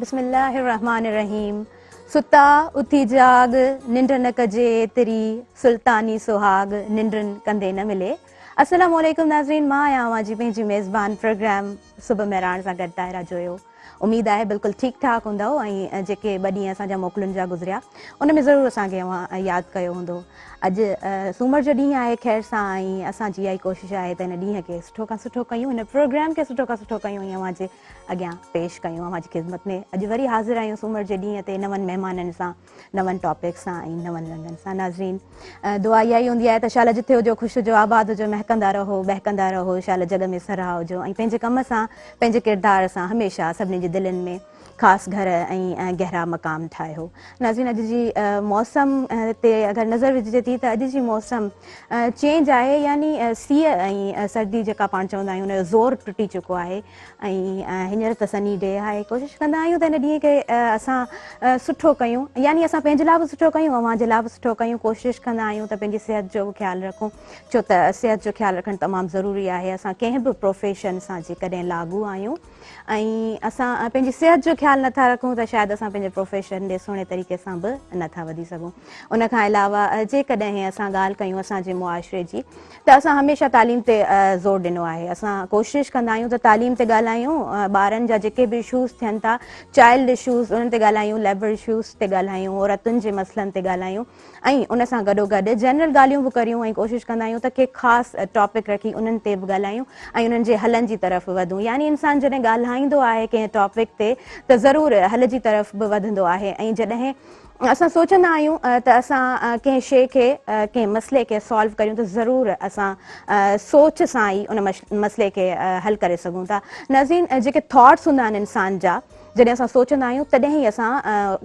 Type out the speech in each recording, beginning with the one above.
बिस्मिल्लाहिर्रहमानिर्रहीम। सुता उथी जाग निंड न कजे तेरी सुल्तानी सुहाग निंडन कंदे न मिले। अस्सलामु अलैकुम नाज़रीन, मां आहियां अवां जी पंहिंजी मेज़बान प्रोग्राम सुबह मेहरान सां गॾु ताहिरा जोयो। उमेद आहे बिल्कुलु ठीकु ठाक हूंदव ऐं जेके ॿ ॾींहं असांजा मोकलुनि जा गुज़रिया उन में ज़रूरु असांखे अवां यादि कयो हूंदो। अॼु सूमर जो ॾींहुं आहे ख़ैर सां ऐं असांजी इहा ई कोशिशि आहे त हिन ॾींहं खे सुठो खां सुठो कयूं, हिन प्रोग्राम खे सुठो खां सुठो कयूं ऐं अवां जे अॻियां पेश कयूं, अवां जी ख़िदमत में अॼु वरी हाज़िर आहियूं सूमर जे ॾींहं ते नवनि महिमाननि सां, नवनि टॉपिक सां ऐं नवनि रंगनि सां। नाज़रीन, दुआ इहा ई हूंदी आहे त शाल जिथे हुजो ख़ुशि हुजो, आबाद हुजो, महकंदा रहो, बहकंदा रहो, शाल जग में सरा हुजो ऐं पंहिंजे कम सां, पंहिंजे किरदार सां हमेशह सभिनी जे दिलनि में ख़ासि घर ऐं गहरा मक़ाम ठाहियो। नाज़रीन, अॼु जी मौसम ते अगरि नज़र विझिजे थी त अॼु जी मौसम चेंज आहे, यानी सीउ ऐं सर्दी जेका पाण चवंदा आहियूं उनजो ज़ोर टुटी चुको आहे ऐं हींअर त सनी डे आहे। कोशिशि कंदा आहियूं त हिन ॾींहं खे असां सुठो कयूं, यानी असां पंहिंजे लाइ बि सुठो कयूं, अवां जे लाइ बि सुठो कयूं। कोशिशि कंदा आहियूं त पंहिंजी सिहत जो बि ख़्यालु रखूं, छो त सिहत जो ख़्यालु रखणु तमामु ज़रूरी आहे। असां कंहिं बि प्रोफेशन सां जेकॾहिं लागू आहियूं ऐं असां पंहिंजी सिहत जो ख़्यालु नथा रखूं त शायदि असां पंहिंजे प्रोफेशन ॾे सुहिणे तरीक़े सां बि नथा वधी सघूं। उन खां अलावा जेकॾहिं असां ॻाल्हि कयूं असांजे मुआशिरे जी, त असां हमेशह तालीम ते ज़ोर ॾिनो आहे। असां कोशिशि कंदा आहियूं त तालीम ते ॻाल्हायूं, ॿारनि जा जेके बि इशूज़ थियनि था, चाइल्ड इशूज़ उन्हनि ते ॻाल्हायूं, लेबर इशूज़ ते ॻाल्हायूं, औरतुनि जे मसइलनि ते ॻाल्हायूं ऐं उन सां गॾोगॾु जनरल ॻाल्हियूं बि करियूं ऐं कोशिशि कंदा आहियूं त के ख़ासि टॉपिक रखी उन्हनि ते बि ॻाल्हायूं ऐं उन्हनि जे हलनि जी तरफ़ वधूं। यानी इंसानु जॾहिं ॻाल्हाईंदो आहे कंहिं टॉपिक ते त ज़रूरु हल जी तरफ़ बि वधंदो आहे ऐं जॾहिं असां सोचंदा आहियूं त असां कंहिं शइ खे, कंहिं मसइले खे सॉल्व करियूं त ज़रूरु असां सोच सां ई उन मसइले खे हल करे सघूं था। नाज़रीन, जेके थॉट्स हूंदा आहिनि इंसान जा, जॾहिं असां सोचंदा आहियूं तॾहिं ई असां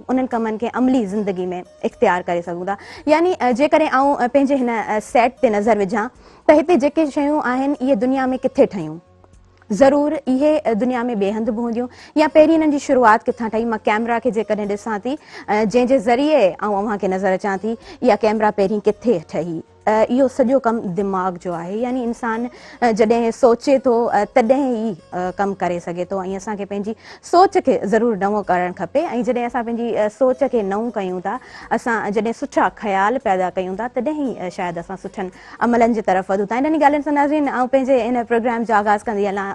उन्हनि कमनि खे अमली ज़िंदगी में इख़्तियार करे सघूं था। यानी जेकॾहिं आउं पंहिंजे हिन सेट ते नज़र विझां त हिते जेके शयूं आहिनि इहे दुनिया में किथे ठहियूं, ज़रूरु इहे दुनिया में ॿिए हंधि बि हूंदियूं या पहिरीं हिननि जी शुरूआति किथां ठही। मां कैमरा खे जेकॾहिं ॾिसां थी, जंहिंजे ज़रिए ऐं अव्हां खे नज़र अचां थी, इहा कैमरा पहिरीं किथे ठही, इहो सॼो कमु दिमाग़ जो आहे। यानी इंसानु जॾहिं सोचे थो तॾहिं ई कमु करे सघे थो ऐं असांखे पंहिंजी सोच खे ज़रूरु नओं करणु खपे ऐं जॾहिं असां पंहिंजी सोच खे नओं कयूं था, असां जॾहिं सुठा ख़्याल पैदा कयूं था तॾहिं ई शायदि असां सुठनि अमलनि जी तरफ़ वधूं था। इन्हनि ॻाल्हियुनि सां नाज़रीन ऐं पंहिंजे हिन प्रोग्राम जो आगाज़ कंदी हलां,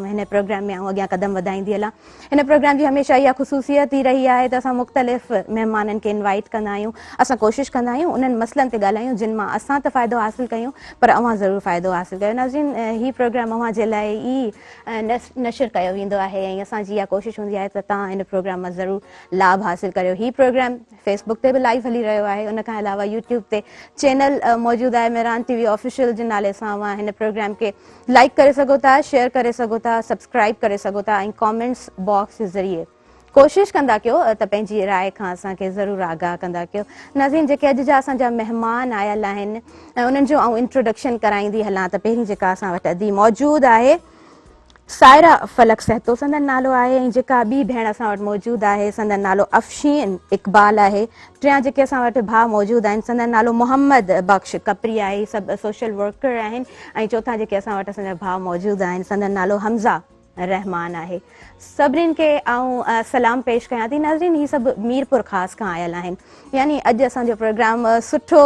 हिन प्रोग्राम में अॻियां क़दम वधाईंदी हलां। हिन प्रोग्राम जी हमेशह इहा ख़ुसूसियत ई रही आहे त असां मुख़्तलिफ़ महिमाननि खे इनवाइट कंदा आहियूं। असां कोशिशि कंदा आहियूं उन्हनि मसइलनि ते ॻाल्हायूं जिन मां असां त फ़ाइदो हासिलु कयूं पर अव्हां ज़रूरु फ़ाइदो हासिलु कयो। नाज़रीन, हीउ प्रोग्राम अव्हां जे लाइ ई नशर कयो वेंदो आहे ऐं असांजी इहा कोशिशि हूंदी आहे त तव्हां हिन प्रोग्राम मां ज़रूरु लाभ हासिलु करियो। हीउ प्रोग्राम फेसबुक ते बि लाइव हली रहियो आहे, उन खां अलावा यूट्यूब ते चैनल मौजूदु आहे मेहरान TV ऑफिशियल जे नाले सां। अव्हां हिन प्रोग्राम खे लाइक करे सघो था, शेयर करे सघो था, सब्सक्राइब करे सघो था ऐं कॉमेंट्स बॉक्स जे ज़रिए कोशिशि कंदा कयो त पंहिंजी राय खां असांखे ज़रूरु आगाह कंदा कयो। नाज़रीन, जेके अॼु जा असांजा महिमान आयल आहिनि ऐं उन्हनि जो आउं इंट्रोडक्शन कराईंदी हलां त पहिरीं जेका असां वटि अॼु मौजूदु आहे सायरा फलक सहतो संदन नालो आहे ऐं जेका ॿी भेण असां वटि मौजूदु आहे संदन नालो अफ़शीन इक़बाल आहे। टियां जेके असां वटि भाउ मौजूदु आहिनि संदन नालो मोहम्मद बख़्श कपरी आहे, सभु सोशल वर्कर आहिनि ऐं चौथा जेके असां वटि असांजा भाउ मौजूदु आहिनि संदन नालो हमज़ा रहमान आहे। सभिनीनि खे आउं सलाम पेश कयां थी। नाज़रीन, हीअ सभु मीरपुर ख़ासि खां आयल आहिनि, यानी अॼु असांजो प्रोग्राम सुठो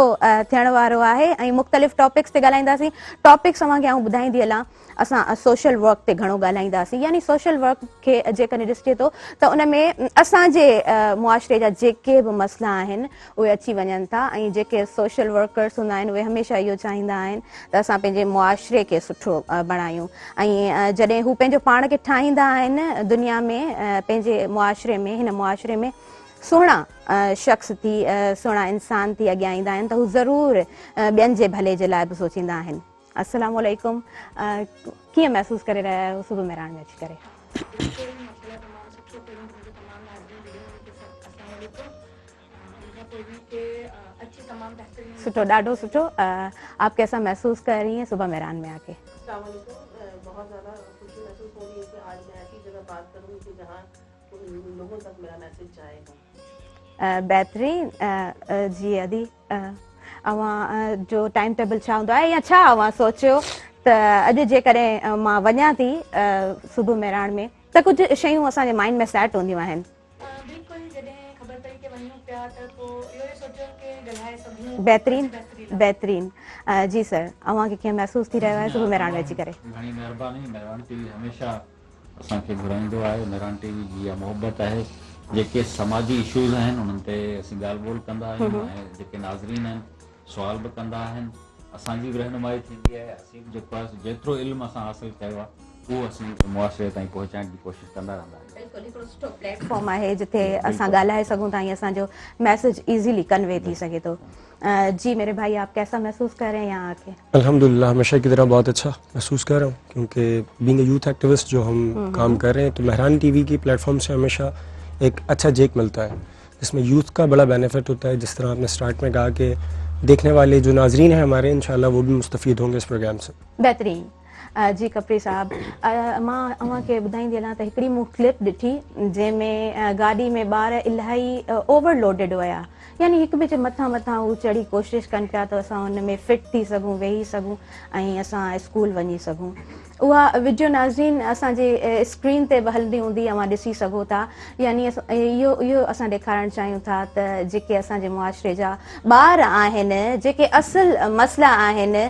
थियण वारो आहे ऐं मुख़्तलिफ़ टॉपिक्स ते ॻाल्हाईंदासीं। टॉपिक्स तव्हांखे आउं ॿुधाईंदी हलां। असां सोशल वर्क ते घणो ॻाल्हाईंदासीं, यानी सोशल वर्क खे जेकॾहिं ॾिसिजे थो त उन में असांजे मुआशिरे जा जेके बि मसइला आहिनि उहे अची वञनि था ऐं जेके सोशल वर्कर्स हूंदा आहिनि उहे हमेशह इहो चाहींदा आहिनि त असां पंहिंजे मुआशिरे खे सुठो बणायूं ऐं जॾहिं हू पंहिंजो पाण खे ठाहींदा आहिनि दुनिया में, पंहिंजे मुआशिरे में, हिन मुआशिरे में सुहिणा शख़्स थी, सुहिणा इंसान थी अॻियां ईंदा आहिनि त हू ज़रूरु ॿियनि जे भले जे लाइ बि सोचींदा आहिनि। अस्सलाम वालेकुम, कीअं महसूसु करे रहिया आहियो सुबुह मेहरान में अची करे? सुठो, ॾाढो सुठो। आप कैसा महसूस कर रही हैं सुबह मेहरान में आके? बहुत ज़्यादा खुशी महसूस हो रही है कि आज मैं ऐसी जगह बात करूँ कि जहाँ लोगों तक मेरा मैसेज जाएगा। बेहतरीन जी अदी, अव्हां जो टाइम टेबल छा हूंदो आहे या छा अव्हां सोचियो त अॼु जेकॾहिं मां वञा थी सुबुह मेहरान में त कुझु शयूं असांजे माइंड में सेट हूंदियूं आहिनि? थिया त पोइ इहो ई सोचियो कि ॻाल्हाए सघूं। बहितरीन बहितरीन। बहितरीन जी सर अव्हांखे कीअं महसूस थी रहियो आहे सुबुह मेहरान अची करे? घणी महिरबानी। मेहरान टीवी हमेशह असांखे घुराईंदो आहे। मेहरान टीवी जी इहा मोहबत आहे। जेके समाजी इशूज़ आहिनि उन्हनि ते असीं ॻाल्हि ॿोल कंदा आहियूं ऐं जेके नाज़रीन आहिनि सुवाल बि कंदा आहिनि। असांजी बि रहनुमाई थींदी आहे। असीं बि जेको आहे जेतिरो इल्मु असां हासिलु कयो आहे उहो असीं मुआशिरे ताईं पहुचाइण जी कोशिशि कंदा रहंदा आहियूं। बिल्कुलु हिकिड़ो सुठो प्लेटफॉर्म आहे जिथे असां ॻाल्हाए सघूं था ऐं असांजो मैसेज इजीली कन्वे थी सघे थो। जी मेरे भाई आप कैसा महसूस कर रहे हैं यहाँ आके? अल्हम्दुलिल्लाह हमेशा की तरह बहुत अच्छा महसूस कर रहा हूँ क्योंकि बीइंग अ यूथ एक्टिविस्ट जो हम काम कर रहे हैं तो मेहरान टीवी की प्लेटफॉर्म से हमेशा एक अच्छा जेक मिलता है जिसमें यूथ का बड़ा बेनिफिट होता है। जिस तरह आपने स्टार्ट में कहा कि देखने वाले जो नाजरीन हैं हमारे इंशाल्लाह वो भी मुस्तफ़ीद होंगे इस प्रोग्राम से। बेहतरीन। जी कपरी साहब मां अव्हांखे ॿुधाईंदी हलां त हिकिड़ी मूं क्लिप ॾिठी जंहिंमें गाॾी में ॿार इलाही ओवरलोडेड हुया यानी हिक ॿिए जे मथां मथां हू चढ़ी कोशिशि कनि पिया त असां हुन में फिट थी सघूं वेही सघूं ऐं असां स्कूल वञी सघूं। उहा वीडियो नाज़रीन असांजे स्क्रीन ते बि हलंदी हूंदी अव्हां ॾिसी सघो था। यानी इहो असां ॾेखारणु चाहियूं था त जेके असांजे मुआशिरे जा ॿार आहिनि जेके असुल मसइला आहिनि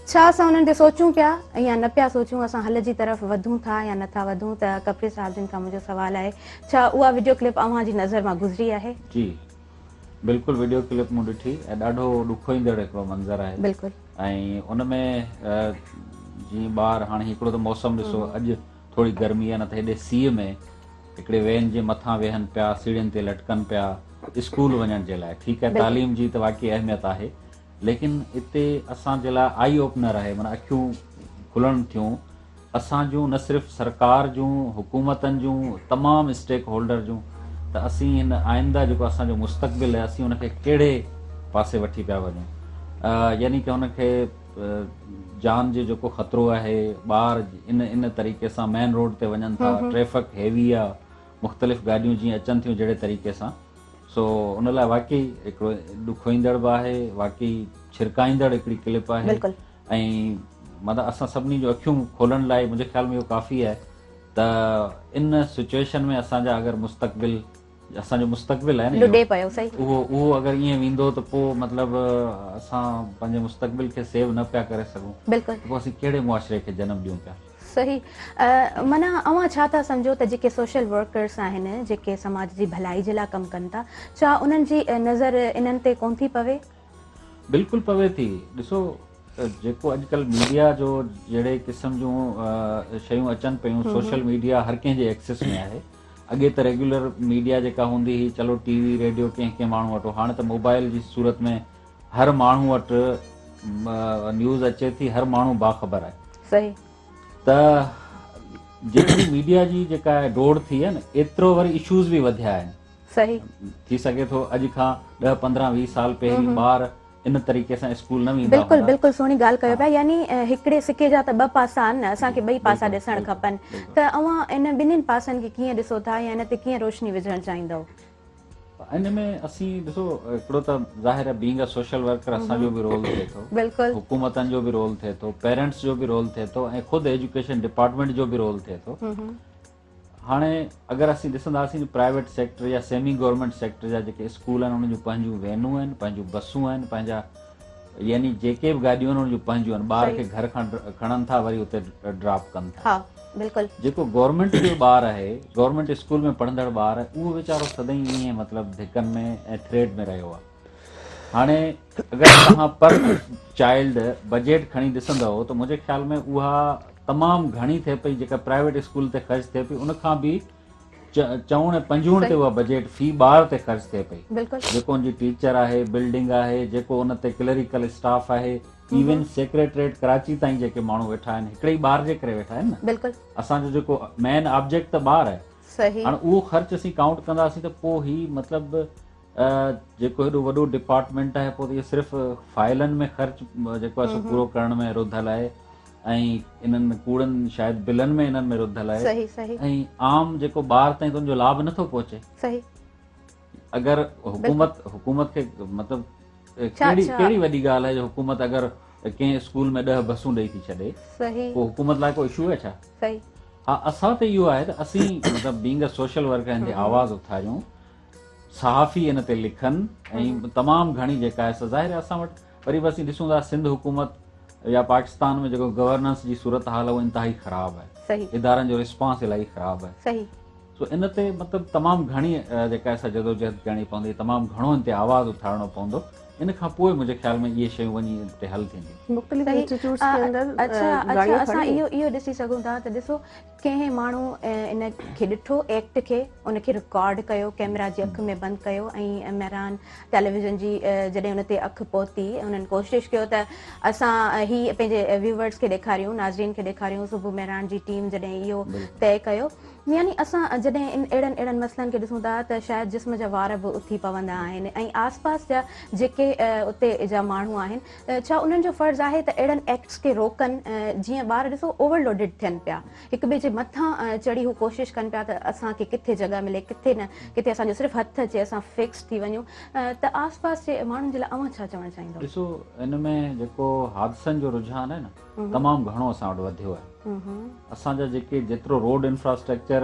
छा असां उन्हनि ते सोचूं पिया या न पिया सोचूं असां हल जी तरफ़ वधूं था या नथा वधूं। त कपरी साहब जिन खां मुंहिंजो सुवाल आहे छा उहा वीडियो क्लिप अव्हांजी नज़र मां गुज़री आहे? जी बिल्कुलु वीडियो क्लिप मूं ॾिठी ऐं ॾाढो ॾुखो ईंदड़ हिकिड़ो मंज़र आहे। बिल्कुलु। ऐं उन में जीअं ॿार हाणे हिकिड़ो त मौसम ॾिसो अॼु थोरी गर्मी आहे न त हेॾे सीउ में हिकिड़े वैन जे मथां वेहनि पिया सीढ़ियुनि ते लटकनि पिया स्कूल वञण जे लाइ। ठीकु आहे तालीम जी त वाक़ई अहमियत आहे लेकिन हिते असांजे लाइ आई ओपनर आहे माना अखियूं खुलण थियूं असांजूं न सिर्फ़ु सरकार जूं हुकूमतनि जूं तमामु स्टेक होल्डर जूं त असीं हिन आइंदा जेको असांजो मुस्तक़बिल आहे असीं हुनखे कहिड़े पासे वठी पिया वञूं। यानी कि हुनखे जान जो जेको ख़तरो आहे ॿार इन तरीक़े सां मेन रोड ते वञनि था ट्रैफिक हैवी आहे मुख़्तलिफ़ गाॾियूं जीअं अचनि थियूं जहिड़े तरीक़े सां सो उन लाइ वाक़ई हिकिड़ो ॾुखो ईंदड़ बि आहे वाक़ई छिरकाईंदड़ हिकिड़ी क्लिप आहे ऐं मतिलबु असां सभिनी जो अखियूं खोलण लाइ मुंहिंजे ख़्याल में इहो काफ़ी आहे त इन सिचुएशन में असांजा अगरि असांजो मुस्तक़बिल आहे न उहो अगरि ईअं वेंदो त पोइ मतिलबु असां पंहिंजे मुस्तक़बिल खे सेव न पिया करे सघूं पोइ असीं कहिड़े मुआशिरे खे जनम ॾियूं पिया। सही माना अव्हां छा था सम्झो त जेके सोशल वर्कर्स आहिनि जेके समाज जी भलाई जे लाइ कमु कनि था छा उन्हनि जी नज़र इन्हनि ते कोन थी पवे? बिल्कुलु पवे थी। ॾिसो जेको अॼुकल्ह मीडिया जो जहिड़े क़िस्म जूं शयूं अचनि पियूं सोशल मीडिया हर कंहिंजे एक्सेस में आहे। अॻे त रेगुलर मीडिया जेका हूंदी हुई चलो टीवी रेडियो कंहिं माण्हू वटि हाणे त मोबाइल जी सूरत में हर माण्हू वटि न्यूज़ अचे थी हर माण्हू बाख़बर आहे। सही। त जेतिरी मीडिया जी जेका डोड़ थी आहे न एतिरो वरी इशूज़ बि वधिया आहिनि। सही। थी सघे थो अॼु खां 10, 15, 20 साल पहिरीं ॿार इन तरीक़े सां स्कूल न वेंदा। बिल्कुलु बिल्कुलु सुहिणी ॻाल्हि कयो पिया यानी हिकिड़े सिके जा त ॿ पासा आहिनि असांखे ॿई पासा ॾिसणु खपनि त अव्हां इन ॿिन्हिनि पासनि खे कीअं ॾिसो था या इन ते कीअं रोशनी विझणु चाहींदव? इन में असीं ॾिसो हिकिड़ो त ज़ाहिर आहे बीइंग अ सोशल वर्कर असांजो बि रोल थिए थो बिल्कुलु हुकूमतनि जो बि रोल थिए थो पेरेंट्स जो बि रोल थिए थो ऐं ख़ुदि एजुकेशन डिपार्टमेंट जो बि रोल थिए थो। हाणे अगरि असीं ॾिसंदासीं प्राइवेट सेक्टर या सेमी गवर्नमेंट सेक्टर जा जेके स्कूल आहिनि उन्हनि जूं पंहिंजूं वैनूं आहिनि पंहिंजूं बसूं आहिनि पंहिंजा यानी जेके बि गाॾियूं आहिनि उन्हनि जूं पंहिंजूं आहिनि ॿार खे घर खां खणनि था वरी हुते ड्रॉप कनि था। बिल्कुलु जेको गवर्नमेंट जो ॿार आहे गवर्नमेंट स्कूल में पढ़ंदड़ ॿार आहे उहो वीचारो सदाईं ईअं मतिलबु धिकनि में ऐं थ्रेड में रहियो आहे। हाणे अगरि तव्हां पर चाइल्ड बजेट खणी ॾिसंदव त मुंहिंजे ख़्याल में उहा तमामु घणी थिए पई जेका प्राइवेट स्कूल ते ख़र्च थिए पई उनखां बि चवण पंजूण ते उहा बजेट फी ॿार ते ख़र्च थिए पई। जेको उनजी टीचर आहे बिल्डिंग आहे जेको उन ते क्लरिकल स्टाफ आहे इवन सेक्रेटरेट कराची ताईं जेके माण्हू वेठा आहिनि हिकिड़े ई ॿार जे करे वेठा आहिनि न असांजो जेको मेन ऑब्जेक्ट त ॿार आहे। हाणे उहो ख़र्च असीं काउंट कंदासीं त पोइ ई मतिलबु जेको हेॾो वॾो डिपार्टमेंट आहे पोइ इहो सिर्फ़ु फाइलनि में ख़र्च जेको आहे पूरो करण में रुधल आहे ऐं इन्हनि कूड़नि शायदि बिलनि में इन्हनि में रुधल आहे ऐं आम जेको ॿार ताईं तुंहिंजो लाभ नथो पहुचे। अगरि हुकूमत खे मतिलबु कहिड़ी वॾी ॻाल्हि आहे जो हुकूमत अगरि कंहिं स्कूल में 10 बसूं ॾेई थी छॾे पोइ हुकूमत लाइ को इशू आहे छा? हा असां त इहो आहे त असीं मतिलबु बीइंग अ सोशल वर्कर हिन जी आवाज़ उथारियूं सहाफ़ी इन ते लिखनि ऐं तमामु घणी जेका आहे ज़ाहिर आहे असां वटि वरी बसि ॾिसूं था सिंध हुकूमत या पाकिस्तान में जेको गवर्नेंस जी सूरत हाल आहे उहो इंतिहाई ख़राबु आहे, सही इदारनि जो रिस्पॉन्स इलाही ख़राबु आहे। सही सो इन ते मतिलबु तमामु घणी जेका असां जदोजहद करणी पवंदी, तमामु घणो इन ते आवाज़ु उथारणो पवंदो। इन खां पोइ मुंहिंजे ख़्याल में इहे शयूं वञी इन ते हल थींदियूं। मुख़्तलिफ़ सही। इंस्टीट्यूट्स के अंदर अच्छा असां इहो ॾिसी सघूं था त ॾिसो कंहिं माण्हू इन खे ॾिठो एक्ट खे, उनखे रिकॉर्ड कयो, कैमरा जी अखि में बंदि कयो ऐं मेहरान टेलीविज़न जी जॾहिं उन ते अखि पहुती उन्हनि कोशिशि कयो त असां ही पंहिंजे व्यूवर्स खे ॾेखारियूं, नाज़रीन खे ॾेखारियूं। सुबुह मेहरान जी टीम जॾहिं इहो तय कयो, यानी असां जॾहिं अहिड़नि मसइलनि खे ॾिसूं था त शायदि जिस्म जा वार बि उथी पवंदा आहिनि ऐं आस पास जा जेके उते जा माण्हू आहिनि छा उन्हनि जो फ़र्ज़ु आहे त अहिड़नि एक्ट्स खे रोकनि जीअं ॿार ॾिसो ओवरलोडेड थियनि पिया, हिक ॿिए जे मथां चढ़ी हू कोशिशि कनि पिया त असांखे किथे जॻह मिले, किथे न किथे असांजो सिर्फ़ु हथु अचे, असां फिक्स थी वञूं। त आस पास जे माण्हुनि जे लाइ अव्हां छा चवणु चाहींदो? ॾिसो इन में जेको हादसनि जो रुझान आहे न तमामु घणो असां वटि वधियो आहे। असांजा जेके जेतिरो रोड इंफ्रास्ट्रक्चर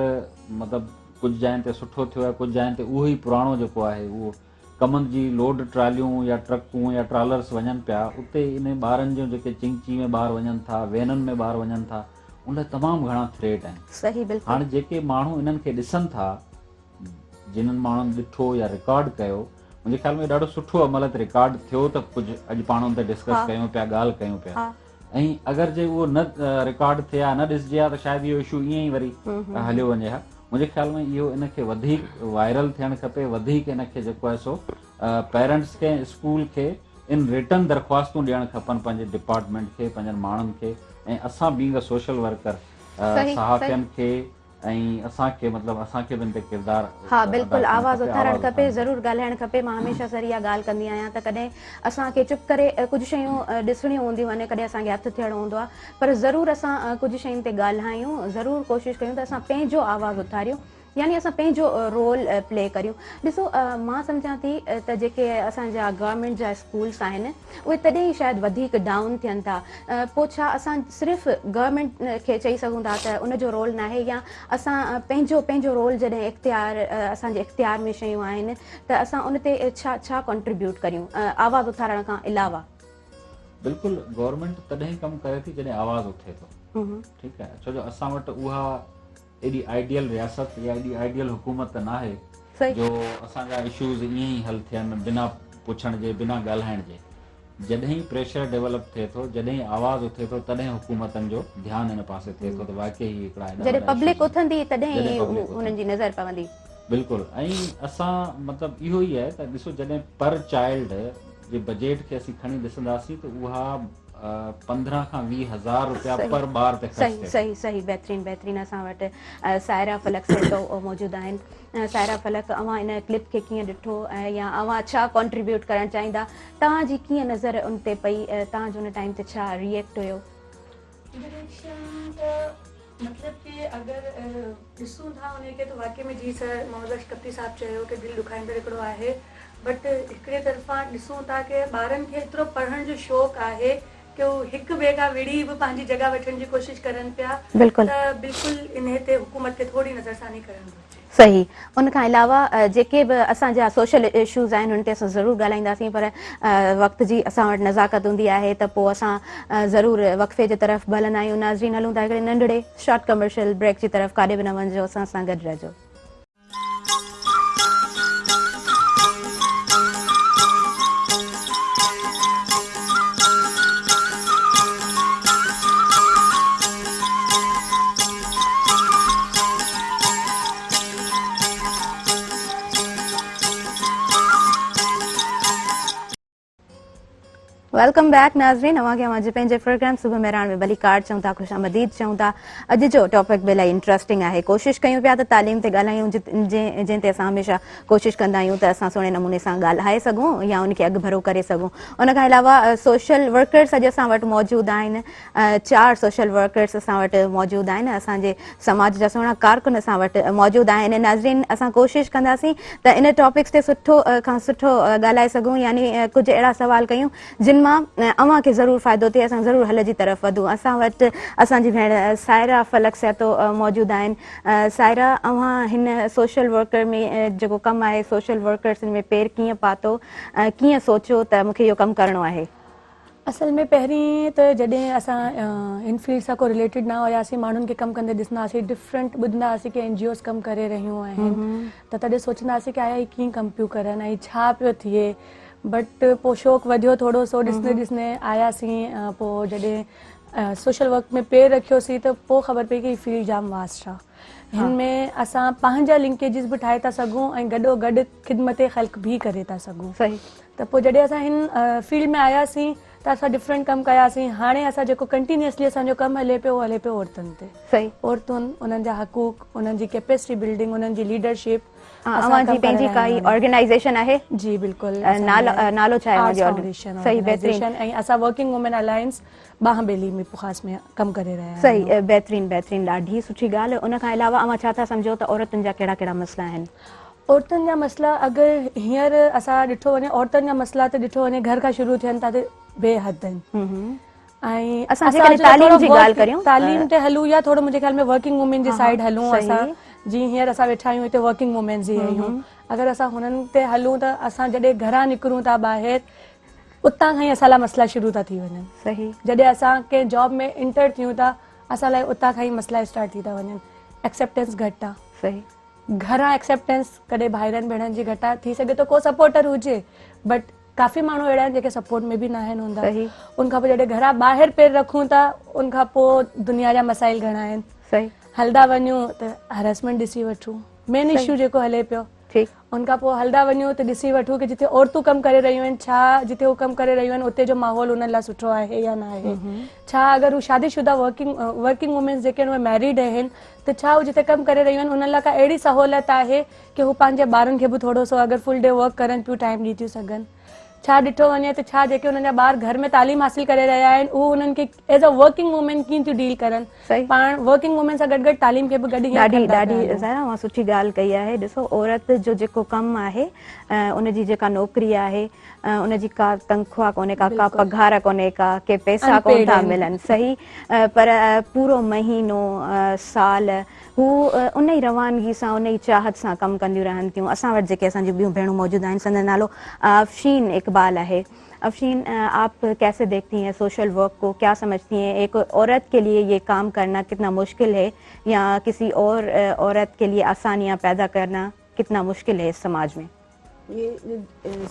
मतिलबु कुझु जाइनि ते सुठो थियो आहे, कुझु जाइनि ते उहो ई पुराणो जेको आहे उहो कमनि जी लोड ट्रालियूं या ट्रकूं या ट्रालर्स वञनि पिया, उते इन ॿारनि जूं जेके चिंची में ॿार वञनि था, वैननि में ॿार वञनि था, उन तमामु घणा थ्रेट आहिनि। सही बिल्कुलु। हाणे जेके माण्हू इन्हनि खे ॾिसनि था, जिन्हनि माण्हुनि ॾिठो या रिकॉर्ड कयो, मुंहिंजे ख़्याल में ॾाढो सुठो अमल ते रिकॉर्ड थियो त कुझु अॼु पाण हुन ते डिस्कस कयूं पिया, ॻाल्हि कयूं पिया। ऐं अगरि जे उहो न रिकॉर्ड थिए हा, न ॾिसजे हा, त शायदि इहो इशू ईअं ई वरी हलियो वञे हा। मुंहिंजे ख़्याल में इहो इनखे वधीक वायरल थियणु खपे, वधीक इनखे जेको आहे सो पेरेंट्स खे, स्कूल खे इन रिटर्न दरख़्वास्तूं ॾियणु खपनि पंहिंजे डिपार्टमेंट खे, पंहिंजनि माण्हुनि खे, ऐं असां बीइंग अ सोशल वर्कर सहाफ़ियनि खे ऐं असांखे मतिलबु असांखे बि इन ते किरदारु हा बिल्कुलु आवाज़ उथारणु खपे, ज़रूरु ॻाल्हाइणु खपे। मां हमेशह सर इहा ॻाल्हि कंदी आहियां त कॾहिं असांखे चुप करे कुझु शयूं ॾिसणियूं हूंदियूं आहिनि, कॾहिं असांखे हथु थियणो हूंदो आहे, पर ज़रूरु असां कुझु शयुनि ते ॻाल्हायूं, ज़रूरु कोशिशि कयूं त असां पंहिंजो आवाज़ु उथारियूं, यानी असां पंहिंजो रोल प्ले करियूं। ॾिसो मां सम्झां थी त जेके असांजा गवर्नमेंट जा स्कूल्स आहिनि उहे तॾहिं ई शायदि वधीक डाउन थियनि था। पोइ छा असां सिर्फ़ु गवर्नमेंट खे चई सघूं था त उनजो रोल न आहे, या असां पंहिंजो रोल जॾहिं इख़्तियार असांजे इख़्तियार में शयूं आहिनि त असां उन ते छा कॉन्ट्रीब्यूट करियूं आवाज़ु उथारण खां अलावा? बिल्कुलु गवर्नमेंट तॾहिं कमु करे थी जॾहिं आवाज़ु उथे थो, ठीकु आहे, छो जो असां वटि उहा एॾी आइडियल रियासत या एॾी आइडियल हुकूमत न आहे जो असांजा इशूज़ ईअं ई हल थियनि बिना पुछण जे, बिना ॻाल्हाइण जे। जॾहिं प्रेशर डेवलप थिए थो, जॾहिं आवाज़ उथे थो, तॾहिं हुकूमतनि जो ध्यानु हिन पासे थिए थो त वाक़ई हिकिड़ा जॾहिं पब्लिक उथंदी तॾहिं हुननि जी नज़र पवंदी। बिल्कुलु। ऐं असां मतिलबु इहो ई आहे त ॾिसो जॾहिं पर चाइल्ड जे बजेट खे असीं खणी ॾिसंदासीं त उहा 15 खां 20 हज़ार रुपया पर ॿार ते सही सही सही बहितरीन। असां वटि सायरा फलक सेठो मौजूदु आहिनि। सायरा फलक, अव्हां इन क्लिप खे कीअं ॾिठो ऐं या अव्हां छा कॉन्ट्रीब्यूट करणु चाहींदा, तव्हांजी कीअं नज़र उन ते पई, तव्हांजो उन टाइम ते छा रिएक्ट हुयो? मतलब कि अगर ॾिसूं था उनखे त वाक़ई में जी सर मोहम्मद अशकफ्ती साहब चयो कि दिलि दुखाईंदड़ हिकिड़ो आहे, बट हिकिड़े तरफ़ां ॾिसूं था कि ॿारनि खे एतिरो पढ़ण जो शौक़ु आहे कि हू हिक ॿिए खां विड़ी बि पंहिंजी जॻह वठण जी कोशिशि करनि पिया। त बिल्कुलु इन ते हुकूमत खे थोरी नज़रसानी करणु घुरिजे। सही। उन खां अलावा जेके बि असांजा सोशल इशूज़ आहिनि उन ते असां ज़रूरु ॻाल्हाईंदासीं, पर वक़्त जी असां वटि नज़ाकत हूंदी आहे त पोइ असां ज़रूरु वक़फ़े जे तरफ़ हलंदा आहियूं। नाज़रीन, हलूं था हिकिड़े नंढड़े शॉर्ट कमर्शियल ब्रेक जी तरफ़, काॾे बि न वञिजो, असां सां गॾु रहिजो। वेलकम बैक नाज़रीन, अव्हांखे अव्हांजे पंहिंजे प्रोग्राम सुबुह मेहरान में भली कार्ड चऊं था, ख़ुशि आमदीद चऊं था। अॼु जो टॉपिक बि इलाही इंट्रस्टिंग आहे। कोशिशि कयूं पिया त तालीम ते ॻाल्हायूं, जंहिं ते असां हमेशह कोशिशि कंदा आहियूं त असां सुहिणे नमूने सां ॻाल्हाए सघूं या उनखे अॻिभरो करे सघूं। उन खां अलावा सोशल वर्कर्स अॼु असां वटि मौजूदु आहिनि। 4 सोशल वर्कर्स असां वटि मौजूदु आहिनि, असांजे समाज जा सुहिणा कारकुन असां वटि मौजूदु आहिनि। नाज़रीन, असां कोशिशि कंदासीं त इन टॉपिक्स ते सुठो खां सुठो ॻाल्हाए सघूं, यानी कुझु अहिड़ा सवाल कयूं जिन मां अवां खे ज़रूरु फ़ाइदो थिए, असां ज़रूरु हल जी तरफ़ वधूं। असां वटि असांजी भेण सायरा फलक सैतो मौजूदु आहिनि। सायरा, अवां हिन सोशल वर्कर में जेको कमु आहे, सोशल वर्कर्स में पेर कीअं पातो, कीअं सोचियो त मूंखे इहो कमु करिणो आहे? असल में पहिरीं त जॾहिं असां इन फील्ड सां को रिलेटेड न हुयासीं, माण्हुनि खे कमु कंदे ॾिसंदा हुआसीं, डिफरेंट ॿुधंदा हुआसीं कि NGOs कमु करे रहियूं आहिनि, त तॾहिं सोचंदा हुआसीं कि आया ही कीअं कमु पियूं करनि ऐं छा पियो थिए। बट पोइ शौक़ु वधियो थोरो सो, ॾिसंदे ॾिसंदे आयासीं। पोइ जॾहिं सोशल वर्क में पेर रखियोसीं त पोइ ख़बर पई कि हीअ फील्ड जाम वास्ट आहे। हिन में असां पंहिंजा लिंकेजिस बि ठाहे था सघूं ऐं गॾोगॾु ख़िदमत ख़ल्क़ बि करे था सघूं। सही। त पोइ जॾहिं असां हिन फील्ड में आयासीं त असां डिफरेंट कमु कयासीं। हाणे असां जेको कंटिन्यूअसली असांजो कमु हले पियो, उहो हले पियो औरतुनि ते। सही। औरतुनि, उन्हनि जा हक़ूक़, उन्हनि जी कैपेसिटी बिल्डिंग, उन्हनि जी लीडरशिप। अवां जी पंहिंजी काई ऑर्गेनाइजेशन आहे? जी बिल्कुलु। नालो छा आहे आर्ट्स मुंहिंजी? फाउंडेशन। सही, बहितरीन। ऐं असां वर्किंग वुमेन अलायंस बाहबेली में ख़ासि में कमु करे रहिया आहियूं। सही, बहितरीन बहितरीन, ॾाढी सुठी ॻाल्हि। उन खां अलावा अवां छा था सम्झो त औरतुनि जा कहिड़ा कहिड़ा मसइला आहिनि? औरतुनि जा मसइला अगरि हींअर असां ॾिठो वञे, औरतुनि जा मसइला त ॾिठो वञे घर खां शुरू थियनि था त बेहद आहिनि। ऐं असां जेकॾहिं तालीम जी ॻाल्हि करियूं, तालीम ते हलूं या थोरो मुंहिंजे ख़्याल में वर्किंग वुमेन जी साइड हलूं। असां जीअं हींअर असां वेठा आहियूं हिते वर्किंग वुमेन जी आहियूं, अगरि असां हुननि ते हलूं त असां जॾहिं घरां निकिरूं था ॿाहिरि, उतां खां ई असां लाइ मसइला शुरू था थी वञनि। सही। जॾहिं असां कंहिं जॉब में इंटर थियूं था, असां लाइ उतां खां ई मसइला स्टार्ट थी था वञनि। एक्सेप्टेंस घटि आहे। सही। घरां एक्सेप्टेंस कॾहिं भाइरनि भेणनि जी घटि आहे। थी सघे थो को सपोर्टर हुजे, बट काफ़ी माण्हू अहिड़ा आहिनि जेके सपोर्ट में बि न आहिनि हूंदा। उनखां पोइ जॾहिं घरां ॿाहिरि पेर रखूं था, उनखां पोइ दुनिया जा मसाइल घणा आहिनि। सही। हलंदा वञूं त हरेसमेंट ॾिसी वठूं, मेन इशू जेको हले पियो। उनखां पोइ हलंदा वञूं त ॾिसी वठूं कि जिते औरतूं कमु करे रहियूं आहिनि, छा जिते हू कमु करे रहियूं आहिनि उते जो माहौल उन्हनि लाइ सुठो आहे या न आहे। छा अगरि हू शादीशुदा वर्किंग वुमेन्स जेके आहिनि उहे मैरिड आहिनि, त छा हू जिते कमु करे रहियूं आहिनि उन्हनि लाइ का अहिड़ी सहूलियत आहे कि हू पंहिंजे ॿारनि खे बि थोरो सो अगरि फुल डे वर्क करनि पियूं, टाइम ॾेई थियूं सघनि। छा ॾिठो वञे त छा जेके हुननि जा ॿार घर में तालीम हासिल करे रहिया आहिनि, उहो हुननि खे एज़ अ वर्किंग वुमेन कीअं थियूं डील करनि। पाण वर्किंग वुमेन सां गॾु गॾु तालीम खे बि गॾु ॾाढी सारा सुठी ॻाल्हि कई आहे। ॾिसो, औरत जो जेको कमु आहे, उनजी जेका नौकिरी आहे, उनजी का तनख़्वाह कोन्हे का पघार कोन्हे का, के पैसा कोन था मिलनि। सही। पर पूरो महीनो, साल हू उन ई रवानगी सां, उन ई चाहत सां कमु कंदियूं रहनि थियूं। असां वटि जेके असांजी ॿियूं भेणूं मौजूदु आहिनि, संदो नालो अफशीन इकबाल आहे। अफशीन, आप कैसे देखती हैं सोशल वर्क को, क्या समझती हैं एक औरत के लिए ये काम करना कितना मुश्किल है, या किसी और औरत के लिए आसानियाँ पैदा करना कितना मुश्किल है इस समाज में? ये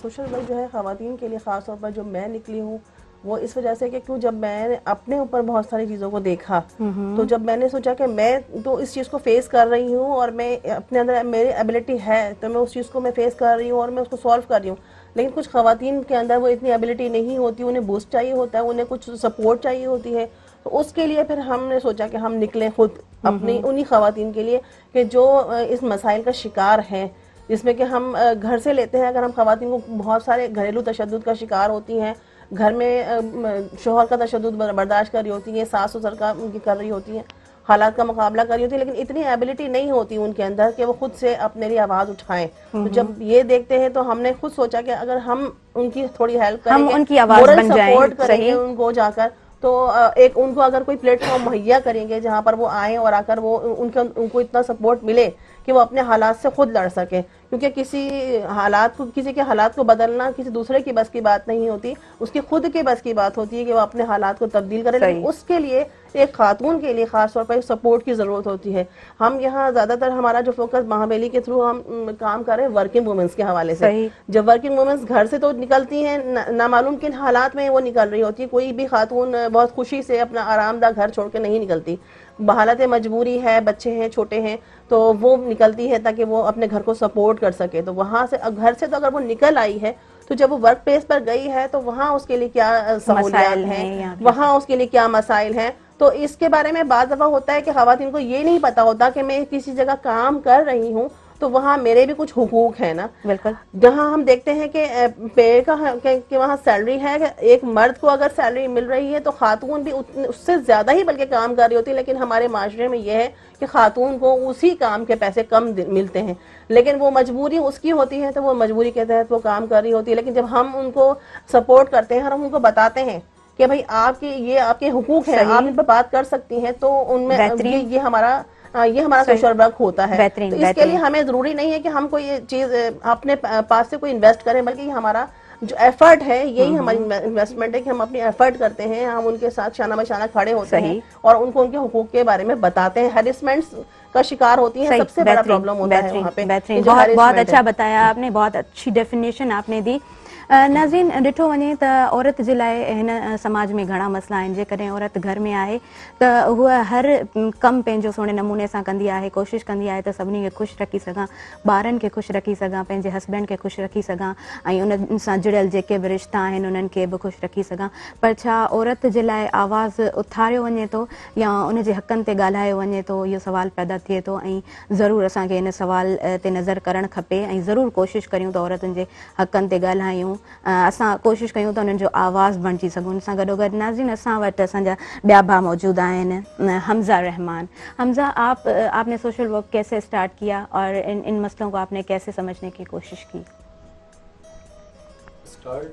सोशल वर्क जो है ख़वातीन के लिए ख़ास तौर पर जो मैं निकली हूँ, वो इस वजह से कि क्यों जब मैंने अपने ऊपर बहुत सारी चीज़ों को देखा, तो जब मैंने सोचा कि मैं तो इस चीज़ को फेस कर रही हूँ और मैं अपने अंदर मेरी एबिलिटी है, तो मैं उस चीज़ को मैं फेस कर रही हूँ और मैं उसको सॉल्व कर रही हूँ। लेकिन कुछ ख़वातीन के अंदर वो इतनी एबिलिटी नहीं होती, उन्हें बूस्ट चाहिए होता है, उन्हें कुछ सपोर्ट चाहिए होती है। तो उसके लिए फिर हमने सोचा कि हम निकलें खुद अपनी उन्हीं ख़वातीन के लिए कि जो इस मसाइल का शिकार हैं, जिसमें कि हम घर से लेते हैं। अगर हम ख़वातीन को बहुत सारे घरेलू तशद्दुद का शिकार होती हैं, घर में शोहर का तशद्दुद बर्दाश्त कर रही होती है, सास ससुर का उनकी कर रही होती हैं, हालात का मुकाबला कर रही होती है, लेकिन इतनी एबिलिटी नहीं होती उनके अंदर कि वो खुद से अपने लिए आवाज़ उठाएं। तो जब ये देखते हैं तो हमने खुद सोचा कि अगर हम उनकी थोड़ी हेल्प करेंगे, उनकी आवाज़ बन जाएं, सपोर्ट करेंगे उनको जाकर, तो एक उनको अगर कोई प्लेटफॉर्म मुहैया करेंगे जहाँ पर वो आए और आकर वो उनको इतना सपोर्ट मिले कि वो अपने हालात से खुद लड़ सके। क्योंकि किसी के हालात को बदलना किसी दूसरे की बस की बात नहीं होती, उसकी खुद के बस की बात होती है कि वो अपने हालात को तब्दील करे। लेकिन उसके लिए एक खातून के लिए खास तौर पर सपोर्ट की जरूरत होती है। हम यहाँ ज्यादातर हमारा जो फोकस महाबेली के थ्रू हम काम कर रहे हैं वर्किंग वुमेन्स के हवाले से। जब वर्किंग वुमेन्स घर से तो निकलती हैं, ना मालूम किन हालात में वो निकल रही होती है। कोई भी खातून बहुत खुशी से अपना आरामदाह घर छोड़ के नहीं निकलती, हालत मजबूरी है, बच्चे हैं, छोटे हैं, तो वो निकलती है ताकि वो अपने घर को सपोर्ट कर सके। तो वहाँ से घर से तो अगर वो निकल आई है, तो जब वो वर्क प्लेस पर गई है तो वहाँ उसके लिए क्या सहूलियात हैं, वहाँ उसके लिए क्या मसाइल हैं। तो इसके बारे में बाद दफा होता है कि ख़वातीन को ये नहीं पता होता कि मैं किसी जगह काम कर रही हूँ तो वहाँ मेरे भी कुछ हुकूक है ना। बिल्कुल। जहाँ हम देखते हैं कि पे का कि वहाँ सैलरी है, एक मर्द को अगर सैलरी मिल रही है तो खातून भी उससे ज्यादा ही बल्कि काम कर रही होती है, लेकिन हमारे माशरे में यह है कि खातून को उसी काम के पैसे कम मिलते हैं, लेकिन वो मजबूरी उसकी होती है तो वो मजबूरी के तहत वो काम कर रही होती है। लेकिन जब हम उनको सपोर्ट करते हैं और हम उनको बताते हैं कि भाई ये आपके हुकूक हैं, आप इन पर बात कर सकती हैं, तो उनमें ये हमारा सोशल वर्क होता है। तो इसके लिए हमें जरूरी नहीं है कि हम कोई चीज अपने पास से कोई इन्वेस्ट करें, बल्कि हमारा जो एफर्ट है यही हमारी इन्वेस्टमेंट है कि हम अपनी एफर्ट करते हैं, हम उनके साथ शाना बशाना खड़े होते हैं और उनको उनके हुकूक के बारे में बताते हैं। हैरेसमेंट्स का शिकार होती है, सबसे बड़ा प्रॉब्लम होता है वहाँ पे। बहुत अच्छा बताया आपने, बहुत अच्छी डेफिनेशन आपने दी। नाज़रीन, ॾिठो वञे त औरत जे लाइ हिन समाज में घणा मसला आहिनि। जेकॾहिं औरत घर में आहे त हूअ हर कमु पंहिंजो सुहिणे नमूने सां कंदी आहे, कोशिशि कंदी आहे त सभिनी खे ख़ुशि रखी सघां, ॿारनि खे ख़ुशि रखी सघां, पंहिंजे हस्बैंड खे ख़ुशि रखी सघां ऐं उन सां जुड़ियल जेके बि रिश्ता आहिनि उन्हनि खे बि ख़ुशि रखी सघां। पर छा औरत जे लाइ आवाज़ उथारियो वञे थो या उन जे हक़नि ते ॻाल्हायो वञे थो? इहो सवाल पैदा थिए थो ऐं ज़रूरु असांखे इन सवाल ते नज़र करणु खपे ऐं ज़रूरु कोशिशि करियूं त औरतुनि जे हक़नि ते ॻाल्हायूं, असां कोशिशि कयूं त उन्हनि जो आवाज़ बणिजी सघूं। उन सां गॾोगॾु नाज़रीन, असां वटि असांजा ॿिया भाउ मौजूदु आहिनि, हमज़ा रहमान। हमज़ा, आपने सोशल वर्क कैसे स्टार्ट किया और इन मसलों को आपने कैसे समझने की कोशिश की? स्टार्ट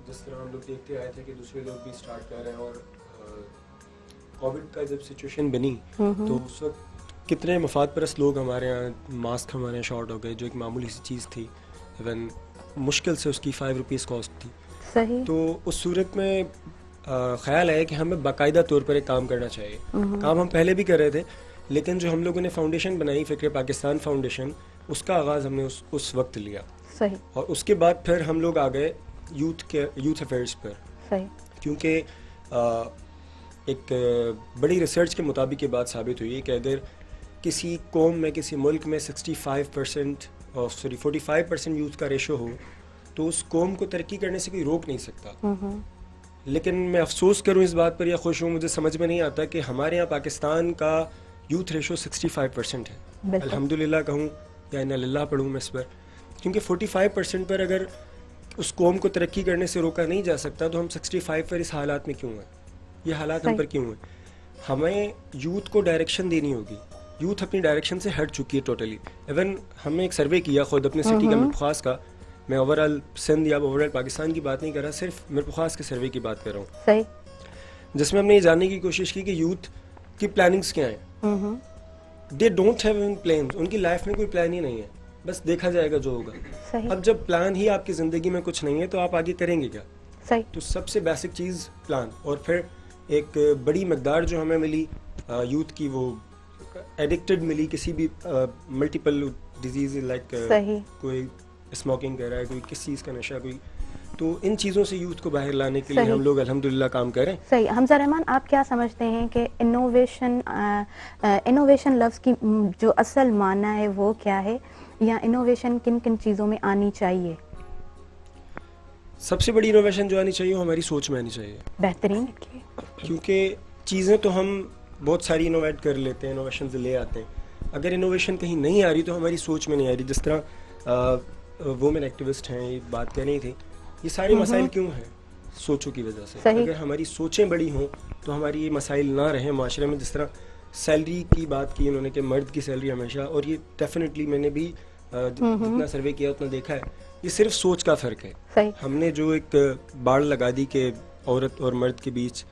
जिस तरह हम लोग देखते आए थे कि दूसरे लोग भी स्टार्ट कर रहे हैं, और कोविड का जब सिचुएशन बनी तो उस वक्त कितने मफाद परस्त लोग हमारे यहाँ, मास्क हमारे यहाँ शॉर्ट हो गए, जो एक मामूली सी चीज़ थी, इवन मुश्किल से उसकी 5 रुपीज़ कॉस्ट थी। सही। तो उस सूरत में ख्याल आया कि हमें बाकायदा तौर पर एक काम करना चाहिए। काम हम पहले भी कर रहे थे, लेकिन जो हम लोगों ने फाउंडेशन बनाई, फ़िक्र पाकिस्तान फाउंडेशन, उसका आगाज़ हमने उस वक्त लिया। सही। और उसके बाद फिर हम लोग आ गए यूथ अफेयर्स पर। सही। क्योंकि एक बड़ी रिसर्च के मुताबिक ये बात साबित हुई है कि अगर किसी कौम में, किसी मुल्क में 45% यूथ का रेशो हो तो उस कौम को तरक्की करने से कोई रोक नहीं सकता। लेकिन मैं अफसोस करूं इस बात पर या खुश हूं, मुझे समझ में नहीं आता कि हमारे यहाँ पाकिस्तान का यूथ रेशो 65% है। अल्हम्दुलिल्लाह कहूँ या इन्ना लिल्लाह पढ़ूँ मैं इस पर, क्योंकि 45% पर अगर उस कौम को तरक्की करने से रोका नहीं जा सकता तो हम 65 पर इस हालात में क्यों हैं? ये हालात हम पर क्यों हैं? हमें यूथ को डायरेक्शन देनी होगी। यूथ अपनी डायरेक्शन से हट चुकी है टोटली। इवन हमने एक सर्वे किया खुद अपने सिटी का, मिरपुखास का। मैं ओवरऑल सिंध या ओवरऑल पाकिस्तान की बात नहीं कर रहा, सिर्फ मिरपुखास के सर्वे की बात कर रहा हूँ। सही। जिसमें हमने ये जानने की कोशिश की कि यूथ की प्लानिंग्स क्या हैं। They don't have any plans, उनकी लाइफ में कोई प्लान ही नहीं है, बस देखा जाएगा जो होगा। अब जब प्लान ही आपकी जिंदगी में कुछ नहीं है तो आप आगे करेंगे क्या? सही। तो सबसे बेसिक चीज़ प्लान, और फिर एक बड़ी मकदार जो हमें मिली यूथ की, वो एडिक्टेड मिली किसी भी मल्टीपल डिजीज, लाइक कोई स्मोकिंग कर रहा है, कोई किस चीज़ का नशा, कोई, तो इन चीज़ों से यूथ को बाहर लाने के लिए हम लोग अल्हम्दुलिल्लाह काम करें। सही। हमज़ा रहमान, आप क्या समझते हैं कि इनोवेशन लफ्ज़ की जो असल माना है वो क्या है, या इनोवेशन किन किन चीज़ों में आनी चाहिए? सबसे बड़ी इनोवेशन जो आनी चाहिए वो हमारी सोच में आनी चाहिए। बेहतरीन। क्योंकि चीज़ें तो हम बहुत सारी इनोवेट कर लेते हैं, इनोवेशन से ले आते हैं, अगर इनोवेशन कहीं नहीं आ रही तो हमारी सोच में नहीं आ रही। जिस तरह वुमेन एक्टिविस्ट हैं ये बात कर रही थी, ये सारे मसाइल क्यों हैं? सोचों की वजह से। अगर हमारी सोचें बड़ी हों तो हमारी ये मसाइल ना रहें माशरे में। जिस तरह सैलरी की बात की उन्होंने कि मर्द की सैलरी हमेशा, और ये डेफिनेटली मैंने भी जितना सर्वे किया उतना देखा है, ये सिर्फ सोच का फ़र्क है। हमने जो एक बाड़ लगा दी कि औरत और मर्द के बीच,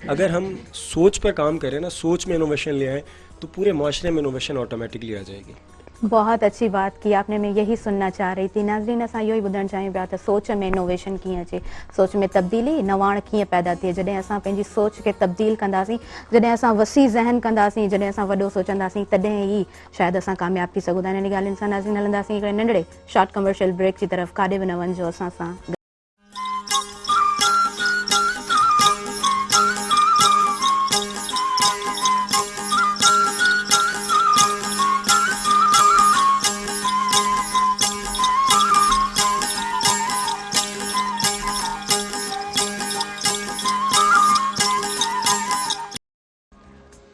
अगर हम सोच पर काम करें ना, सोच में इनोवेशन ले आए, तो पूरे माशरे में इनोवेशन ऑटोमेटिकली आ जाएगी। बहुत अच्छी बात की आपने, मैं यही सुनना चाह रही थी। नाज़रीन, असां इहो ई ॿुधणु चाहियूं पिया त सोच में इनोवेशन कीअं अचे, सोच में तब्दीली, नवाण कीअं पैदा थिए। जॾहिं असां पंहिंजी सोच खे तब्दील कंदासीं, जॾहिं असां वसी ज़हन कंदासीं, जॾहिं असां वॾो सोचंदासीं, तॾहिं ई शायदि असां कामयाब थी सघूं था। इन ॻाल्हियुनि सां नाज़रीन हलंदासीं हिकिड़े नंढड़े शॉर्ट कमर्शियल ब्रेक जी तरफ़। काॾे बि न वञिजो असां सां।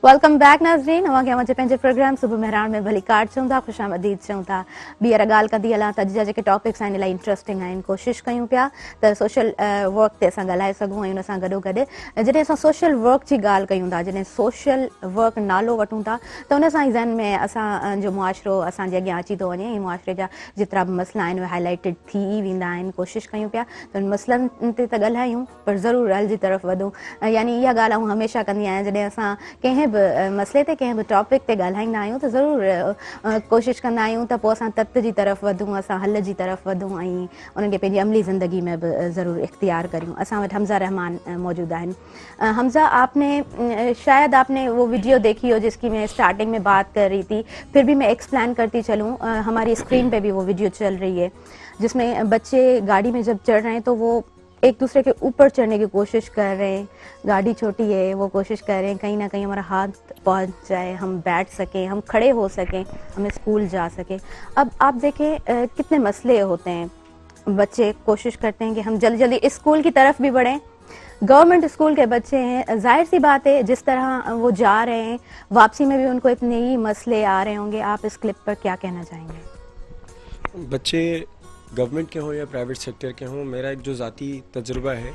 वेलकम बैक नाज़रीन, अवांखे अवांजे पंहिंजे प्रोग्राम सुबुह मेहरान में भली कार्ड चऊं था, ख़ुशामदीद चऊं था। ॿीहर ॻाल्हि कंदी हलां त अॼु जा जेके टॉपिक्स आहिनि इलाही इंट्रस्टिंग आहिनि। कोशिशि कयूं पिया त सोशल वर्क ते असां ॻाल्हाए सघूं ऐं उन सां गॾोगॾु जॾहिं असां सोशल वर्क जी ॻाल्हि कयूं था, जॾहिं सोशल वर्क नालो वठूं था त उन सां ई ज़हन में असांजो मुआशिरो असांजे अॻियां अची थो वञे ऐं मुआशिरे जा जेतिरा बि मसइला आहिनि उहे हाईलाइटेड थी वेंदा आहिनि। कोशिशि कयूं पिया त उन मसइलनि ते त ॻाल्हायूं पर ज़रूरु हल जी तरफ़ वधूं। यानी इहा ॻाल्हि आउं हमेशह कंदी आहियां, जॾहिं असां कंहिं बि मसइले ते कंहिं बि टॉपिक ते ॻाल्हाईंदा आहियूं त ज़रूरु कोशिशि कंदा आहियूं त पोइ असां तत जी तरफ़ वधूं, असां हल जी तरफ़ वधूं ऐं उन्हनि खे पंहिंजी अमली ज़िंदगी में बि ज़रूरु इख्तियार करियूं। असां वटि हमज़ा रहमान मौजूद आहिनि। हमज़ा, शायद आपने वो वीडियो देखी हो जिसकी मैं स्टार्टिंग में बात कर रही थी, फिर भी मैं एक्सप्लेन करती चलूँ। हमारी स्क्रीन पे भी वो वीडियो चल रही है जिसमें बच्चे गाड़ी में जब चढ़ रहे हैं तो वो एक दूसरे के ऊपर चढ़ने की कोशिश कर रहे हैं। गाड़ी छोटी है, वो कोशिश कर रहे हैं कहीं ना कहीं हमारा हाथ पहुंच जाए, हम बैठ सकें, हम खड़े हो सकें, हम स्कूल जा सकें। अब आप देखें कितने मसले होते हैं। बच्चे कोशिश करते हैं कि हम जल्दी जल्दी स्कूल की तरफ भी बढ़ें। गवर्नमेंट स्कूल के बच्चे हैं, जाहिर सी बात है जिस तरह वो जा रहे हैं वापसी में भी उनको इतने ही मसले आ रहे होंगे। आप इस क्लिप पर क्या कहना चाहेंगे? बच्चे गवर्नमेंट के हों या प्राइवेट सेक्टर के हों, मेरा एक जो ज़ाती तजुर्बा है,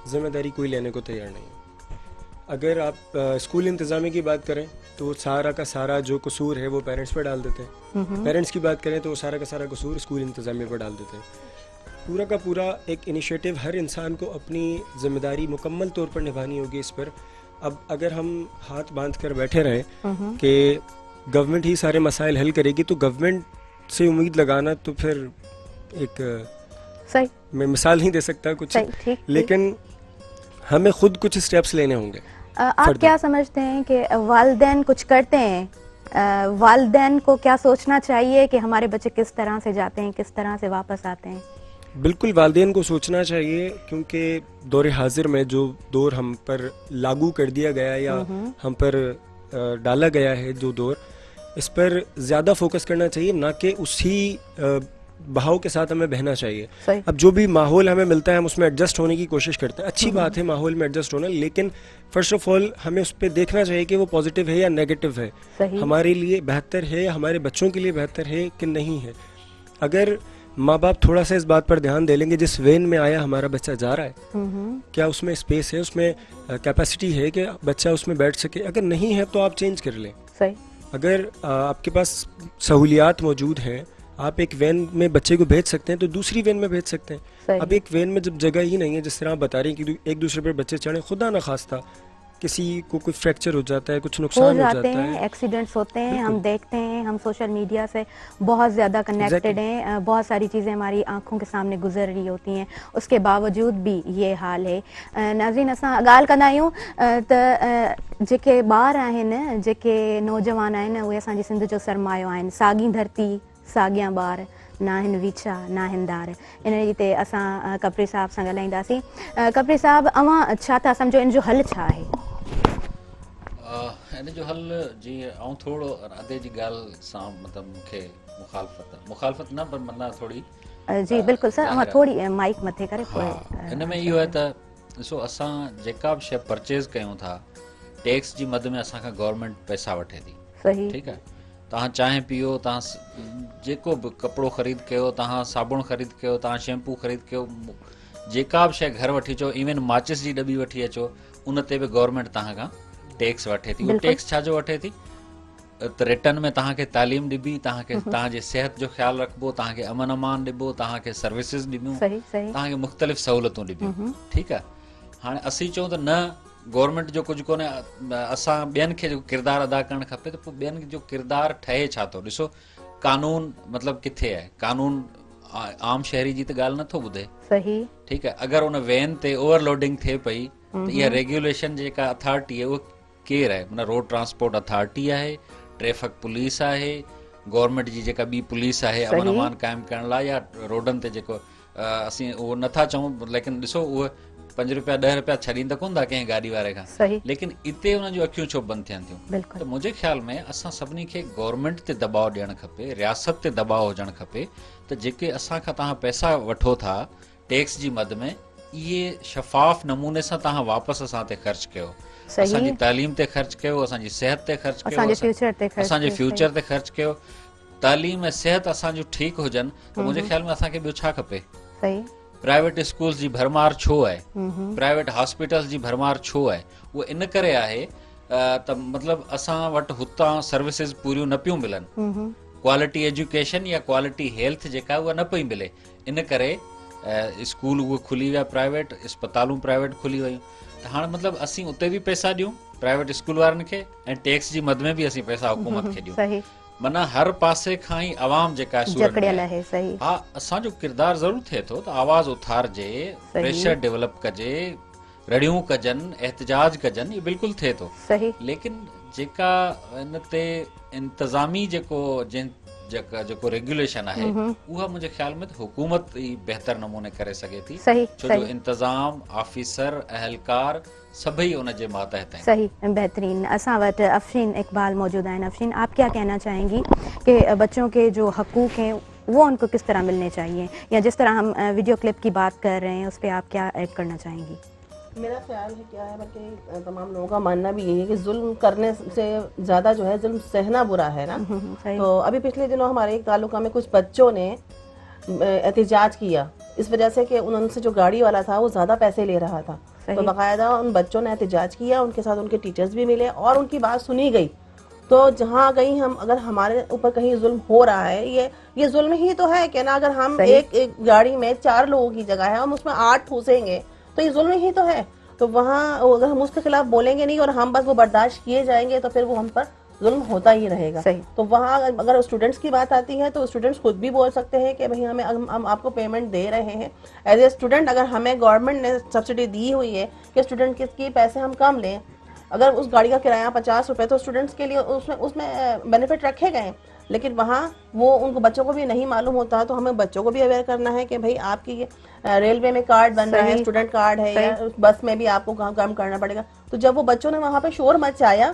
ज़िम्मेदारी कोई लेने को तैयार नहीं है। अगर आप स्कूल इंतज़ामी की बात करें तो सारा का सारा जो कसूर है वो पेरेंट्स पर डाल देते हैं। पेरेंट्स की बात करें तो सारा का सारा कसूर स्कूल इंतज़ामी पर डाल देते हैं। पूरा का पूरा एक इनिशिएटिव हर इंसान को अपनी ज़िम्मेदारी मुकम्मल तौर पर निभानी होगी इस पर। अब अगर हम हाथ बांध कर बैठे रहें कि गवर्नमेंट ही सारे मसाइल हल करेगी तो गवर्नमेंट से उम्मीद लगाना तो फिर एक सही, मैं मिसाल नहीं दे सकता कुछ, ठीक, लेकिन हमें खुद कुछ स्टेप्स लेने होंगे। आप क्या समझते हैं कि वालिदैन कुछ करते हैं? वालिदैन को क्या सोचना चाहिए कि हमारे बच्चे किस तरह से जाते हैं, किस तरह से वापस आते हैं? बिल्कुल वालिदैन को सोचना चाहिए, क्योंकि दौर हाजिर में जो दौर हम पर लागू कर दिया गया या हम पर डाला गया है जो दौर, इस पर ज़्यादा फोकस करना चाहिए, ना कि उसी बहाव के साथ हमें बहना चाहिए। अब जो भी माहौल हमें मिलता है हम उसमें एडजस्ट होने की कोशिश करते हैं। अच्छी बात है माहौल में एडजस्ट होना, लेकिन फर्स्ट ऑफ ऑल हमें उस पर देखना चाहिए कि वो पॉजिटिव है या नेगेटिव है, हमारे लिए बेहतर है या हमारे बच्चों के लिए बेहतर है कि नहीं है। अगर माँ बाप थोड़ा सा इस बात पर ध्यान दे लेंगे, जिस वेन में आया हमारा बच्चा जा रहा है, क्या उसमें स्पेस है, उसमें कैपेसिटी है कि बच्चा उसमें बैठ सके। अगर नहीं है तो आप चेंज कर लें। अगर आपके पास सहूलियात मौजूद हैं, आप एक वैन में बच्चे को भेज सकते हैं तो दूसरी वैन में भेज सकते हैं। अब एक वैन में जब जगह ही नहीं है, जिस तरह आप बता रही हैं कि एक दूसरे पर बच्चे चढ़े, खुदा ना खास्ता किसी को कोई फ्रैक्चर हो जाता है, कुछ नुकसान हो जाता है, एक्सीडेंट्स होते हैं, हम देखते हैं, हम सोशल मीडिया से बहुत ज़्यादा कनेक्टेड हैं, बहुत सारी चीज़ें हमारी आंखों के सामने गुजर रही होती हैं, उसके बावजूद भी ये हाल है। नाज़रीन, असां ॻाल्हि कंदा आहियूं त जेके ॿार आहिनि, जेके नौजवान आहिनि, उहे असांजी सिंध जो सरमायो आहिनि। साॻी धरती, साॻिया ॿार, ना आहिनि विछा, ना आहिनि दार। इन ते असां कपरी साहब सां ॻाल्हाईंदासीं। कपरी साहब, अवां छा था सम्झो, इन जो हल छा आहे? इन जो हल जी ऐं थोरो अदे जी ॻाल्हि सां मतिलबु मूंखे मुखालफ़त न, पर माना थोरी जी बिल्कुलु सर, अवां थोरी माइक मथे करे हिन में इहो आहे त ॾिसो, असां जेका बि शइ परचेज़ कयूं था, टैक्स जी मद में असांखां गवर्नमेंट पैसा वठे थी। सही, ठीकु आहे। तव्हां चांहि पीओ, तव्हां जेको बि कपिड़ो ख़रीद कयो, तव्हां साबुण ख़रीद कयो, तव्हां शैम्पू ख़रीद कयो, जेका बि शइ घर वठी अचो, इवन माचिस जी डॿी वठी अचो, उन ते बि गवर्नमेंट तव्हां खां टैक्स वठे थी। उहो टैक्स छाजो वठे थी? त रिटर्न में तव्हांखे तालीम ॾिबी, तव्हांखे तव्हांजे सिहत जो ख़्यालु रखिबो, तव्हांखे अमन अमान ॾिबो, तव्हांखे सर्विसिस ॾिबियूं, तव्हांखे मुख़्तलिफ़ सहूलियतूं ॾिबियूं। ठीकु आहे। हाणे असीं चऊं त न गवर्नमेंट जो कुझु कोन्हे, असां ॿियनि खे जेको किरदारु अदा करणु खपे, त पोइ ॿियनि जो किरदारु ठहे छा थो? ॾिसो, कानून मतिलबु किथे आहे? कानून आम शहरी जी त ॻाल्हि नथो ॿुधे। ठीकु आहे। अगरि उन वैन ते ओवरलोडिंग थिए पई त इहा रेगुलेशन जेका अथॉरिटी आहे उहा केरु आहे? माना रोड ट्रांसपोर्ट अथॉरिटी आहे, ट्रैफिक पुलिस आहे, गवर्नमेंट जी जेका ॿी पुलिस आहे अमन अमान क़ाइमु करण लाइ, या रोडनि ते जेको असीं उहो नथा चऊं, लेकिन ॾिसो उहे 5 रुपया 10 रुपया छॾींदा कोन था कंहिं गाॾी वारे खां, लेकिन इते उन्हनि जूं अखियूं छो बंदि थियनि थियूं? त मुंहिंजे ख़्याल में असां सभिनी खे गवर्नमेंट ते दबाव ॾियणु खपे, रियासत ते दबाव हुजणु खपे त जेके असांखां तव्हां पैसा वठो था टैक्स जी मद में, इहे शफ़ाफ़ नमूने सां तव्हां वापसि असां ते ख़र्च कयो। सही। असांजी तालीम ते ख़र्च कयो, असांजी सेहत ते ख़र्च कयो, असांजे फ्यूचर ते ख़र्च असांजे कयो, फ्यूचर ते ख़र्च कयो। तालीम ऐं सेहत असांजूं ठीकु हुजनि त मुंहिंजे ख़्याल में असांखे ॿियो छा खपे। सही। प्राइवेट स्कूल्स जी भरमार छो आहे, प्राइवेट हॉस्पिटल्स जी भरमार छो आहे, उहो इन करे आहे त मतिलबु असां वटि हुतां सर्विसिस पूरियूं न पियूं मिलनि, क्वालिटी एजुकेशन या क्वालिटी हेल्थ जेका उहा न पई मिले, इन करे स्कूल उहे खुली विया प्राइवेट, अस्पतालूं प्राइवेट खुली वियूं। त हाणे मतिलबु असीं उते बि पैसा ॾियूं प्राइवेट स्कूल वारनि खे ऐं टैक्स जी मद में बि असीं पैसा हुकूमत खे ॾियूं। सही। माना हर पासे खां ई आवाम जेका जकड़ियल आहे। सही। हा, असांजो किरदारु ज़रूरु थिए थो त आवाज़ उथारजे, प्रेशर डेवलप कजे, रड़ियूं कजनि, एहतजाज कजनि, इहो बिल्कुलु थिए थो। सही। लेकिन जेका इन ते इंतज़ामी जेको रेगुलेशन आहे उहा मुंहिंजे ख़्याल में हुकूमत ई बहितर नमूने करे सघे थी। सही। छो जो इंतज़ाम, ऑफिसर, अहलकार सभई उन जे मातहत आहिनि। सही, बेहतरीन। असां वटि अफरीन इकबाल मौजूद आहिनि। अफरीन, आप क्या कहना चाहेंगी कि बच्चों के जो हकूक़ हैं वो उनको किस तरह मिलने चाहिए, या जिस तरह हम वीडियो क्लिप की बात कर रहे हैं उस पर आप क्या ऐड करना चाहेंगी? मेरा ख्याल है क्या है, बल्कि तमाम लोगों का मानना भी यही है कि जुल्म करने से ज़्यादा जो है जुल्म सहना बुरा है ना। तो अभी पिछले दिनों हमारे एक तालुका में कुछ बच्चों ने एहतजाज किया इस वजह से कि उनसे जो गाड़ी वाला था वो ज़्यादा पैसे ले रहा था। तो बाकायदा उन बच्चों ने एहतजाज किया, उनके साथ उनके टीचर्स भी मिले और उनकी बात सुनी गई। तो जहाँ कहीं हम अगर हमारे ऊपर कहीं जुल्म हो रहा है, ये जुल्म ही तो है कि ना। अगर हम एक गाड़ी में 4 लोगों की जगह है, हम उसमें 8 ठूसेंगे तो ये जुल्म ही तो है। तो वहाँ अगर हम उसके खिलाफ बोलेंगे नहीं और हम बस वो बर्दाश्त किए जाएंगे तो फिर वो हम पर जुल्म होता ही रहेगा। तो वहाँ अगर स्टूडेंट्स की बात आती है तो स्टूडेंट्स खुद भी बोल सकते हैं कि भाई हम आपको पेमेंट दे रहे हैं एज ए स्टूडेंट। अगर हमें गवर्नमेंट ने सब्सिडी दी हुई है कि स्टूडेंट के पैसे हम कम लें, अगर उस गाड़ी का किराया 50 रुपए, तो स्टूडेंट्स के लिए उसमें बेनिफिट रखे गए। लेकिन वहाँ वो उनको बच्चों को भी नहीं मालूम होता, तो हमें बच्चों को भी अवेयर करना है कि भाई आपकी ये रेलवे में कार्ड बन रहा है, स्टूडेंट कार्ड है, या बस में भी आपको काम करना पड़ेगा। तो जब वो बच्चों ने वहाँ पे शोर मचाया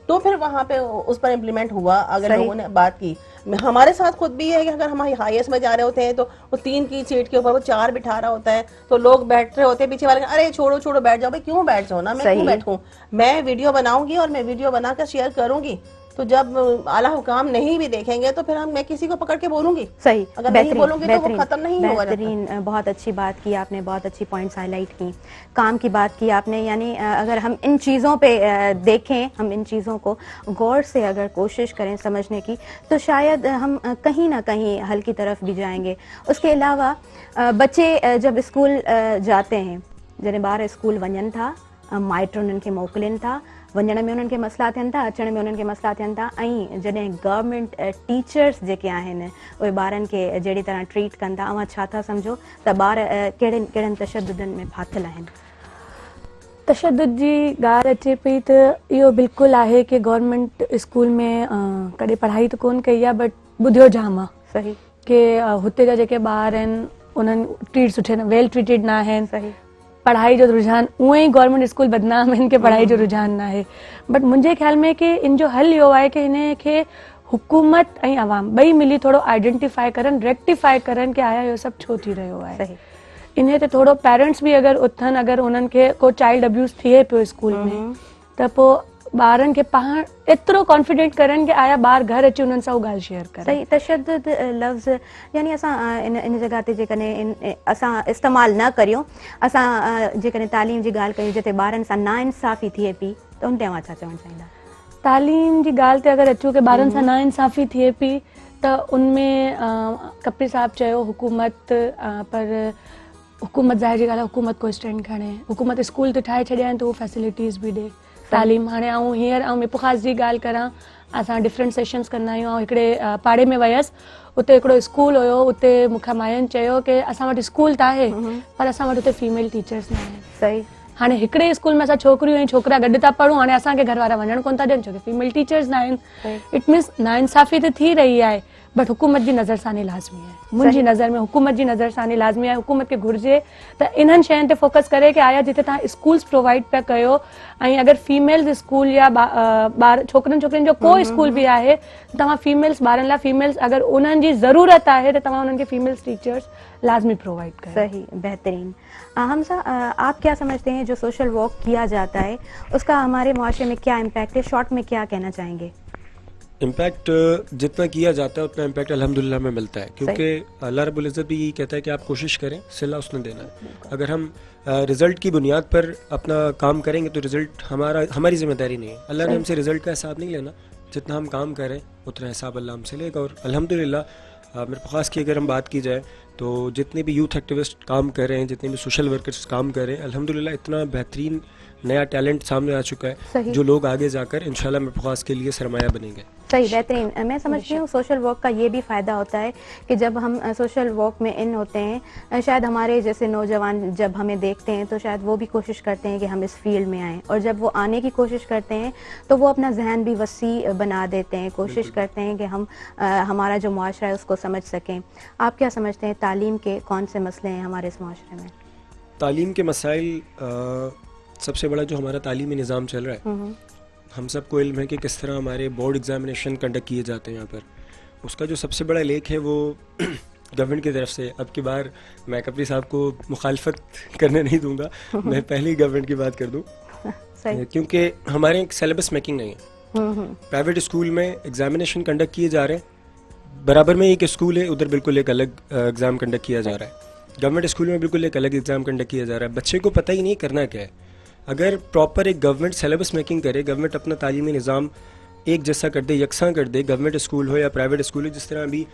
तो फिर वहाँ पे उस पर इम्प्लीमेंट हुआ। अगर लोगों ने बात की, हमारे साथ खुद भी है कि अगर हम हाईएस्ट में जा रहे होते हैं तो वो 3 की सीट के ऊपर वो 4 बिठा रहा होता है, तो लोग बैठ रहे होते हैं, पीछे वाले अरे छोड़ो छोड़ो बैठ जाओ। भाई क्यों बैठ जाओ ना, मैं क्यों बैठूं? मैं वीडियो बनाऊंगी और मैं वीडियो बनाकर शेयर करूंगी। तो जब आला हुकाम नहीं भी देखेंगे तो फिर मैं किसी को पकड़ के बोलूंगी। सही। अगर नहीं बोलूंगी तो वो खत्म नहीं होगा। बेहतरीन, बहुत अच्छी बात की आपने, बहुत अच्छी पॉइंट्स हाईलाइट की। काम की बात की आपने, यानी अगर हम इन चीज़ों पे देखें, हम इन चीज़ों को गौर से अगर कोशिश करें समझने की, तो शायद हम कहीं ना कहीं हल की तरफ भी जाएंगे। उसके अलावा बच्चे जब स्कूल जाते हैं, जॾहिं ॿार स्कूल वञनि था, माइट उन्हनि खे मोकिलीनि था, वञण में उन्हनि खे मसला थियनि था, अचण में उन्हनि खे मसला थियनि था, ऐं जॾहिं गवर्नमेंट टीचर्स जेके आहिनि उहे ॿारनि खे जहिड़ी तरह ट्रीट कनि था, अवां छा था सम्झो त ॿार कहिड़नि तशद्दुदनि में फाथल आहिनि? तशद्दुद जी ॻाल्हि अचे पई त इहो बिल्कुलु आहे कि गवर्नमेंट स्कूल में कॾहिं पढ़ाई त कोन कई आहे, बट ॿुधियो जाम आहे। सही। कि हुते जा जेके ॿार आहिनि उन्हनि सुठे वेल ट्रीटेड न आहिनि। सही। पढ़ाई जो रुझान, उहे ई गवर्नमेंट स्कूल बदनाम आहिनि कि पढ़ाई जो रुझान न आहे। बट मुंहिंजे ख्याल में कि इन जो हल इहो आहे कि हिन खे हुकूमत ऐं आवाम ॿई मिली थोरो आइडेंटिफाई करनि, रेक्टिफाई करनि कि आया इहो सभु छो थी रहियो आहे। सही। इन ते थोरो पेरेंट्स बि अगरि उथनि, अगरि उन्हनि खे को चाइल्ड अब्यूज़ थिए पियो स्कूल में, त पोइ ॿारनि खे पाण एतिरो कॉन्फिडेंट करनि कि आया ॿार घर अची उन्हनि सां उहा ॻाल्हि शेयर कनि। सही। तशद्दुद लफ़्ज़ यानी असां इन जॻह ते जेकॾहिं असां इस्तेमालु न करियूं, असां जेकॾहिं तालीम जी ॻाल्हि कयूं जिते ॿारनि सां नाइंसाफ़ी थिए पई, त उन ते अवां छा चवणु चाहींदा? तालीम जी ॻाल्हि ते अगरि अचूं कि ॿारनि सां नाइंसाफ़ी थिए पई, त उनमें कपिल साहब चयो हुकूमत, पर हुकूमत ज़ाहिर जी ॻाल्हि आहे हुकूमत को स्टैंड खणे। हुकूमत स्कूल त ठाहे छॾिया आहिनि त उहो फैसिलिटीज़ बि ॾे तालीम। हाणे हींअर मिपुखास जी ॻाल्हि करां, असां डिफरेंट सेशन्स कंदा आहियूं। ऐं हिकिड़े पाड़े में वयसि, उते हिकिड़ो स्कूल हुयो, उते मूंखे मायुनि चयो कि असां वटि स्कूल त आहे पर असां वटि उते फीमेल टीचर्स न आहिनि। सही। हाणे हिकिड़े स्कूल में असां छोकिरियूं ऐं छोकिरा गॾु था पढ़ूं, हाणे असांखे घर वारा वञणु कोन था ॾियनि छो कि फीमेल टीचर्स न आहिनि। इट मीन्स नाइंसाफ़ी त थी रही आहे, बट हुकूमत जी नज़रसानी लाज़मी आहे। मुंहिंजी नज़र में हुकूमत जी नज़रसानी लाज़मी आहे। हुकूमत खे घुरिजे त इन्हनि शयुनि ते फोकस करे कि आया जिते तव्हां स्कूल्स प्रोवाइड पिया कयो ऐं अगरि फीमेल्स स्कूल या ॿार छोकिरनि छोकिरियुनि जो कोई स्कूल बि आहे तव्हां फीमेल्स ॿारनि लाइ फीमेल्स अगरि उन्हनि जी ज़रूरत आहे त तव्हां उन्हनि खे फीमेल्स टीचर्स लाज़मी प्रोवाइड कयो। सही, बेहतरीन। हमजा, आप क्या समझते हैं जो सोशल वर्क किया जाता है उसका हमारे मुआशरे में क्या इम्पैक्ट है? शॉर्ट में क्या कहना चाहेंगे? इम्पैक्ट जितना किया जाता है उतना इम्पैक्ट अल्हम्दुलिल्लाह में मिलता है, क्योंकि अल्लाह रब्बुल इज़्ज़त भी यही कहता है कि आप कोशिश करें, सिला उसने देना है। अगर हम रिज़ल्ट की बुनियाद पर अपना काम करेंगे तो रिज़ल्ट हमारी जिम्मेदारी नहीं है। अल्लाह ने हमसे रिज़ल्ट का हिसाब नहीं लेना, जितना हम काम करें उतना हिसाब अल्लाह हमसे लेगा। और अल्हम्दुलिल्लाह मेरे ख़ास की अगर हम बात की जाए तो जितने भी यूथ एक्टिविस्ट काम कर रहे हैं, जितने भी सोशल वर्कर्स काम कर रहे हैं, अल्हम्दुलिल्लाह इतना बेहतरीन नया टैलेंट सामने आ चुका है जो लोग आगे जाकर इंशाल्लाह मेरे ख़ास के लिए सरमाया बनेंगे। सही, बेहतरीन। मैं समझती हूँ सोशल वर्क का ये भी फ़ायदा होता है कि जब हम सोशल वर्क में इन होते हैं, शायद हमारे जैसे नौजवान जब हमें देखते हैं तो शायद वो भी कोशिश करते हैं कि हम इस फील्ड में आएँ, और जब वो आने की कोशिश करते हैं तो वो अपना जहन भी वसी बना देते हैं, कोशिश करते हैं कि हम हमारा जो मुआशरा है उसको समझ सकें। आप क्या समझते हैं तालीम के कौन से मसले हैं हमारे इस मुआशरे में? तालीम के मसाइल, सबसे बड़ा जो हमारा तालीमी निज़ाम चल रहा है, हम सबको इल्म है कि किस तरह हमारे बोर्ड एग्जामिनेशन कंडक्ट किए जाते हैं यहाँ पर। उसका जो सबसे बड़ा लेख है वो गवर्नमेंट की तरफ से, अब की बार मैं कपरी साहब को मुखालफत करने नहीं दूंगा, मैं पहले ही गवर्नमेंट की बात कर दूँ, क्योंकि हमारे एक सिलेबस मेकिंग नहीं है। प्राइवेट स्कूल में एग्जामिनेशन कंडक्ट किए जा रहे हैं, बराबर में एक स्कूल है उधर बिल्कुल एक अलग एग्ज़ाम कंडक्ट किया जा रहा है। गवर्नमेंट स्कूल में बिल्कुल एक अलग एग्ज़ाम कंडक्ट किया जा रहा है। बच्चे को पता ही नहीं करना क्या है। अगर प्रॉपर एक गवर्नमेंट सिलेबस मेकिंग करे, गवर्नमेंट अपना तालीमी निज़ाम एक जैसा कर दे, यकसा कर दे, गवर्नमेंट स्कूल हो या प्राइवेट स्कूल हो, जिस तरह अभी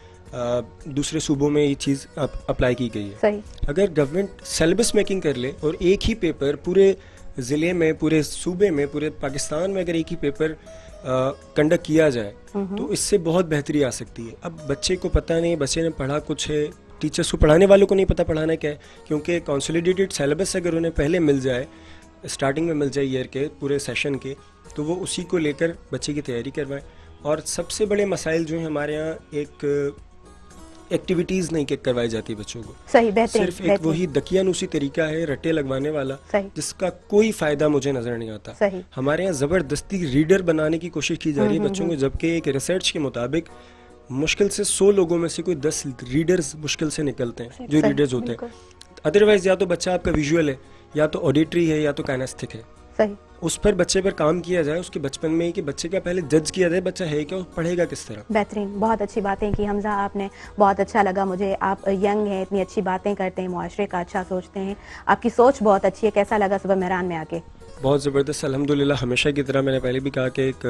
दूसरे सूबों में ये चीज़ अप्लाई की गई है। सही। अगर गवर्नमेंट सिलेबस मेकिंग कर ले और एक ही पेपर पूरे ज़िले में, पूरे सूबे में, पूरे पाकिस्तान में अगर एक ही पेपर कंडक्ट किया जाए तो इससे बहुत बेहतरी आ सकती है। अब बच्चे को पता नहीं, बच्चे ने पढ़ा कुछ है, टीचर्स को पढ़ाने वालों को नहीं पता पढ़ाना क्या है, क्योंकि कंसोलिडेटेड सिलेबस अगर उन्हें पहले मिल जाए, स्टार्टिंग में मिल जाए ईयर के पूरे सेशन के, तो वो उसी को लेकर बच्चे की तैयारी करवाएं। और सबसे बड़े मसाइल जो हैं हमारे यहाँ, एक एक्टिविटीज़ नहीं करवाई जाती बच्चों को। सही, बेहतरीन। सिर्फ एक वही दकियानूसी तरीका है, रट्टे लगवाने वाला, जिसका कोई फ़ायदा मुझे नज़र नहीं आता। सही। हमारे यहाँ ज़बरदस्ती रीडर बनाने की कोशिश की जा रही है बच्चों को, जबकि एक रिसर्च के मुताबिक मुश्किल से 100 लोगों में से कोई 10 रीडर्स मुश्किल से निकलते हैं जो रीडर्स होते हैं। अदरवाइज या तो बच्चा आपका विजुअल है, या तो ऑडिटरी है, या तो काइनेस्थेटिक है। सही। उस पर बच्चे पर काम किया जाए उसके बचपन में ही, कि बच्चे का पहले जज किया जाए बच्चा है क्या, पढ़ेगा किस तरह। बेहतरीन, बहुत अच्छी बातें की हमजा आपने, बहुत अच्छा लगा मुझे। आप यंग हैं, इतनी अच्छी बातें करते हैं, मुआशरे का अच्छा सोचते हैं, आपकी सोच बहुत अच्छी है। कैसा लगा सुबह मेहरान में आके? बहुत ज़बरदस्त, अल्हम्दुलिल्लाह। हमेशा की तरह मैंने पहले भी कहा कि एक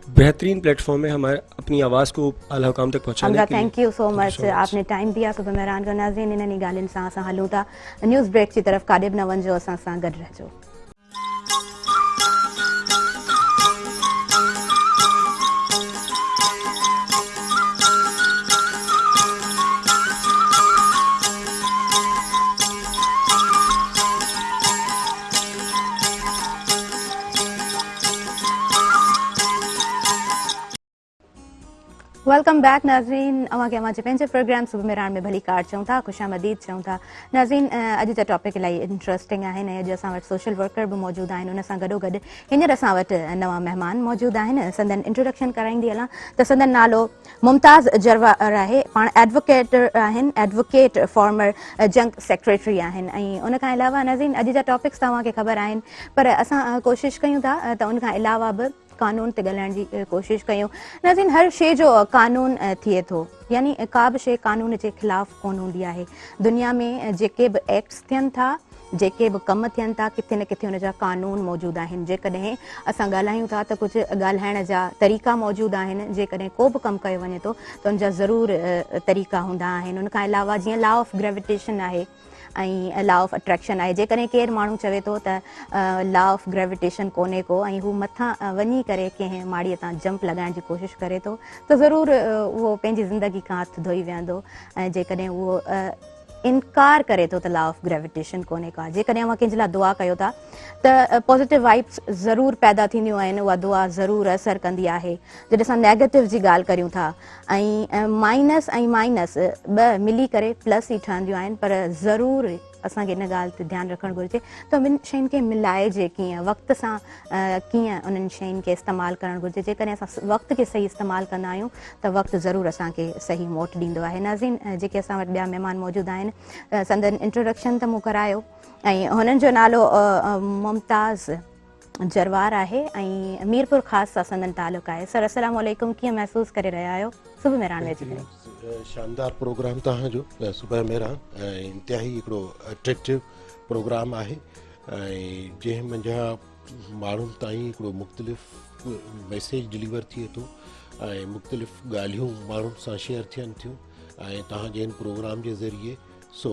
बेहतरीन प्लेटफॉर्म है हमारे अपनी आवाज़ को आला हुकाम तक पहुँचाने के लिए। थैंक यू सो मच, आपने टाइम दिया सुबह मेहरान का। नाज़रीन, इन्हनि ॻाल्हियुनि सां असां हलूं था न्यूज़ ब्रेक जी तरफ़। काॾे बि न वञिजो, असां सां गॾु रहिजो। वेलकम बैक नाज़रीन, अवां खे अवांजे पंहिंजे प्रोग्राम सुबह मेहरान में भली कार चऊं था, ख़ुशामदीद चऊं था। नाज़रीन, अॼु जा टॉपिक इलाही इंट्रस्टिंग आहिनि ऐं अॼु असां वटि सोशल वर्कर बि मौजूदु आहिनि। उन सां गॾोगॾु हींअर असां वटि नवां महिमान मौजूदु आहिनि। संदन इंट्रोडक्शन कराईंदी हलां त संदन नालो मुमताज़ जरवार आहे, पाण एडवोकेट आहिनि, एडवोकेट फॉर्मर जंग सेक्रेटरी आहिनि। ऐं उन खां अलावा नाज़रीन, अॼु जा टॉपिक्स तव्हांखे ख़बर आहिनि, पर असां कोशिशि कयूं था त उन खां अलावा बि कानून ते ॻाल्हाइण जी कोशिशि कयूं। नाज़रीन, हर शइ जो कानून थिए थो, यानी का बि शइ कानून जे ख़िलाफ़ कोन हूंदी आहे। दुनिया में जेके बि एक्ट्स थियनि था, जेके बि कम थियनि था, किथे न किथे हुन जा कानून मौजूदु आहिनि। जेकॾहिं असां ॻाल्हायूं था त कुझु ॻाल्हाइण जा तरीक़ा मौजूदु आहिनि, जेकॾहिं को बि कमु कयो वञे थो त उन जा ज़रूरु तरीक़ा हूंदा आहिनि। उन खां अलावा जीअं लॉ ऑफ ग्रेविटेशन आहे ऐं लॉ ऑफ अट्रैक्शन आहे। जेकॾहिं केरु माण्हू चवे थो त लॉ ऑफ ग्रेविटेशन कोन्हे को ऐं हू मथां वञी करे कंहिं माड़ीअ तां जंप लॻाइण जी कोशिशि करे थो, त ज़रूरु उहो पंहिंजी ज़िंदगी खां हथु धोई वेहंदो। ऐं जेकॾहिं उहो इनकार करे थो त लॉ ऑफ ग्रेविटेशन कोन्हे का। जेकॾहिं अवां कंहिंजे लाइ दुआ कयो था त पॉज़िटिव वाइब्स ज़रूरु पैदा थींदियूं आहिनि, उहा दुआ ज़रूरु असरु कंदी आहे। जॾहिं असां नेगेटिव जी ॻाल्हि करियूं था ऐं माइनस ऐं माइनस ॿ मिली करे प्लस ई ठहंदियूं आहिनि, पर ज़रूरु असांखे इन ॻाल्हि ते ध्यानु रखणु घुरिजे त ॿिनि शयुनि खे मिलाइजे कीअं, वक़्त सां कीअं उन्हनि शयुनि खे इस्तेमालु करणु घुरिजे। जेकॾहिं असां वक़्त खे सही इस्तेमालु कंदा आहियूं त वक़्तु ज़रूरु असांखे सही मोट ॾींदो आहे। नाज़रीन, जेके असां वटि ॿिया महिमान मौजूदु आहिनि, संदन इंट्रोडक्शन त मूं करायो ऐं हुननि जो नालो मुमताज़ जरवार आहे ऐं मीरपुर ख़ासि सां संदन तालुक़ु आहे। सर, अस्सलाम वालेकुम, कीअं महसूसु करे रहिया आहियो सुबुह में राणवे जी करे? शानदार प्रोग्राम तव्हांजो सुबह मेरान ऐं इंतिहाई हिकिड़ो अट्रैक्टिव प्रोग्राम आहे ऐं जंहिं मुंहिंजा माण्हुनि ताईं हिकिड़ो मुख़्तलिफ़ मैसेज डिलीवर थिए थो ऐं मुख़्तलिफ़ ॻाल्हियूं माण्हुनि सां शेयर थियनि थियूं ऐं तव्हांजे हिन प्रोग्राम जे ज़रिए सो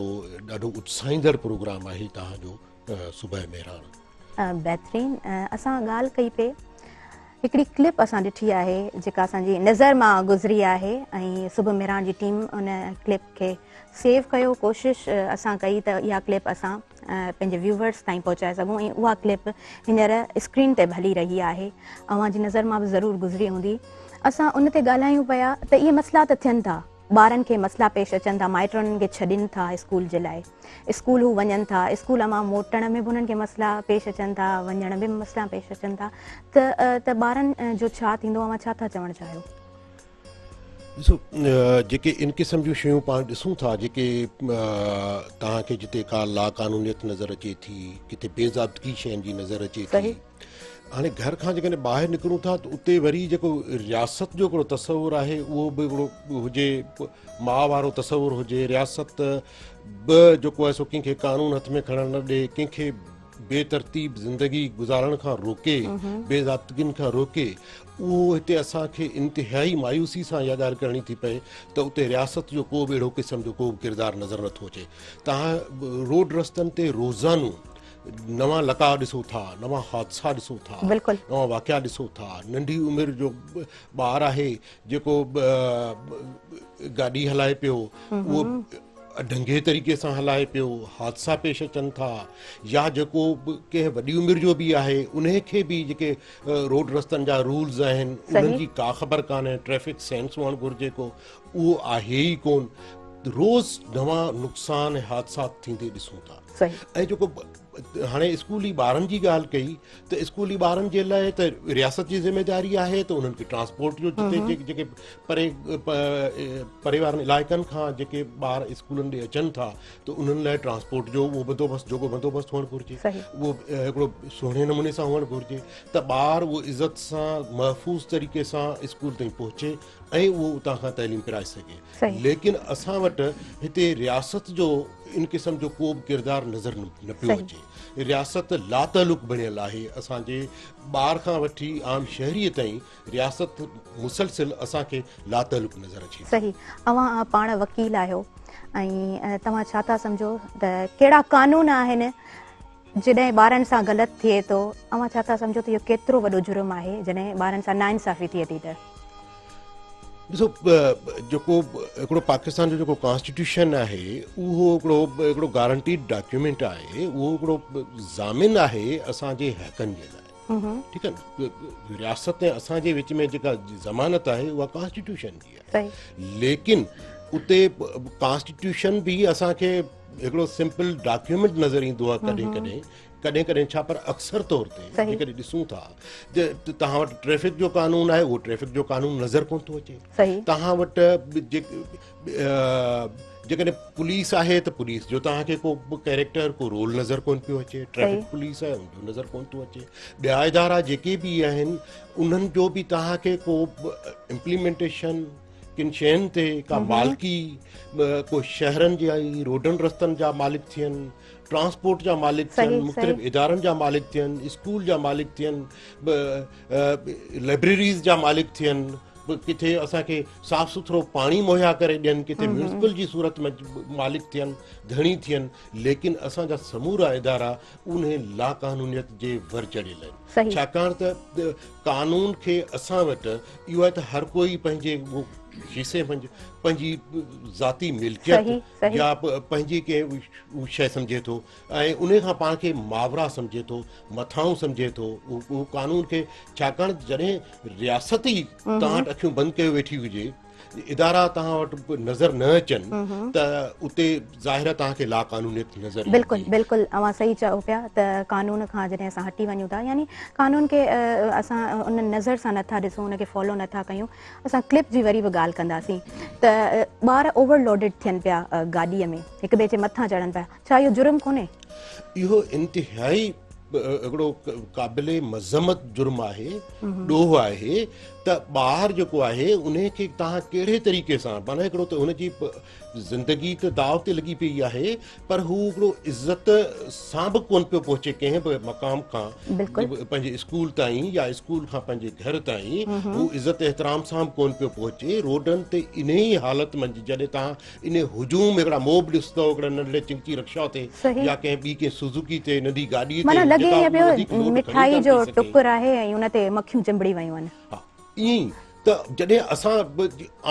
ॾाढो उत्साहींदड़ प्रोग्राम आहे तव्हांजो सुबह मेरान। बहितरीन। असां ॻाल्हि कई पे हिकिड़ी क्लिप असां ॾिठी आहे जेका असांजी नज़र मां गुज़री आहे ऐं सुबुह मेरान जी टीम उन क्लिप खे सेव कयो, कोशिशि असां कई त इहा क्लिप असां पंहिंजे व्यूवर्स ताईं पहुचाए सघूं ऐं उहा क्लिप हींअर स्क्रीन ते बि हली रही आहे, अव्हांजी नज़र मां बि ज़रूरु गुज़री हूंदी। असां उन ते ॻाल्हायूं पिया त इहे मसइला त थियनि था, ॿारनि खे मसइला पेश अचनि था, माइट उन्हनि खे छॾनि था स्कूल जे लाइ, स्कूल हू वञनि था, स्कूल मां मोटण में बि उन्हनि खे मसइला पेश अचनि था, वञण में बि मसइला पेश अचनि था, त ॿारनि जो छा थींदो, अव्हां छा था चवणु चाहियो? ॾिसो, जेके इन क़िस्म जूं शयूं पाण ॾिसूं था, जेके तव्हांखे जिते का ला क़ानूनियत नज़र अचे थी, किथे बेज़ाब्तगी शयुनि जी नज़र अचे थी, हाणे घर खां जेकॾहिं ॿाहिरि निकिरूं था त उते वरी जेको रियासत जो हिकिड़ो तसवुरु आहे उहो बि हिकिड़ो हुजे, माउ वारो तसवुरु हुजे। रियासत बि जेको आहे सो कंहिंखे कानून हथ में खणणु न ॾे, कंहिंखे बेतरतीब ज़िंदगी गुज़ारण खां रोके, बेज़ाब्तगियुनि खां रोके, उहो हिते असांखे इंतिहाई मायूसी सां इहा ॻाल्हि करणी थी पए त उते रियासत जो को बि अहिड़ो क़िस्म जो को बि किरदारु नज़र नथो अचे। तव्हां रोड रस्तनि ते रोज़ानो नवां लका ॾिसो था, नवां हादसा ॾिसो था, नवां वाक़िया ॾिसो था। नंढी उमिरि जो ॿारु आहे जेको गाॾी हलाए पियो, उहो ढंगे तरीक़े सां हलाए पियो, हादसा पेश अचनि था, या जेको कंहिं वॾी उमिरि जो बि आहे उन खे बि जेके रोड रस्तनि जा रूल्स आहिनि उन्हनि जी का ख़बर कान्हे, ट्रैफिक सेंस हुअणु घुरिजे को, उहो आहे ई कोन। रोज़ नवां नुक़सान ऐं हादसा थींदे ॾिसूं था। ऐं जेको हाणे स्कूली ॿारनि जी ॻाल्हि कई त स्कूली ॿारनि जे लाइ त रियासत जी ज़िम्मेदारी आहे त उन्हनि खे ट्रांसपोर्ट जो जिते जेके परे वारनि इलाइक़नि खां जेके ॿार स्कूलनि ॾे अचनि था त उन्हनि लाइ ट्रांसपोर्ट जो उहो बंदोबस्तु जेको बंदोबस्तु हुअणु घुरिजे उहो हिकिड़ो सुहिणे नमूने सां हुअणु घुरिजे त ॿार उहो इज़त सां महफ़ूज़ तरीक़े सां स्कूल ताईं पहुचे ऐं उहो उतां खां तइलीम कराए सघे। लेकिन असां वटि हिते रियासत जो इन क़िस्म जो को बि किरदारु नज़र न पियो अचे। रियासत लातालुक बणियल आहे, असांजे ॿार खां वठी आम शहरीअ ताईं रियासत मुसलसिल असांखे लातालुक नज़र अचे। सही। अव्हां पाण वकील आहियो ऐं तव्हां छा था सम्झो त कहिड़ा कानून आहिनि जॾहिं ॿारनि सां ग़लति थिए थो, अव्हां छा था सम्झो त इहो केतिरो वॾो जुर्म आहे जॾहिं ॿारनि सां नाइंसाफ़ी थिए थी? त ॾिसो, जेको हिकिड़ो पाकिस्तान जो जेको कॉन्स्टिट्यूशन आहे उहो हिकिड़ो गारंटीड डॉक्यूमेंट आहे, उहो हिकिड़ो ज़ामिन आहे असांजे हक़नि जे लाइ। ठीकु आहे न, रियासत ऐं असांजे विच में जेका ज़मानत आहे उहा कॉन्स्टिट्यूशन जी आहे। लेकिन उते कॉन्स्टिट्यूशन बि असांखे हिकिड़ो सिंपल डॉक्यूमेंट नज़र ईंदो आहे कॾहिं कॾहिं छा, पर अक्सर तौर ते जेकॾहिं ॾिसूं था तव्हां वटि ट्रैफ़िक जो कानून आहे, उहो ट्रैफ़िक जो कानून नज़र कोन थो अचे। तव्हां वटि जेकॾहिं पुलिस आहे त पुलिस जो तव्हांखे को कैरेक्टर, को रोल नज़र कोन पियो अचे। ट्रैफिक पुलिस आहे उनजो नज़र कोन थो अचे। ॿिया इदारा जेके बि आहिनि उन्हनि जो बि तव्हांखे को इम्प्लीमेंटेशन किन शयुनि ते का मालिकी, को शहरनि जा रोडनि रस्तनि जा मालिक थियनि, ट्रांसपोर्ट जा मालिक थियनि, मुख़्तलिफ़ इदारनि जा मालिक थियनि, स्कूल जा मालिक थियनि, लाइब्रेरीज़ जा मालिक थियनि, किथे असांखे साफ़ सुथरो पाणी मुहैया करे ॾियनि, किथे म्यूनिसिपल जी सूरत में मालिक थियनि, धणी थियनि। लेकिन असांजा समूरा इदारा उन लाक़ानूनियत जे वर चढ़ियल आहिनि, छाकाणि त कानून खे असां वटि इहो आहे त हर कोई पंहिंजे शीशे मंझि पंहिंजी ज़ाती मिल्कियत सही, सही। या पंहिंजी कंहिं शइ सम्झे थो ऐं उन खां पाण खे मावरा सम्झे थो, मथाऊं सम्झे थो उहो कानून खे, छाकाणि जॾहिं रियासत ई तव्हां वटि अखियूं बंदि कयो वेठी हुजे, इदारा तव्हां वटि नज़र न अचनि त उते ज़ाहिर तव्हांखे लाक़ानूनियत नज़र बिल्कुलु बिल्कुलु अवां सही चओ पिया त कानून खां जॾहिं असां हटी वञूं था, यानी कानून खे असां उन नज़र सां नथा ॾिसूं, उनखे फॉलो नथा कयूं। असां क्लिप जी वरी बि ॻाल्हि कंदासीं त ॿार ओवरलोडेड थियनि पिया गाॾीअ में, हिक ॿिए जे मथां चढ़नि पिया, छा इहो जुर्म कोन्हे? इहो इंतिहाई हिकिड़ो क़ाबिले मज़मत जुर्म आहे, ॾोह आहे त ॿारु जेको आहे उन खे तव्हां कहिड़े तरीक़े सां, माना हिकिड़ो त हुनजी ज़िंदगी त दाव ते लॻी पई आहे, पर हू हिकिड़ो इज़त सां बि कोन पियो पहुचे कंहिं बि मक़ाम खां, पंहिंजे स्कूल ताईं या स्कूल खां पंहिंजे घर ताईं, हू इज़त एहतराम सां बि कोन पियो पहुचे। रोडनि ते इन ई हालत मंझि जॾहिं तव्हां इन हुजूम हिकिड़ा मोब ॾिसंदव हिकिड़ा नंढड़े चिंकी रिक्शा ते या कंहिं ॿी कंहिं सुज़ुकी ते नंढी गाॾी ते, मिठाई जो टुकुर आहे ऐं उन ते मक्खियूं चिंबड़ी वयूं आहिनि। ईअं त जॾहिं असां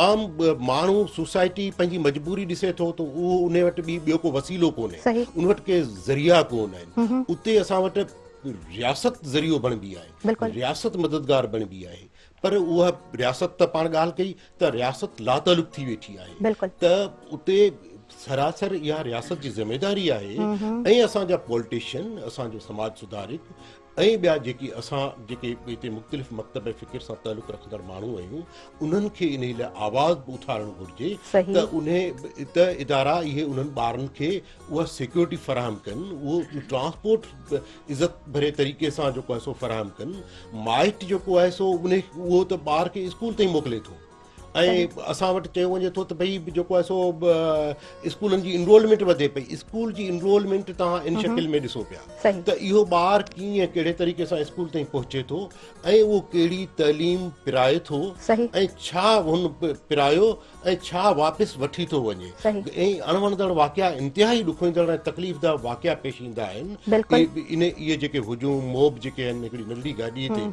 आम माण्हू सोसाइटी पंहिंजी मजबूरी ॾिसे थो त उहो उन वटि ॿियो को वसीलो कोन्हे, उन वटि के ज़रिया कोन आहिनि, उते असां वटि रियासत ज़रियो बणिबी आहे, रियासत मददगार बणिबी आहे, पर उहा रियासत त पाण ॻाल्हि कई त रियासत लातालुक थी वेठी आहे, त उते सरासर इहा रियासत जी ज़िमेदारी आहे ऐं असांजा पॉलिटिशियन, असांजो समाज सुधारिक ऐं ॿिया जेके हिते मुख़्तलिफ़ मकतब फ़िक्र सां तालुक रखंदड़ माण्हू आहियूं, उन्हनि खे इन लाइ आवाज़ बि उथारणु घुरिजे त इदारा इहे उन्हनि ॿारनि खे उहा सिक्योरिटी फ़राहम कनि, उहो ट्रांसपोर्ट इज़त भरे तरीक़े सां जेको आहे सो फ़राहम कनि, माइट जेको आहे सो उहो त ॿार खे स्कूल ताईं मोकिले थो ऐं असां वटि चयो वञे थो त भई जेको आहे सो स्कूलनि जी इनरोलमेंट वधे पई, स्कूल जी इनरोलमेंट तव्हां इन शकिल में ॾिसो पिया त इहो ॿारु कीअं कहिड़े तरीक़े सां स्कूल ताईं पहुचे थो ऐं उहो कहिड़ी तइलीम पिराए थो ऐं छा हुन पिरायो ऐं छा वापसि वठी थो वञे, ऐं अणवणंदड़ वाक़िया इंतिहाई ॾुखोईंदड़ ऐं तकलीफ़दा वाक़िया पेश ईंदा आहिनि। इहे जेके हुजूम मोब जेके आहिनि हिकिड़ी नंढी गाॾीअ ते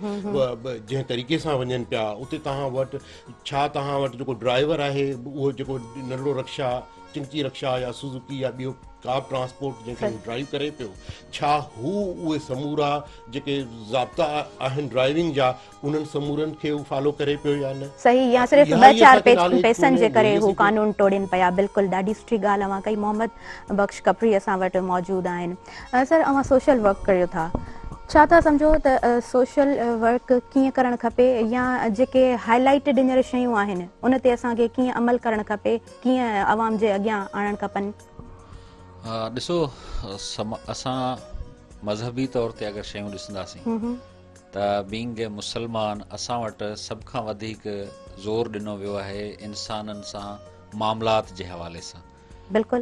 जंहिं तरीक़े सां वञनि पिया, उते तव्हां वटि छा तव्हां वटि जेको ड्राइवर आहे उहो जेको नंढड़ो रिक्शा, चिंकी रिक्शा या सुज़ुकी या ॿियो का ट्रांसपोर्ट जंहिंखे ड्राइव करे पियो, छा हू उहे समूरा जेके ज़ाब्ता आहिनि ड्राइविंग जा उन्हनि समूरनि खे हू फॉलो करे पियो या न? सही, या सिर्फ़ ॿ चार पैसनि जे करे हू कानून तोड़नि पिया। बिल्कुलु ॾाढी सुठी ॻाल्हि अवां कई। मोहम्मद बख्श कपरी असां वटि मौजूदु आहिनि। सर, अवां सोशल वर्क करियो था, छा था सम्झो त सोशल वर्क कीअं करणु खपे, या जेके हाईलाइटेड हींअर शयूं आहिनि उन ते असांखे कीअं अमल करणु खपे, कीअं अवाम जे अॻियां आणणु खपनि? ॾिसो, असां मज़हबी तौर ते अगरि शयूं ॾिसंदासीं त बीइंग ए मुसलमान असां वटि सभ खां वधीक ज़ोर ॾिनो वियो आहे इंसाननि सां मामलात जे हवाले सां,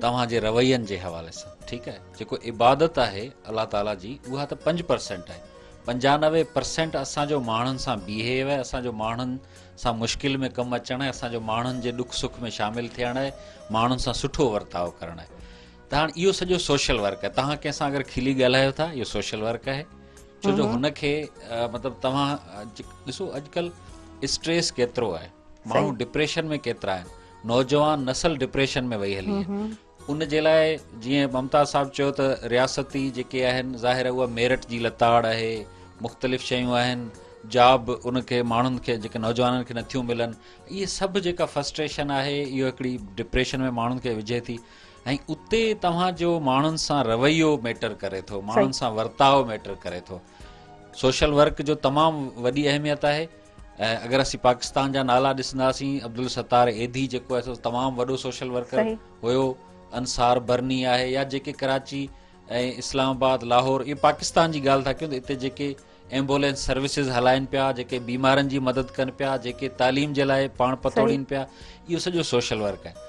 तव्हांजे रवैयनि जे हवाले सां। ठीकु आहे, जेको इबादत आहे अलाह ताला जी उहा त 5% आहे, 95% असांजो माण्हुनि सां बिहेव आहे, असांजो माण्हुनि सां मुश्किल में कमु अचणु आहे, असांजो माण्हुनि जे ॾुख सुख में शामिलु थियणु आहे, माण्हुनि सां सुठो वर्ताव करणु आहे। त हाणे इहो सॼो सोशल वर्क आहे। तव्हां कंहिंसां अगरि खिली ॻाल्हायो था, इहो सोशल वर्क आहे, छो जो हुनखे मतिलबु तव्हां ॾिसो अॼुकल्ह स्ट्रेस केतिरो आहे, माण्हू डिप्रेशन में केतिरा आहिनि, नौजवान नस्ल डिप्रेशन में वही हली आहे। उन जे लाइ जीअं ममताज़ साहिबु चयो त रियासती जेके आहिनि ज़ाहिर उहा मेरिट जी लताड़ आहे, मुख़्तलिफ़ शयूं आहिनि, जॉब उनखे माण्हुनि खे जेके नौजवाननि खे नथियूं मिलनि, इहे सभु जेका फ्रस्ट्रेशन आहे इहो हिकिड़ी डिप्रेशन में माण्हुनि खे विझे थी। ऐं उते तव्हांजो माण्हुनि सां रवैयो मैटर करे थो, माण्हुनि सां वर्ताव मैटर करे थो। सोशल वर्क जो तमामु वॾी अहमियत आहे। ऐं अगरि असीं पाकिस्तान जा नाला ॾिसंदासीं, अब्दुल सत्तार एधी जेको आहे तमामु वॾो सोशल वर्कर हुयो, अंसार बरनी आहे, या जेके कराची ऐं इस्लामाबाद लाहौर, इहे पाकिस्तान जी ॻाल्हि था कयूं त हिते जेके एम्बुलेंस सर्विसिस हलाइनि पिया, जेके बीमारनि जी मदद कनि पिया, जेके तालीम जे लाइ पाण पतोड़ीनि पिया, इहो सॼो सोशल वर्क आहे।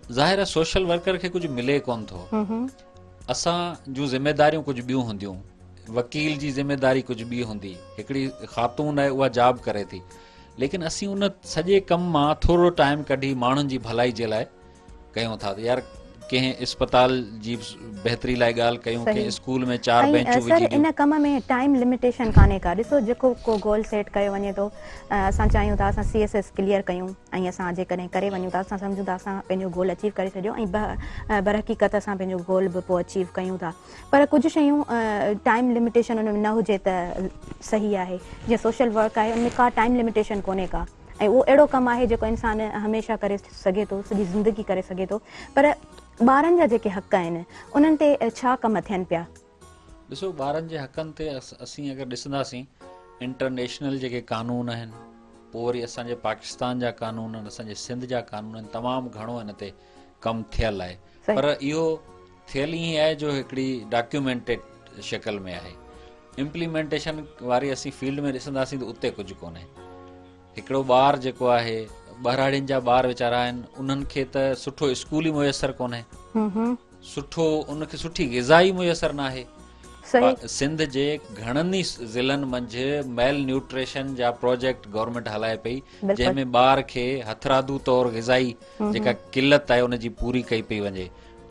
ज़ाहिर आहे सोशल वर्कर खे कुझु मिले कोन थो, असां जूं ज़िमेदारियूं कुझु ॿियूं हूंदियूं, वकील जी ज़िमेदारी कुझु ॿी हूंदी, हिकिड़ी ख़ातून आहे उहा जॉब करे थी, लेकिन असीं उन सॼे कम मां थोरो टाइम कढी माण्हुनि जी भलाई जे लाइ कयूं था। यार कंहिं अस्पताल जी बहितरी लाइ ॻाल्हि कयूं, कंहिं स्कूल में 4 बेंचूं सर विझी ॾियूं। इन कम में टाइम लिमिटेशन कान्हे का। ॾिसो जेको को गोल सेट कयो वञे थो, असां चाहियूं था असां CSS क्लियर कयूं ऐं असां जेकॾहिं करे वञूं था असां सम्झूं था असां पंहिंजो गोल अचीव करे छॾियो ऐं बरहक़ीक़त असां पंहिंजो गोल बि पोइ अचीव कयूं था, पर कुझु शयूं टाइम लिमिटेशन उन में न हुजे त सही आहे। जीअं सोशल वर्क आहे उनमें का टाइम लिमिटेशन कोन्हे का, ऐं उहो अहिड़ो कमु आहे जेको इंसान हमेशह करे सघे थो, सॼी ज़िंदगी करे सघे थो। पर ॿारनि जा जेके हक़ आहिनि उन्हनि ते छा कम थियनि पिया? ॾिसो, ॿारनि जे हक़नि ते असीं अगरि ॾिसंदासीं, इंटरनेशनल जेके कानून आहिनि, पोइ वरी असांजे पाकिस्तान जा कानून आहिनि, असांजे सिंध जा कानून आहिनि, तमामु घणो हिन ते कमु थियल आहे। पर इहो थियल ई आहे जो हिकिड़ी डॉक्यूमेंटेड शक्ल में आहे। इम्प्लीमेंटेशन वारी असीं फील्ड में ॾिसंदासीं त उते कुझु कोन्हे। हिकिड़ो ॿारु जेको आहे, ॿारहाड़ियुनि जा ॿार वीचारा आहिनि, उन्हनि खे त सुठो स्कूल ई मुयसरु कोन्हे, सुठो उनखे सुठी ग़िज़ाई मुयसरु न आहे। सिंध जे घणनि ई ज़िलनि मंझि मेल न्यूट्रिशन जा प्रोजेक्ट गवर्नमेंट हलाए पई, जंहिंमें ॿार खे हथरादू तौरु ग़िज़ाई जेका किल्लत आहे उनजी पूरी कई पई वञे।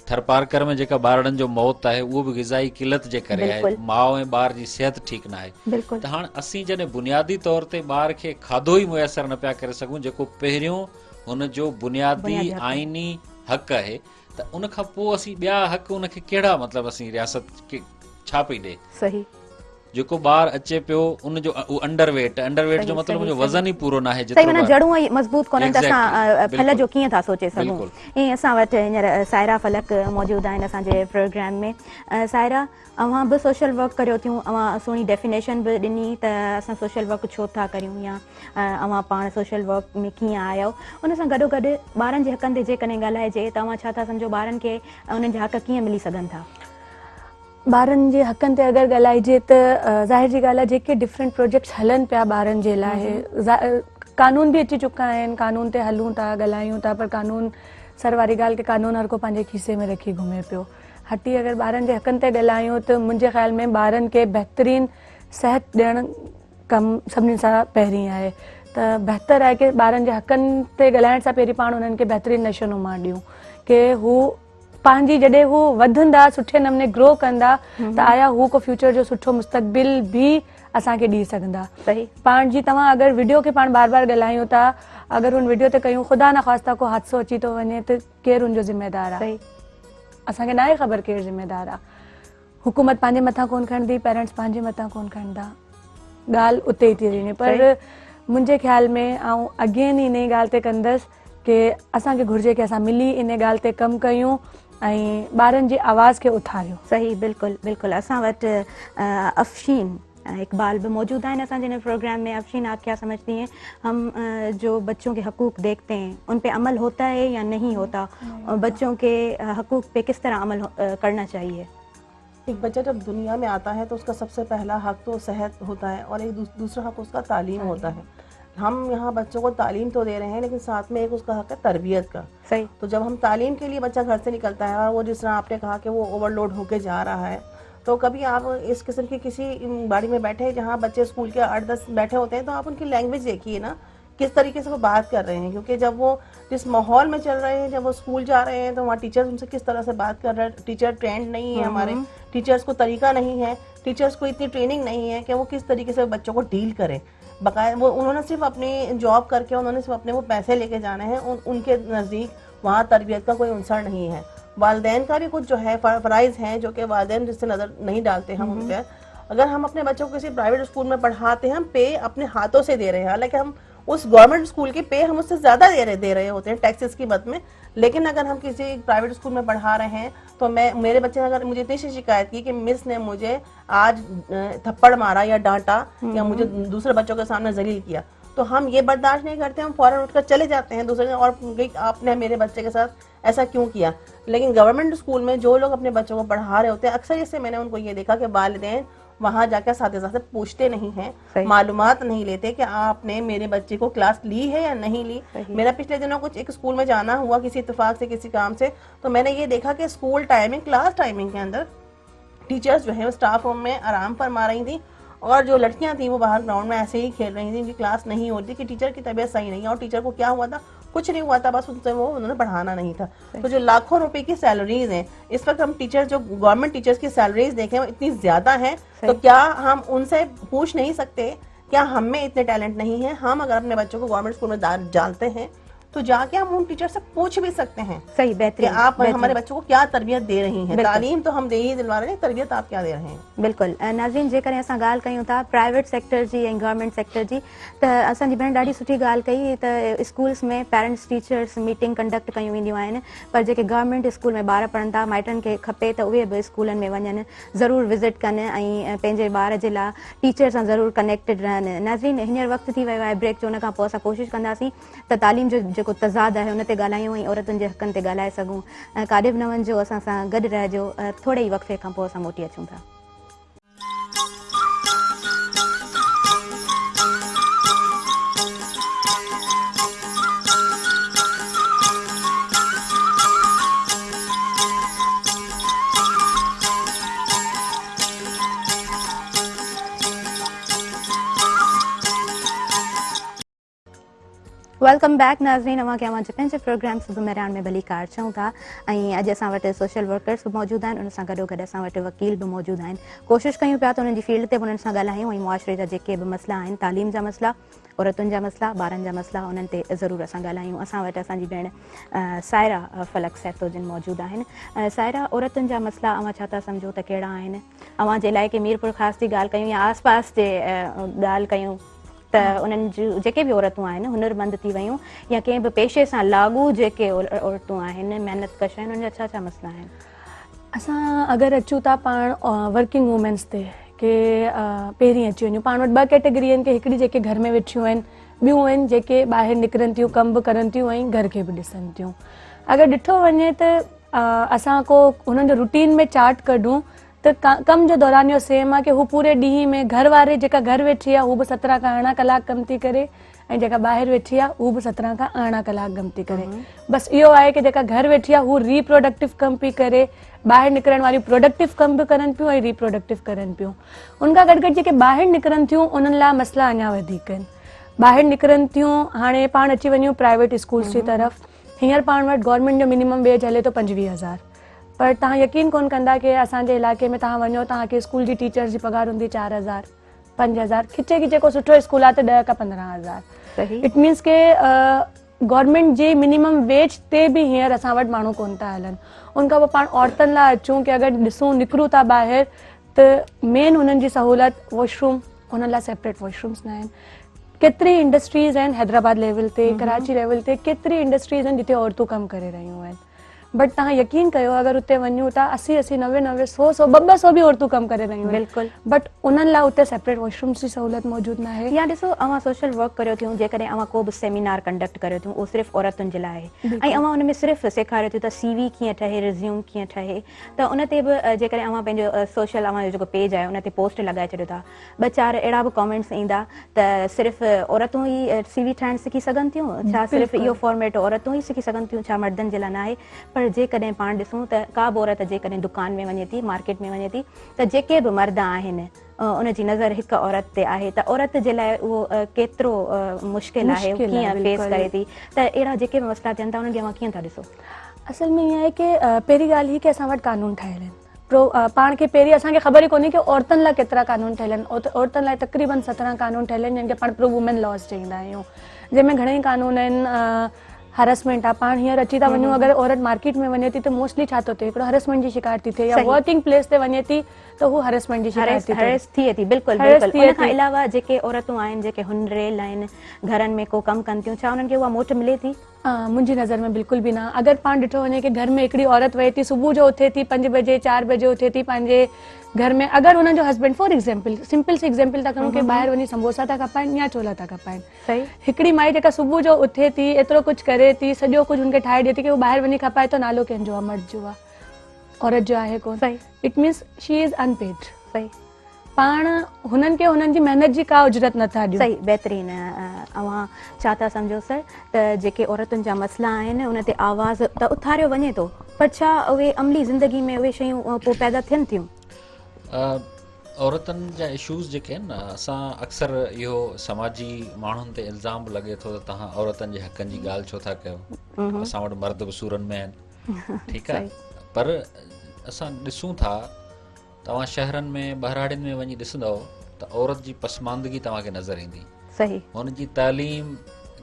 थरपारकर में जेका ॿारनि जो मौत आहे उहो बि ग़िज़ाई किल्लत जे करे आहे, माउ ऐं ॿार जी सिहत ठीकु न आहे। त हाणे असीं जॾहिं बुनियादी तौर ते ॿार खे खाधो ई मुयसरु न पिया करे सघूं, जेको पहिरियों हुनजो बुनियादी आइनी हक़ आहे, त उन खां पोइ असीं ॿिया हक़ उनखे कहिड़ा, मतिलबु असीं रियासत छा पई ॾे? सही, जेको ॿारु अचे पियो उनजो अंडरवेट जो मतिलबु मुंहिंजो वज़न ई पूरो न आहे। सही माना जड़ूं ई मज़बूत कोन्हनि त असां फल जो कीअं था सोचे सघूं। ईअं असां वटि हींअर सायरा फलक मौजूदु आहिनि असांजे प्रोग्राम में। सायरा, अव्हां बि सोशल वर्क करियो थियूं, अव्हां सुहिणी डेफिनेशन बि ॾिनी त असां सोशल वर्क छो था करियूं, या अव्हां पाण सोशल वर्क में कीअं आया आहियो। उन सां गॾोगॾु ॿारनि जे हक़नि ते जेकॾहिं ॻाल्हाइजे त अव्हां छा था सम्झो, ॿारनि खे उन्हनि जा हक़ कीअं मिली सघनि था? ॿारनि जे हक़नि ते अगरि ॻाल्हाइजे त ज़ाहिर जी ॻाल्हि आहे, जेके डिफरेंट प्रोजेक्ट्स हलनि पिया ॿारनि जे लाइ, कानून बि अची चुका आहिनि, कानून ते हलूं था, ॻाल्हायूं था, पर कानून सर वारी ॻाल्हि की कानून हर को पंहिंजे खीसे में रखी घुमे पियो। हटी अगरि ॿारनि जे हक़नि ते ॻाल्हायूं त मुंहिंजे ख़्याल में ॿारनि खे बहितरीनु सिहत ॾियणु कमु सभिनी सां पहिरीं आहे। त बहितर आहे की ॿारनि जे हक़नि ते ॻाल्हाइण सां पहिरीं पाण उन्हनि खे बहितरीनु नशोनुमा ॾियूं, की हू पंहिंजी जॾहिं हू वधंदा, सुठे नमूने ग्रो कंदा, त आया हू को फ्यूचर जो सुठो मुस्तक़बिल बि असांखे ॾेई सघंदा। पाण जी तव्हां अगरि वीडियो खे पाण बार बार ॻाल्हायूं था, अगरि हुन वीडियो ते कयूं, ख़ुदा न ख़्वास्ता को हादसो अची थो वञे त केरु हुनजो ज़िम्मेदार आहे? असांखे न आहे ख़बर केरु ज़िम्मेदार आहे। हुकूमत पंहिंजे मथां कोन खणंदी, पेरेंट्स पंहिंजे मथां कोन खणंदा, ॻाल्हि उते ई थी वञे। पर मुंहिंजे ख़्याल में आउं अगेन इन ॻाल्हि ते कंदसि की असांखे घुरिजे की असां मिली इन ॻाल्हि ते कमु कयूं ऐं ॿारनि जी आवाज़ खे उथारियूं। सही, बिल्कुलु बिल्कुलु। असां वटि अफ़शीन इकबाल भी मौजूद हैं असांजे प्रोग्राम में। अफ़शीन, आप क्या समझती हैं, हम जो बच्चों के हकूक़ देखते हैं उन पे अमल होता है या नहीं होता, और बच्चों के हकूक़ पे किस तरह अमल करना चाहिए? एक बच्चा जब दुनिया में आता है तो उसका सबसे पहला हक तो सेहत होता है, और एक दूसरा हक उसका तालीम होता है। हम यहाँ बच्चों को तालीम तो दे रहे हैं, लेकिन साथ में एक उसका हक है तरबियत का। सही। तो जब हम तालीम के लिए बच्चा घर से निकलता है और वो जिस तरह आपने कहा कि वो ओवरलोड होके जा रहा है, तो कभी आप इस किस्म की किसी गाड़ी में बैठे जहाँ बच्चे स्कूल के 8-10 बैठे होते हैं, तो आप उनकी लैंग्वेज देखिए ना, किस तरीके से वो बात कर रहे हैं। क्योंकि जब वो जिस माहौल में चल रहे हैं, जब वो स्कूल जा रहे हैं, तो वहाँ टीचर्स उनसे किस तरह से बात कर रहे हैं। टीचर ट्रेंड नहीं है, हमारे टीचर्स को तरीका नहीं है, टीचर्स को इतनी ट्रेनिंग नहीं है कि वो किस तरीके से बच्चों को डील करें। बकाया वो उन्होंने सिर्फ अपनी जॉब करके, उन्होंने सिर्फ अपने वो पैसे लेके जाने हैं, उनके नज़दीक वहाँ तरबियत का कोई अंसर नहीं है। वालिदैन का भी कुछ जो है फ़राइज़ हैं जो कि वालिदैन जिससे नज़र नहीं डालते हम उन पर। अगर हम अपने बच्चों को किसी प्राइवेट स्कूल में पढ़ाते हैं, हम पे अपने हाथों से दे रहे हैं, हालांकि हम उस गवर्नमेंट स्कूल की पे हम उससे ज़्यादा दे रहे होते हैं टैक्सेस की मद में। लेकिन अगर हम किसी प्राइवेट स्कूल में पढ़ा रहे हैं, तो मेरे बच्चे ने अगर मुझे इतनी सी शिकायत की कि मिस ने मुझे आज थप्पड़ मारा या डांटा या मुझे दूसरे बच्चों के सामने जलील किया, तो हम ये बर्दाश्त नहीं करते, हम फौरन उठकर चले जाते हैं दूसरे दिन और आपने मेरे बच्चे के साथ ऐसा क्यों किया। लेकिन गवर्नमेंट स्कूल में जो लोग अपने बच्चों को पढ़ा रहे होते हैं, अक्सर इससे मैंने उनको ये देखा कि वालिदैन वहाँ जाकर साथ से पूछते नहीं हैं, मालूमात नहीं लेते कि आपने मेरे बच्चे को क्लास ली है या नहीं ली। मेरा पिछले दिनों कुछ एक स्कूल में जाना हुआ किसी इत्तेफाक से, किसी काम से, तो मैंने ये देखा कि स्कूल टाइमिंग, क्लास टाइमिंग के अंदर टीचर्स जो है स्टाफ रूम में आराम फरमा रही थी, और जो लड़कियां थी वो बाहर ग्राउंड में ऐसे ही खेल रही थी, उनकी क्लास नहीं हो रही थी कि टीचर की तबीयत सही नहीं है। और टीचर को क्या हुआ था, कुछ नहीं हुआ था, बस उनसे वो उन्होंने बढ़ाना नहीं था। तो जो लाखों रुपए की सैलरीज हैं इस वक्त, हम टीचर जो गवर्नमेंट टीचर्स की सैलरीज देखें वो इतनी ज्यादा हैं, तो क्या हम उनसे पूछ नहीं सकते क्या हम में इतने टैलेंट नहीं है? हम अगर अपने बच्चों को गवर्नमेंट स्कूल में डालते हैं तो जाके हम उन टीचर से पूछ भी सकते हैं सही, कि बेहतरीन आप हमारे बच्चों को क्या तरबियत दे रही हैं। तालीम तो हम दे ही दिलवा रहे हैं, तरबियत आप क्या दे रहे हैं? बिल्कुल। नाज़रीन, जेकर असां ॻाल्हि कयूं था प्राइवेट सेक्टर जी ऐं गवर्नमेंट सेक्टर जी, त असांजी भेण ॾाढी सुठी ॻाल्हि कई त स्कूल्स में पेरेंट्स टीचर्स मीटिंग कंडक्ट कयूं वेंदियूं आहिनि, पर जेके गवर्नमेंट स्कूल में ॿार पढ़नि था माइटनि खे खपे त उहे बि स्कूलनि में वञनि, ज़रूरु विज़िट कनि ऐं पंहिंजे ॿार जे लाइ टीचर सां ज़रूरु कनेक्टेड रहनि। नाज़रीन, हींअर वक़्तु थी वियो आहे ब्रेक जो, उन खां पोइ असां कोशिशि कंदासीं त तालीम जो जेको तज़ाद आहे उन ते ॻाल्हायूं ऐं औरतुनि जे हक़नि ते ॻाल्हाए सघूं। काॾे बि न वञिजो, असां सां गॾु रहिजो। थोरे ई वक़्ते खां पोइ असां मोटी अचूं था। वेलकम बैक नाज़रीन, अवां खे अवांजे पंहिंजे प्रोग्राम सुबुह मैरान में भली कार चऊं था ऐं अॼु असां वटि सोशल वर्कर्स बि मौजूदु आहिनि, उन सां गॾोगॾु असां वटि वकील बि मौजूदु आहिनि। कोशिशि कयूं पिया त उन्हनि जी फील्ड ते बि उन्हनि सां ॻाल्हायूं ऐं मुआशरे जा जेके बि मसइला आहिनि, तालीम जा मसइला, औरतुनि जा मसइला, ॿारनि जा मसइला, उन्हनि ते ज़रूरु असां ॻाल्हायूं। असां वटि असांजी भेण सायरा फलक सैफुद्दीन मौजूदु आहिनि। सायरा, औरतुनि जा मसइला अवां छा था सम्झो त कहिड़ा आहिनि? अवां जे इलाइक़े मीरपुर ख़ासि जी ॻाल्हि कयूं या आस पास जे ॻाल्हि कयूं त उन्हनि जूं जेके बि औरतूं आहिनि हुनरमंद थी वियूं या कंहिं बि पेशे सां लागू जेके औरतूं आहिनि, महिनत कश आहिनि, उन्हनि जा छा छा मसइला आहिनि? असां अगरि अचूं था पाण वर्किंग वूमेन्स ते के पहिरीं अची वञूं, पाण वटि ॿ कैटेगरी आहिनि कि हिकिड़ी जेके घर में वेठियूं आहिनि, ॿियूं आहिनि जेके ॿाहिरि निकिरनि थियूं, कमु बि करनि थियूं ऐं घर खे बि ॾिसनि थियूं। अगरि ॾिठो वञे त असां को हुननि जो रूटीन में चार्ट कढूं त कम जो दौरान इहो सेम आहे कि हू पूरे ॾींहं में घर वारे जेका घर वेठी आहे हू बि 17 खां 18 कलाक कमु थी करे ऐं जेका ॿाहिरि वेठी आहे हू बि 17 खां 18 कलाक कमु थी करे। बसि इहो आहे कि जेका घर वेठी आहे हू रीप्रोडक्टिव कमु पई करे, ॿाहिरि निकिरण वारियूं प्रोडक्टिव कमु बि करनि पियूं ऐं रीप्रोडक्टिव करनि पियूं। उनखां गॾु गॾु जेके ॿाहिरि निकिरनि थियूं उन्हनि लाइ मसइला अञा वधीक आहिनि। ॿाहिरि निकिरनि थियूं, हाणे पाण अची वञूं प्राइवेट स्कूल्स जी तरफ़, हींअर पाण वटि गवर्नमेंट जो मिनिमम वेज हले थो 25,000, पर तव्हां यकीन कोन कंदा कि असांजे इलाइक़े में तव्हां वञो, तव्हांखे स्कूल जी टीचर्स जी पघार हूंदी 4,000, 5,000, खिचे खिचे को सुठो स्कूल आहे त 10 खां 15,000। इट मीन्स के गवर्नमेंट जे मिनिमम वेज ते बि हींअर असां वटि माण्हू कोन था हलनि। उनखां पोइ पाण औरतुनि लाइ अचूं कि अगरि ॾिसूं निकिरूं था ॿाहिरि त मेन हुननि जी सहूलियत वॉशरूम, हुननि लाइ सेपरेट वॉशरूम्स न आहिनि। केतिरी इंडस्ट्रीज़ आहिनि हैदराबाद लेवल ते, कराची लेवल ते, केतिरी इंडस्ट्रीज़ आहिनि जिते औरतूं कमु करे रहियूं आहिनि, बट तव्हां यकीन कयो अगरि उते वञूं था 80-80, 90-90, 100-100, 200 बि औरतूं कमु करे रहियूं आहिनि, बिल्कुलु, बट उन्हनि लाइ उते सेपरेट वॉशरूम्स जी सहूलियत मौजूदु न आहे। या ॾिसो, अवां सोशल वर्क करियो थियूं, जेकॾहिं अवां को बि सेमिनार कंडक्ट करियो थियूं, उहो सिर्फ़ु औरतुनि जे लाइ आहे ऐं अवां उन में सिर्फ़ु सेखारियो थियूं त CV कीअं ठहे, रिज़्यूम कीअं ठहे, त उन ते बि जेकॾहिं अवां पंहिंजो सोशल अवां जो जेको पेज आहे उन ते पोस्ट लॻाए छॾियो था, 2-4 अहिड़ा बि कॉमेंट्स ईंदा त सिर्फ़ु औरतूं ई CV ठाहिणु सिखी सघनि थियूं, छा सिर्फ़ु इहो फॉर्मेट औरतूं ई सिखी सघनि थियूं, छा मर्दनि जे लाइ न आहे? पर जेकॾहिं पाण ॾिसूं त का बि औरत जेकॾहिं दुकान में वञे थी, मार्केट में वञे थी, त जेके बि मर्द आहिनि उनजी नज़र हिकु औरत ते आहे, त औरत जे लाइ उहो केतिरो मुश्किल आहे, कीअं फेस करे थी, त अहिड़ा जेके बि मसइला थियनि था उन्हनि खे अवां कीअं था ॾिसो? असल में ईअं आहे कि पहिरीं ॻाल्हि ही कि असां वटि कानून ठहियल आहिनि। पाण खे पहिरीं असांखे ख़बर ई कोन्हे कि औरतुनि लाइ केतिरा कानून ठहियल आहिनि। औरतुनि लाइ तक़रीबन 17 कानून ठहियल आहिनि, जिन खे पाण प्रो वुमेन लॉस चईंदा आहियूं, जंहिंमें घणेई कानून आहिनि। हरेसमेंट आहे, पाण हींअर अची था वञूं, अगरि औरत मार्केट में वञे थी त मोस्टली छा थो थिए, हिकिड़ो हरेसमेंट जी शिकार थी थिए, या वर्किंग प्लेस ते वञे थी त हू हरेसमेंट जी शिकार थिए थी। बिल्कुलु बिल्कुलु। उन खां अलावा जेके औरतूं आहिनि जेके हुनरेल आहिनि, घरनि में को कमु कनि थियूं, छा उन्हनि खे उहा मोट मिले थी? मुंहिंजी नज़र में बिल्कुलु बि न। अगरि पाण ॾिठो वञे कि घर में हिकिड़ी औरत वहे थी, सुबुह जो उथे थी 5 बजे 4 बजे उथे थी, पंहिंजे घर में अगरि हुननि जो हस्बैंड फॉर एग्जाम्पल, सिंपल सी एग्जाम्पल था करूं कि ॿाहिरि वञी समोसा था खपाइनि या छोला था खपाइनि, सही, हिकिड़ी माई जेका सुबुह जो उथे थी, एतिरो कुझु करे थी, सॼो कुझु हुनखे ठाहे ॾिए थी कि हू ॿाहिरि वञी खपाए, तो नालो कंहिंजो आहे? मर्द जो आहे, औरत जो आहे कोन। सही, it means she is unpaid. सही, पाण हुननि खे हुननि जी महिनत जी का उजरत नथा ॾियूं। सही, बहितरीन। अवां छा था सम्झो सर त जेके औरतुनि जा मसइला आहिनि उन ते आवाज़ त उथारियो वञे थो, पर छा उहे अमली ज़िंदगी में उहे शयूं पोइ पैदा थियनि थियूं? औरतुनि जा इशूज़ जेके आहिनि न, असां अक्सर इहो समाजी माण्हुनि ते इल्ज़ाम बि लॻे थो त तव्हां औरतुनि जे हक़नि जी ॻाल्हि छो था कयो, असां वटि मर्द बि सूरनि में आहिनि, ठीकु आहे, पर असां ॾिसूं था, तव्हां शहरनि में ॿहिराड़ियुनि में वञी ॾिसंदव त औरत जी पसमानदगी तव्हांखे नज़र ईंदी, सही हुनजी तालीम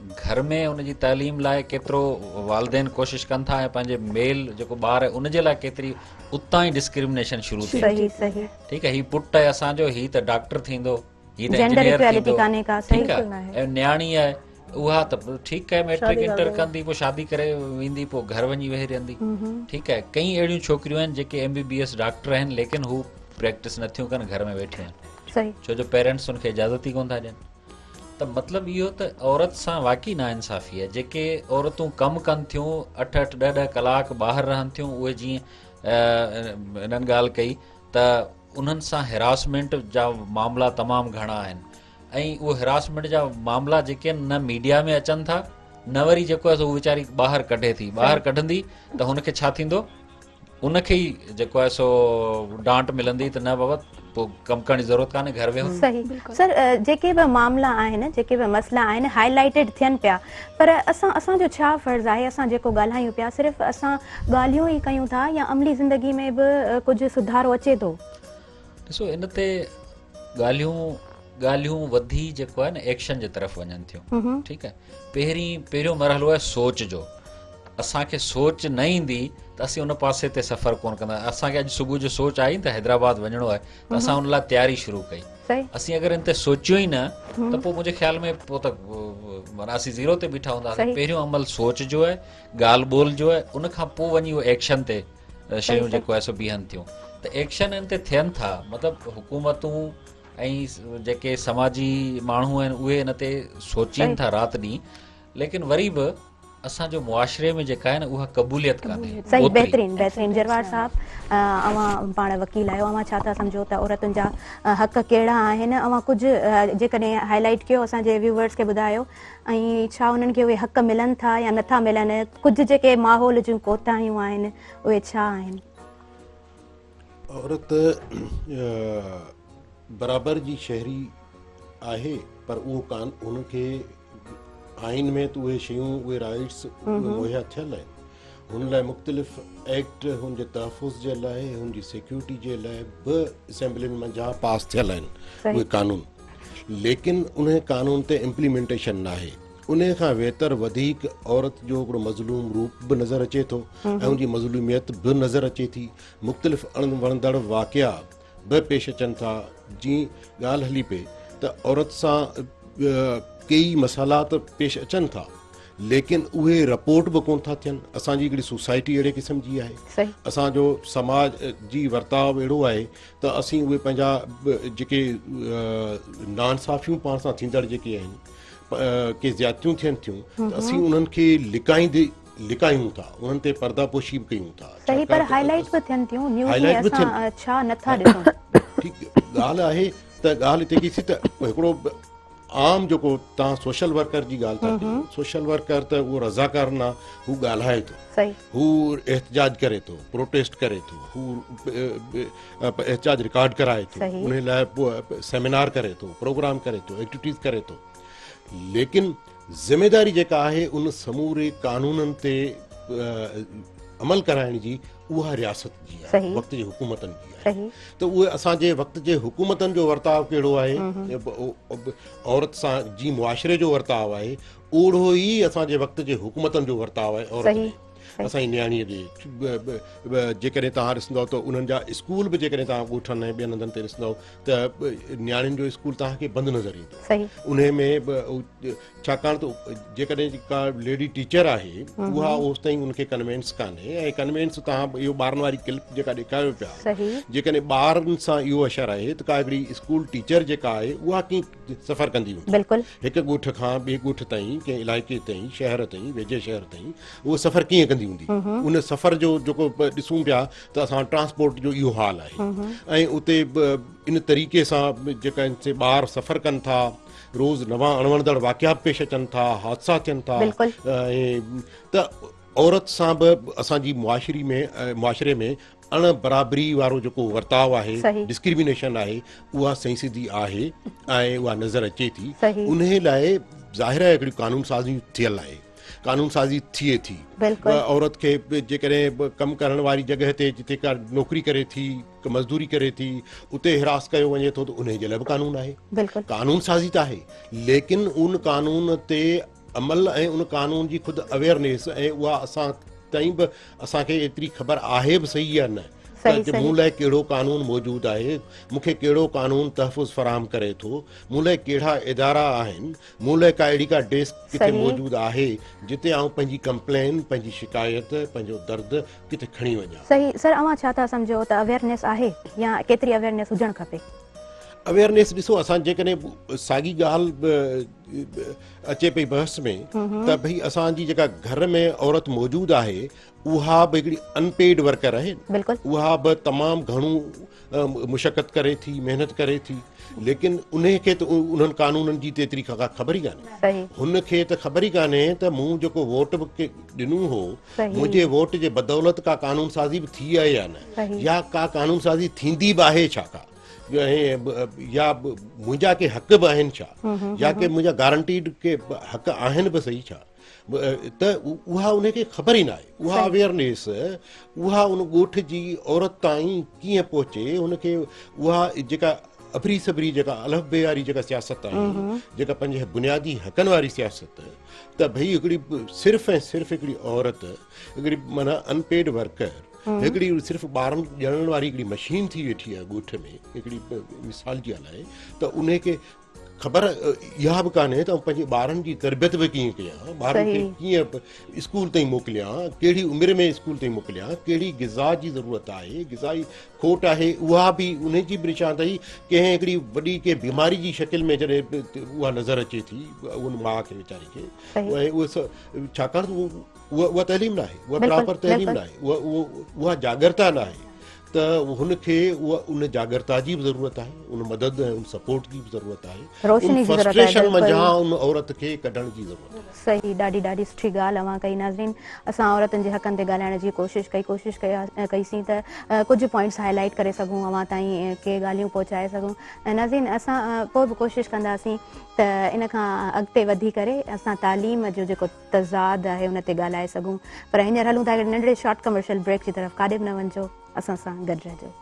घर में, हुनजी तालीम लाइ केतिरो वालदेन कोशिशि कनि था ऐं पंहिंजे मेल जेको ॿार आहे उनजे लाइ केतिरी उतां ई डिस्क्रिमिनेशन शुरू थी सही सही ठीकु आहे, हीउ पुटु आहे असांजो, हीउ त डॉक्टर थींदो, हीउ त जेंडर इंजीनियर इक्वालिटी थींदो, कान्हे का, सही ठीकु आहे, ऐं न्याणी आहे उहा त ठीकु आहे, मैट्रिक इंटर कंदी, पोइ शादी करे वेंदी, पोइ घर वञी वेही रहंदी, ठीकु आहे। कई अहिड़ियूं छोकिरियूं आहिनि जेके MBBS डॉक्टर आहिनि, लेकिन हू प्रैक्टिस नथियूं कनि, घर में वेठियूं आहिनि, सही छो जो पेरेंट्स उनखे इजाज़त ई कोन था ॾियनि। त मतिलबु इहो त औरत सां वाक़ई नाइंसाफ़ी आहे। जेके औरतूं कमु कनि थियूं 8-8 10-10 कलाक ॿाहिरि रहनि थियूं, उहे जीअं इन्हनि ॻाल्हि कई त उन्हनि सां हिरासमेंट जा मामला तमामु घणा आहिनि, ऐं उहे हिरासमेंट जा मामला जेके आहिनि न मीडिया में अचनि था, न वरी जेको आहे सो उहा वीचारी ॿाहिरि कढे थी, ॿाहिरि कढंदी त हुनखे छा थींदो, उनखे ई जेको आहे सो डांट मिलंदी त न बाबा पोइ कमु करण जी ज़रूरत कान्हे, घर वेहो। सही सर, जेके बि मामला आहिनि, जेके बि मसइला आहिनि, हाईलाइटेड थियनि पिया, पर असांजो छा फ़र्ज़ु आहे, असां जेको ॻाल्हायूं पिया, सिर्फ़ु असां ॻाल्हियूं ई कयूं था या अमली ज़िंदगी में बि कुझु सुधारो अचे थो? ॾिसो, इन ते ॻाल्हियूं वधी जेको आहे न एक्शन जे तरफ़ वञनि थियूं, ठीकु आहे। पहिरियों मरहलो आहे सोच जो, असांखे सोच न ईंदी त असीं उन पासे ते सफ़र कोन कंदा। असांखे अॼु सुबुह जो सोच आई त हैदराबाद वञिणो आहे, त असां उन लाइ तयारी शुरू कई, असीं अगरि इन ते सोचियो ई न त पोइ मुंहिंजे ख़्याल में पोइ त माना असीं ज़ीरो ते बीठा हूंदासीं। पहिरियों अमल सोच जो आहे, ॻाल्हि ॿोल जो आहे, उन खां पोइ वञी उहो एक्शन ते शयूं जेको आहे सो बीहनि थियूं, त एक्शन इन ते थियनि था। मतिलबु हुकूमतूं ऐं जेके समाजी माण्हू आहिनि उहे इन ते सोचीनि था राति ॾींहुं, लेकिन वरी बि असांजो मुआशरे में जेका आहे न उहा क़बूलियत कान्हे। सही, बहितरीन जरवार साहब, अवां पाण वकील आहियो, अवां छा था सम्झो त औरतुनि जा हक़ कहिड़ा आहिनि? अवां कुझु जेकॾहिं हाईलाइट कयो असांजे व्यूवर्स खे ॿुधायो, ऐं छा उन्हनि खे उहे हक़ मिलनि था या नथा मिलनि? कुझु जेके माहौल जूं कोताहियूं आहिनि उहे छा आहिनि? औरत बराबर जी शहरी आहे, पर उहो कान, उनखे आइन में त उहे शयूं, उहे राइट्स मुहैया थियल आहिनि। हुन लाइ मुख़्तलिफ़ एक्ट हुनजे तहफ़ुज़ जे लाइ, हुनजी सिक्योरिटी जे लाइ बि असेंबलियुनि मंझां पास थियल आहिनि उहे कानून, लेकिन उन कानून ते इम्प्लीमेंटेशन न आहे। उन खां बहितर वधीक औरत जो हिकिड़ो मज़लूम रूप बि नज़र अचे थो ऐं उनजी मज़लूमियत बि नज़र अचे थी। मुख़्तलिफ़ अणवणंदड़ वाक़िया बि पेश अचनि था। जीअं ॻाल्हि हली पई त औरत सां कई मसाला त पेश अचनि था, लेकिन उहे रिपोर्ट बि कोन था थियनि। असांजी हिकिड़ी सोसाइटी अहिड़े क़िस्म जी आहे, असांजो समाज जी वर्ताव अहिड़ो आहे त असीं उहे पंहिंजा जेके नाइंसाफ़ियूं पाण सां थींदड़ जेके आहिनि, के ज़्यादतियूं थियनि थियूं, त असीं उन्हनि खे लिकायूं था, उन्हनि ते पर्दापोशी बि कयूं था। सही, पर हाईलाइट बि थियनि थियूं, न्यूज़ में असां छा नथा ॾिसूं? ठीकु ॻाल्हि आहे त ॻाल्हि हिते कीसी त हिकिड़ो आम जेको तव्हां सोशल वर्कर जी ॻाल्हि था कयो, सोशल वर्कर त उहो रज़ाकार न, हू ॻाल्हाए थो, हू एहतजाज करे थो, प्रोटेस्ट करे थो, हू एहतजाज रिकॉर्ड कराए थो, उन लाइ सेमिनार करे थो, प्रोग्राम करे थो, एक्टिविटीज़ करे थो, लेकिन ज़िमेदारी जेका आहे उन समूरे कानूननि ते अमल कराइण जी उहा रियासत जी आहे, वक़्त जी हुकूमतनि जी आहे। त उहे असांजे वक़्त जे हुकूमतनि जो वर्ताव कहिड़ो आहे, औरत सां जी मुआशरे जो वर्ताव आहे, ओढ़ो ई असांजे वक़्त जे हुकूमतनि जो वर्ताव आहे औरत में। असांजी न्याणीअ जे जेकॾहिं तव्हां ॾिसंदव त उन्हनि जा स्कूल बि जेकॾहिं तव्हां ॻोठनि ऐं ॿियनि हंधनि ते ॾिसंदव त न्याणियुनि जो स्कूल तव्हांखे बंदि नज़र ईंदो। उन में छाकाणि त जेकॾहिं का लेडी टीचर आहे उहा ओसि ताईं उनखे कन्वेंस कान्हे, ऐं कन्वेंस तव्हां इहो ॿारनि वारी क्लिप जेका ॾेखारियो पिया, जेकॾहिं ॿारनि सां इहो असरु आहे त का हिकिड़ी स्कूल टीचर जेका आहे उहा कीअं सफ़र कंदी हूंदी, हिकु ॻोठ खां ॿिए ॻोठ ताईं, कंहिं इलाइक़े ताईं, शहर ताईं, वेझे शहर ताईं, उहो सफ़र कीअं कंदी हूंदी। उन सफ़र जो जेको ॾिसूं पिया त असां ट्रांसपोर्ट जो इहो हाल आहे, ऐं उते इन तरीक़े सां जेका ॿार सफ़र कनि था, रोज़ नवां अणवणंदड़ वाक़िया पेश अचनि था, हादसा थियनि था, ऐं त औरत सां बि असांजी मुआशरे में अण बराबरी वारो जेको वर्ताव आहे, सही। डिस्क्रिमिनेशन आहे, उहा सही सिधी आहे ऐं उहा नज़र अचे थी। सही। उन लाइ ज़ाहिर आहे हिकिड़ी कानून साज़ी थियल आहे, कानून साज़ी थिए थी। बिल्कुलु। औरत खे जेकॾहिं कमु करण वारी जॻह ते जिते का नौकिरी करे थी, मज़दूरी करे थी, उते हिरास कयो वञे थो त उन जे लाइ बि कानून आहे। बिल्कुलु। कानून साज़ी त आहे, लेकिन उन कानून ते अमल ऐं उन कानून जी ख़ुदि अवेयरनेस ऐं उहा असां ताईं बि असांखे एतिरी ख़बर आहे बि सही या न त मूं लाइ कहिड़ो कानून मौजूदु आहे, मूंखे कहिड़ो कानून तहफ़ुज़ फ़राहम करे थो, मूं लाइ कहिड़ा इदारा आहिनि, मूं लाइ का अहिड़ी का डेस्क किथे मौजूदु आहे जिते आउं पंहिंजी कंप्लेन, पंहिंजी शिकायत, पंहिंजो दर्द किथे खणी वञा। सही सर, अवां छा था सम्झो त अवेयरनेस आहे या केतिरी अवेयरनेस हुजणु खपे? अवेयरनेस ॾिसो, असां जेकॾहिं साॻी ॻाल्हि अचे पई बहस में त भई असांजी जेका घर में औरत मौजूदु आहे उहा बि हिकिड़ी अनपेड वर्कर आहे, उहा बि तमामु घणो मुशक़त करे थी, महिनत करे थी, लेकिन उन खे त उन्हनि कानूननि जी त एतिरी ख़बर ई कान्हे। हुनखे त ख़बर ई कान्हे त मूं जेको वोट बि ॾिनो हो, मुंहिंजे वोट जे बदौलत का कानून साज़ी बि थी आहे या न, या का कानून साज़ी थींदी बि आहे छा का, या मुंहिंजा के हक़ बि आहिनि छा, या के मुंहिंजा गारंटीड के हक़ आहिनि बि सही छा, त उहा उनखे ख़बर ई न आहे। उहा अवेयरनेस उहा उन ॻोठ जी औरत ताईं कीअं पहुचे, उनखे उहा जेका अबरी सबरी जेका अलहबे वारी जेका सियासत आहे, जेका पंहिंजे बुनियादी हक़नि वारी सियासत, त भई हिकिड़ी सिर्फ़ु ऐं सिर्फ़ु हिकिड़ी औरत, हिकिड़ी माना अनपेड वर्कर, हिकिड़ी सिर्फ़ु ॿारनि ॼणण वारी हिकिड़ी मशीन थी वेठी आहे ॻोठ में, हिकिड़ी मिसाल जी ॻाल्हि आहे त उनखे ख़बर इहा बि कान्हे त पंहिंजे ॿारनि जी तरबियत बि कीअं कयां, ॿारनि खे कीअं स्कूल ताईं मोकिलियां, कहिड़ी उमिरि में स्कूल ताईं मोकिलियां, कहिड़ी ग़िज़ा जी ज़रूरत आहे, ग़िज़ाई खोट आहे, उहा बि उन जी बि निशानदेही कंहिं हिकिड़ी वॾी के बीमारी जी शकिल में जॾहिं उहा नज़र अचे थी उन माउ खे वीचारी खे, उहे छाकाणि उहा तइलीम न आहे, उहा प्रॉपर तइलीम न आहे, उहा जागरता न आहे, त हुनखे उहा उन जागरता जी बि ज़रूरत आहे, उन मदद ऐं उन सपोर्ट जी बि ज़रूरत आहे, उन फ्रस्ट्रेशन मंझां उन औरत खे कढण जी ज़रूरत आहे। सही, ॾाढी ॾाढी सुठी ॻाल्हि अवां कई नाज़रीन। असां औरतुनि जे हक़नि ते ॻाल्हाइण जी कोशिशि कईसीं त कुझु पॉइंट्स हाईलाइट करे सघूं, अवां ताईं के ॻाल्हियूं पहुचाए सघूं। नाज़रीन, असां पोइ बि कोशिशि कंदासीं त इन खां अॻिते वधी करे असां तालीम जो जेको तज़ाद आहे उन ते ॻाल्हाए सघूं। पर हींअर हलूं था नंढड़े शॉर्ट कमर्शियल ब्रेक जी तरफ़, काॾे बि न वञिजो, असां सां गॾु रहिजो।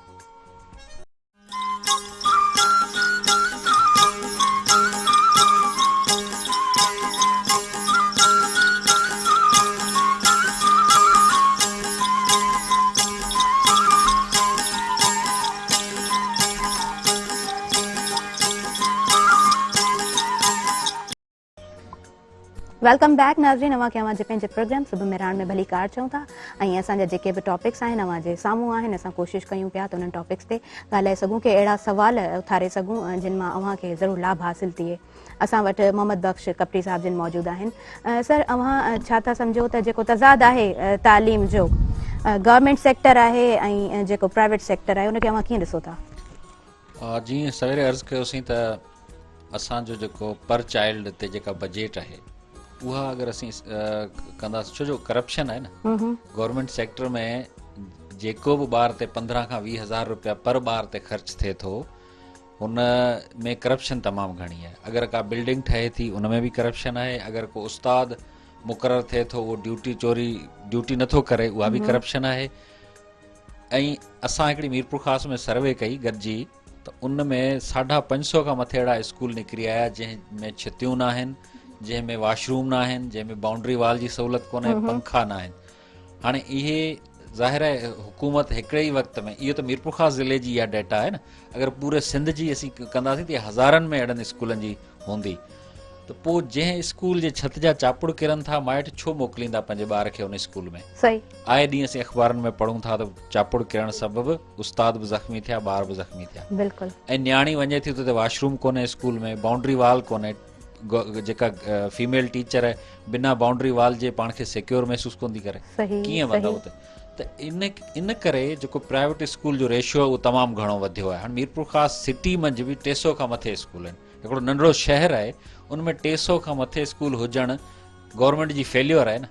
वेलकम बैक नाज़रीन, अवां खे अवां जे पंहिंजे प्रोग्राम सुबुह में राण में भली कार चऊं था ऐं असांजा जेके बि टॉपिक्स आहिनि अवां जे साम्हूं आहिनि, असां कोशिशि कयूं पिया त उन्हनि टॉपिक्स ते ॻाल्हाए सघूं, के अहिड़ा सवाल उथारे सघूं जिन मां अवां खे ज़रूरु लाभ हासिल थिए। असां वटि मोहम्मद बख्श कपटी साहिब जिन मौजूदु आहिनि। सर, अवां छा था सम्झो त जेको तज़ाद आहे तालीम जो, गवर्नमेंट सेक्टर आहे ऐं जेको प्राइवेट सेक्टर आहे, उनखे अवां कीअं ॾिसो था? जीअं सवेरे अर्ज़ु कयोसीं त असांजो जेको पर चाइल्ड ते जेका बजट आहे उहा अगरि असीं कंदासीं, छो जो करप्शन आहे न गवर्नमेंट सेक्टर में, जेको बि ॿार ते 15 खां 20 हज़ार रुपया पर ॿार ते ख़र्च थिए थो, हुन में करप्शन तमामु घणी आहे। अगरि का बिल्डिंग ठहे थी उन में बि करप्शन आहे, अगरि को उस्ताद मुक़ररु थिए थो उहो ड्यूटी नथो करे, उहा बि करप्शन आहे। ऐं असां हिकिड़ी मीरपुर ख़ास में सर्वे कई गॾिजी, त उन में 550 खां मथे अहिड़ा स्कूल निकिरी आया जंहिंमें छितियूं न आहिनि, जंहिंमें वॉशरूम न आहिनि, जंहिंमें बाउंड्री वाल जी सहूलियत कोन्हे, पंखा न आहिनि। हाणे इहे ज़ाहिर आहे हुकूमत हिकिड़े ई वक़्त में, इहो त मीरपुर ख़ास ज़िले जी इहा डेटा आहे न, अगरि पूरे सिंध जी असीं कंदासीं त हज़ारनि में अहिड़नि स्कूलनि जी हूंदी, त पोइ जंहिं स्कूल जे छत जा चापुड़ किरनि था, माइट छो मोकिलींदा पंहिंजे ॿार खे उन स्कूल में? आए ॾींहुं असीं अख़बारनि में पढ़ूं था त चापुड़ किरण सबबि उस्ताद बि ज़ख़्मी थिया, ॿार बि ज़ख़्मी थिया। ऐं न्याणी वञे थी त वॉशरूम कोन्हे स्कूल में, बाउंड्री वाल कोन्हे, जेका फीमेल टीचर आहे बिना बाउंड्री वाल जे पाण खे सिक्योर महसूस कोन थी करे, कीअं वधो त इन करे जेको प्राइवेट स्कूल जो रेशियो उहो तमामु घणो वधियो आहे। हाणे मीरपुर ख़ास सिटी मंझि बि 300 खां मथे स्कूल आहिनि, हिकिड़ो नंढड़ो शहर आहे, उनमें 300 खां मथे स्कूल हुजणु गवर्नमेंट जी फेल्योर आहे न।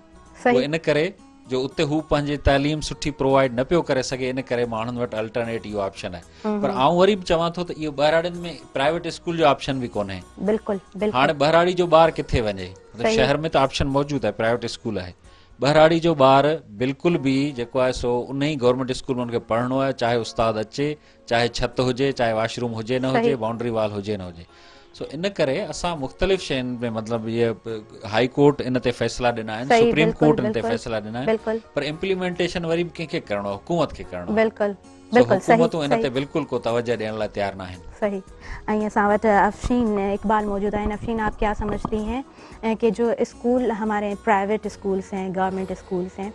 उहो इन करे जो उते हू पंहिंजी तालीम सुठी प्रोवाइड न पियो करे सघे, इन करे माण्हुनि वटि अल्टरनेट इहो ऑप्शन आहे। पर आऊं वरी बि चवां थो त इहो ॿहिराड़ियुनि में प्राइवेट स्कूल जो ऑप्शन बि कोन्हे। बिल्कुलु बिल्कुलु। हाणे ॿहिराड़ी जो ॿार किथे वञे, मतलब शहर में त ऑप्शन मौजूदु आहे, प्राइवेट स्कूल आहे, ॿहिराड़ी जो ॿार बिल्कुलु बि जेको आहे सो उन ई गवर्नमेंट स्कूल में हुनखे पढ़णो आहे, चाहे उस्ताद अचे, चाहे छत हुजे, चाहे वॉशरूम हुजे न हुजे, बाउंड्री वॉल हुजे न हुजे। सो इन करे असां मुख़्तलिफ़ शयुनि में मतिलबु इहे हाई कोर्ट इन ते फ़ैसिला ॾिना आहिनि, सुप्रीम कोर्ट इन ते फ़ैसिला ॾिना आहिनि, पर इम्प्लीमेंटेशन वरी बि कंहिंखे करणो आहे, हुकूमत खे करणो आहे। बिल्कुलु बिल्कुलु सही। हुकूमतूं इन ते बिल्कुलु को तवज्जो ॾियण लाइ तयार न आहिनि। सही। ऐं असां वटि अफशीन इकबाल मौजूद आहिनि। अफशीन, आप क्या समझती हैं कि जो स्कूल हमारे प्राइवेट स्कूल्स हैं, गवर्नमेंट स्कूल्स हैं,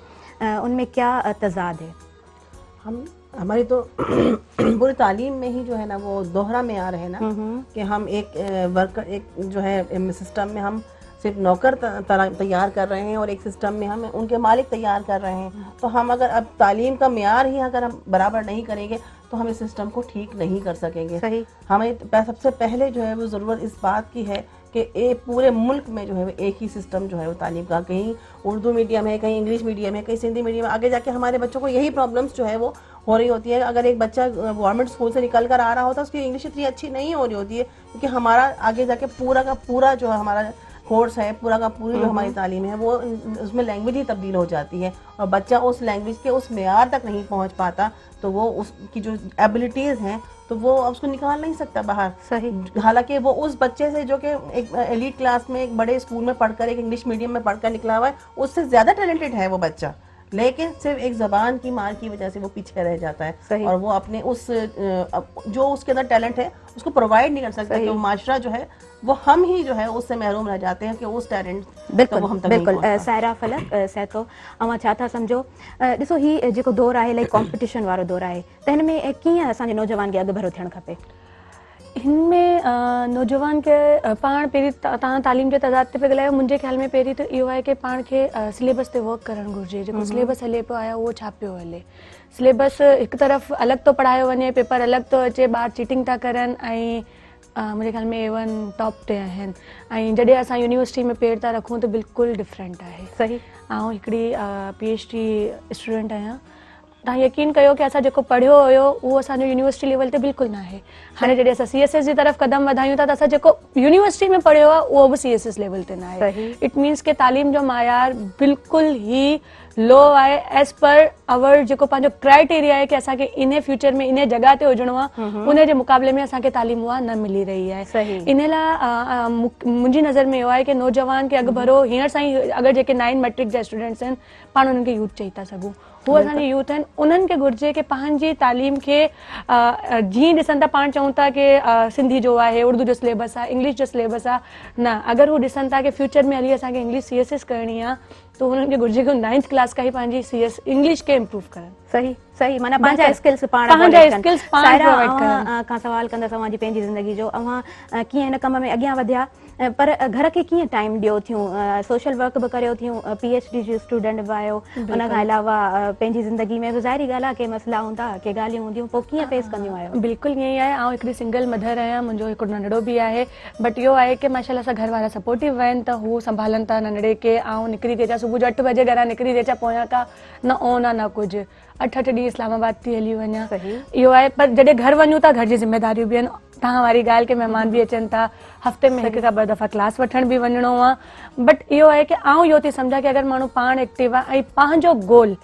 उनमें क्या तज़ाद है? हमारी तो पूरी तालीम में ही जो है ना वो दोहरा मेयार है ना, कि हम एक वर्कर, एक जो है सिस्टम में हम सिर्फ नौकर तैयार कर रहे हैं और एक सिस्टम में हम उनके मालिक तैयार कर रहे हैं। तो हम अगर अब तालीम का मेयार ही अगर हम बराबर नहीं करेंगे तो हम इस सिस्टम को ठीक नहीं कर सकेंगे। सही। हमें सबसे पहले जो है वो ज़रूरत इस बात की है कि पूरे मुल्क में जो है वो एक ही सिस्टम जो है वो तालीम का, कहीं उर्दू मीडियम है, कहीं इंग्लिश मीडियम है, कहीं सिंधी मीडियम है। आगे जाके हमारे बच्चों को यही प्रॉब्लम्स जो है वो हो रही होती है। अगर एक बच्चा गवर्नमेंट स्कूल से निकल कर आ रहा होता है, उसकी इंग्लिश इतनी अच्छी नहीं हो रही होती है, क्योंकि हमारा आगे जाके पूरा का पूरा जो है हमारा कोर्स है, पूरा का पूरी जो हमारी तालीम है वो उसमें लैंग्वेज ही तब्दील हो जाती है और बच्चा उस लैंग्वेज के उस मेयार तक नहीं पहुंच पाता, तो वो उसकी जो एबिलिटीज़ हैं तो वो उसको निकाल नहीं सकता बाहर। सही। हालांकि वो उस बच्चे से जो कि एक एलीट क्लास में एक बड़े स्कूल में पढ़कर, एक इंग्लिश मीडियम में पढ़कर निकला हुआ है, उससे ज़्यादा टैलेंटेड है वो बच्चा, लेकिन सिर्फ एक ज़बान की मार की वजह से वो पीछे रह जाता है और वो अपने उस जो उसके अंदर टैलेंट है उसको प्रोवाइड नहीं कर सकता, कि वो माशरा जो है वो हम ही जो है उससे महरूम रह जाते हैं कि उस टैलेंट बिल्कुल वो हम तक बिल्कुल। नहीं पहुंचता। सायरा फलक सैतो अवां छा था सम्झो, ॾिसो ही जेको दौर आहे इलाही कॉम्पिटिशन वारो दौर आहे, त हिन में कीअं असांजे नौजवान खे अॻु भरो थियणु खपे? इनमें नौजवान के पाण पहिरीं तव्हां तालीम जे तज़ाद ते पिया ॻाल्हायो, मुंहिंजे ख़्याल में पहिरीं त इहो आहे कि पाण खे सिलेबस ते वर्क करणु घुरिजे। जेको सिलेबस हले पियो आहे उहो छा पियो हले, सिलेबस हिकु तरफ़ अलॻि थो पढ़ायो वञे, पेपर अलॻि थो अचे, ॿार चीटिंग था करनि ऐं मुंहिंजे ख़्याल में A1 टॉप ते आहिनि, ऐं जॾहिं असां यूनिवर्सिटी में पेर था रखूं त बिल्कुलु डिफरेंट आहे। सही। ऐं हिकिड़ी PhD स्टूडेंट आहियां, तव्हां यकीन कयो कि असां जेको पढ़ियो हुयो उहो असांजो यूनिवर्सिटी लेवल ते बिल्कुलु न आहे। हाणे जॾहिं असां CSS जी तरफ़ क़दम वधायूं था त असां जेको यूनिवर्सिटी में पढ़ियो आहे उहो बि CSS लेवल ते न आहे। इट मीन्स कि तालीम जो मायार बिल्कुलु ई लो आहे एज़ पर अवर जेको पंहिंजो क्राइटेरिया आहे कि असांखे इन फ्यूचर में इन जॻह ते हुजणो आहे, उन जे मुक़ाबले में असांखे तालीम उहा न मिली रही आहे। इन लाइ मुंहिंजी नज़र में इहो आहे कि नौजवान खे अॻु भरो हींअर सां ई अगरि जेके 9 मैट्रिक जा स्टूडेंट्स आहिनि, पाण उन्हनि खे यूथ चई था सघूं, उहे असांजी यूथ आहिनि, उन्हनि खे घुरिजे कि पंहिंजी तालीम खे जीअं ॾिसनि था, पाण चऊं था कि सिंधी जो आहे, उर्दू जो सिलेबस आहे, इंग्लिश जो सिलेबस आहे, न, अगरि हू ॾिसनि था कि फ्यूचर में हली असांखे इंग्लिश CSS करणी आहे त हुननि खे घुरिजे कि 9th क्लास खां ई पंहिंजी इंग्लिश खे इम्प्रूव करनि। सही सही, माना पंहिंजा स्किल्स पाण प्रोवाइड कनि। खां सवाल कंदा तव्हांजी पंहिंजी ज़िंदगी जो, अवां कीअं हिन कम में अॻियां वधिया, पर घर खे कीअं टाइम ॾियो थियूं, सोशल वर्क बि करियो थियूं, PhD जो स्टूडेंट बि आहियो, उन खां अलावा पंहिंजी ज़िंदगी में बि ज़ाहिरी ॻाल्हि आहे कि मसइला हूंदा, के ॻाल्हियूं हूंदियूं, पोइ कीअं फेस कंदियूं आहियो? बिल्कुलु ईअं ई आहे। ऐं हिकिड़ी सिंगल मदर आहियां, मुंहिंजो हिकिड़ो नंढड़ो बि आहे, बट इहो आहे कि माशाल्लाह सां घर वारा सपोर्टिव आहिनि, त हू संभालनि था नंढड़े खे। ऐं निकिरी थी अचां सुबुह जो 8 बजे घरां निकिरी थी अचां, पोयां का न ओन आहे न कुझु, 8 ॾींहं इस्लामाबाद थी हली वञा, इहो आहे। पर जॾहिं घर वञूं था, घर जी ज़िम्मेदारियूं बि आहिनि, तव्हां वारी ॻाल्हि कि महिमान बि अचनि था, हफ़्ते में 1 खां 2 दफ़ा क्लास वठण बि वञिणो आहे, बट इहो आहे कि आउं इहो थी सम्झां कि अगरि माण्हू पाण एक्टिव आहे ऐं पंहिंजो गोल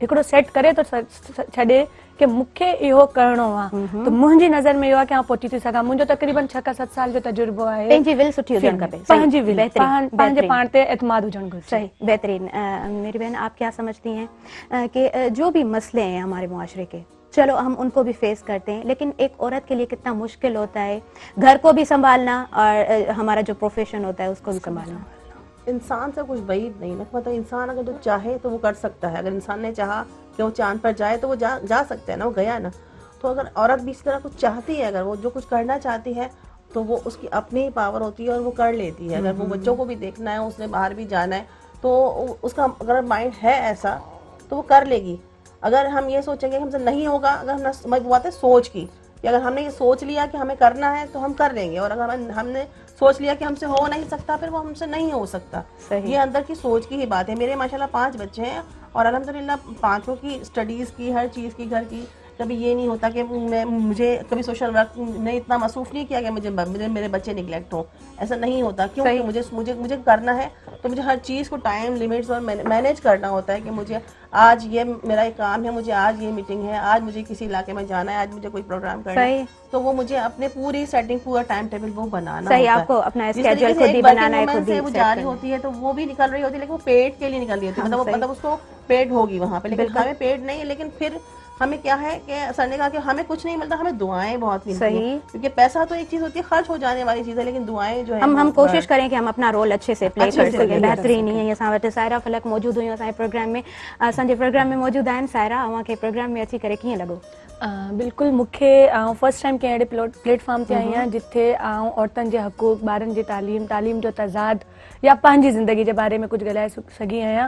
हिकिड़ो सेट करे थो छॾे कि मूंखे इहो करिणो आहे, त मुंहिंजी नज़र में इहो आहे कि आउं पहुची थी सघां। मुंहिंजो तक़रीबन 6 खां 7 साल जो तजुर्बो आहे। पंहिंजी विल सुठी हुजणु खपे, पंहिंजी विल, पंहिंजे पाण ते एतमाद हुजणु घुरिजे। सही, बेहतरीन। मेरी बहन, आप क्या समझती हैं कि जो भी मसले हैं हमारे मुआशरे के, चलो हम उनको भी फेस करते हैं, लेकिन एक औरत के लिए कितना मुश्किल होता है घर को भी संभालना और हमारा जो प्रोफेशन होता है उसको भी संभालना। इंसान से कुछ बैद नहीं ना, मतलब इंसान अगर तो चाहे तो वो कर सकता है। अगर इंसान ने चाहा कि वो चांद पर जाए तो वो जा सकता है ना, वो गया ना। तो अगर औरत भी इस तरह कुछ चाहती है, अगर वो जो कुछ करना चाहती है तो वो उसकी अपनी पावर होती है और वो कर लेती है। अगर वो बच्चों को भी देखना है, उसने बाहर भी जाना है, तो उसका अगर माइंड है ऐसा तो वो कर लेगी। अगर हम ये सोचेंगे हमसे नहीं होगा, अगर हम बात है सोच की, कि अगर हमने ये सोच लिया कि हमें करना है तो हम कर लेंगे, और अगर हमने सोच लिया कि हमसे हो नहीं सकता फिर वो हमसे नहीं हो सकता। सही। ये अंदर की सोच की ही बात है। मेरे माशाल्लाह 5 बच्चे हैं और अल्हम्दुलिल्लाह पांचों की स्टडीज़ की, हर चीज़ की, घर की, कभी ये नहीं होता कि मुझे कभी सोशल वर्क ने इतना मसरूफ नहीं किया कि मुझे मेरे बच्चे निगलेक्ट हों, ऐसा नहीं होता। क्योंकि मुझे मुझे मुझे करना है तो मुझे हर चीज़ को टाइम लिमिट्स और मैनेज करना होता है कि मुझे आज ये मेरा एक काम है, मुझे आज ये मीटिंग है, आज मुझे किसी इलाके में जाना है, आज मुझे कोई प्रोग्राम करना है, तो वो मुझे अपने पूरी सेटिंग, पूरा टाइम टेबल वो बनाना सही, होता है। आपको अपना जिस तरीके स्केड्यूल से खुद ही एक बनाना है, working खुद woman ही से वो set जा रही करना है। होती है तो वो भी निकल रही होती है, लेकिन वो पेड के लिए निकल रही होती है, मतलब उसको पेड होगी वहाँ पे, लेकिन हमें पेड नहीं है। लेकिन फिर हमें क्या है कि सर ने कहा कि हमें कुछ नहीं मिलता, हमें दुआएं बहुत मिलती हैं, क्योंकि पैसा तो एक चीज होती है, खर्च हो जाने वाली चीज है, लेकिन दुआएं जो है हम कोशिश करें कि हम अपना रोल अच्छे से प्ले कर सकें, करें। बेहतरीन ही है। असां वटि सायरा फलक मौजूद हुई असांजे प्रोग्राम में, असांजे प्रोग्राम में मौजूद आहिनि। सायरा, अव्हांखे प्रोग्राम में अची करे कीअं लॻो? बिल्कुल, मूंखे फर्स्ट टाइम कंहिं अहिड़े प्लेटफॉर्म ते आई आहियां जिथे औरतुनि जे हक़ूक़, ॿारनि जी तालीम जो तज़ाद या पंहिंजी ज़िंदगी जे बारे में कुझु ॻाल्हाए सघी आहियां।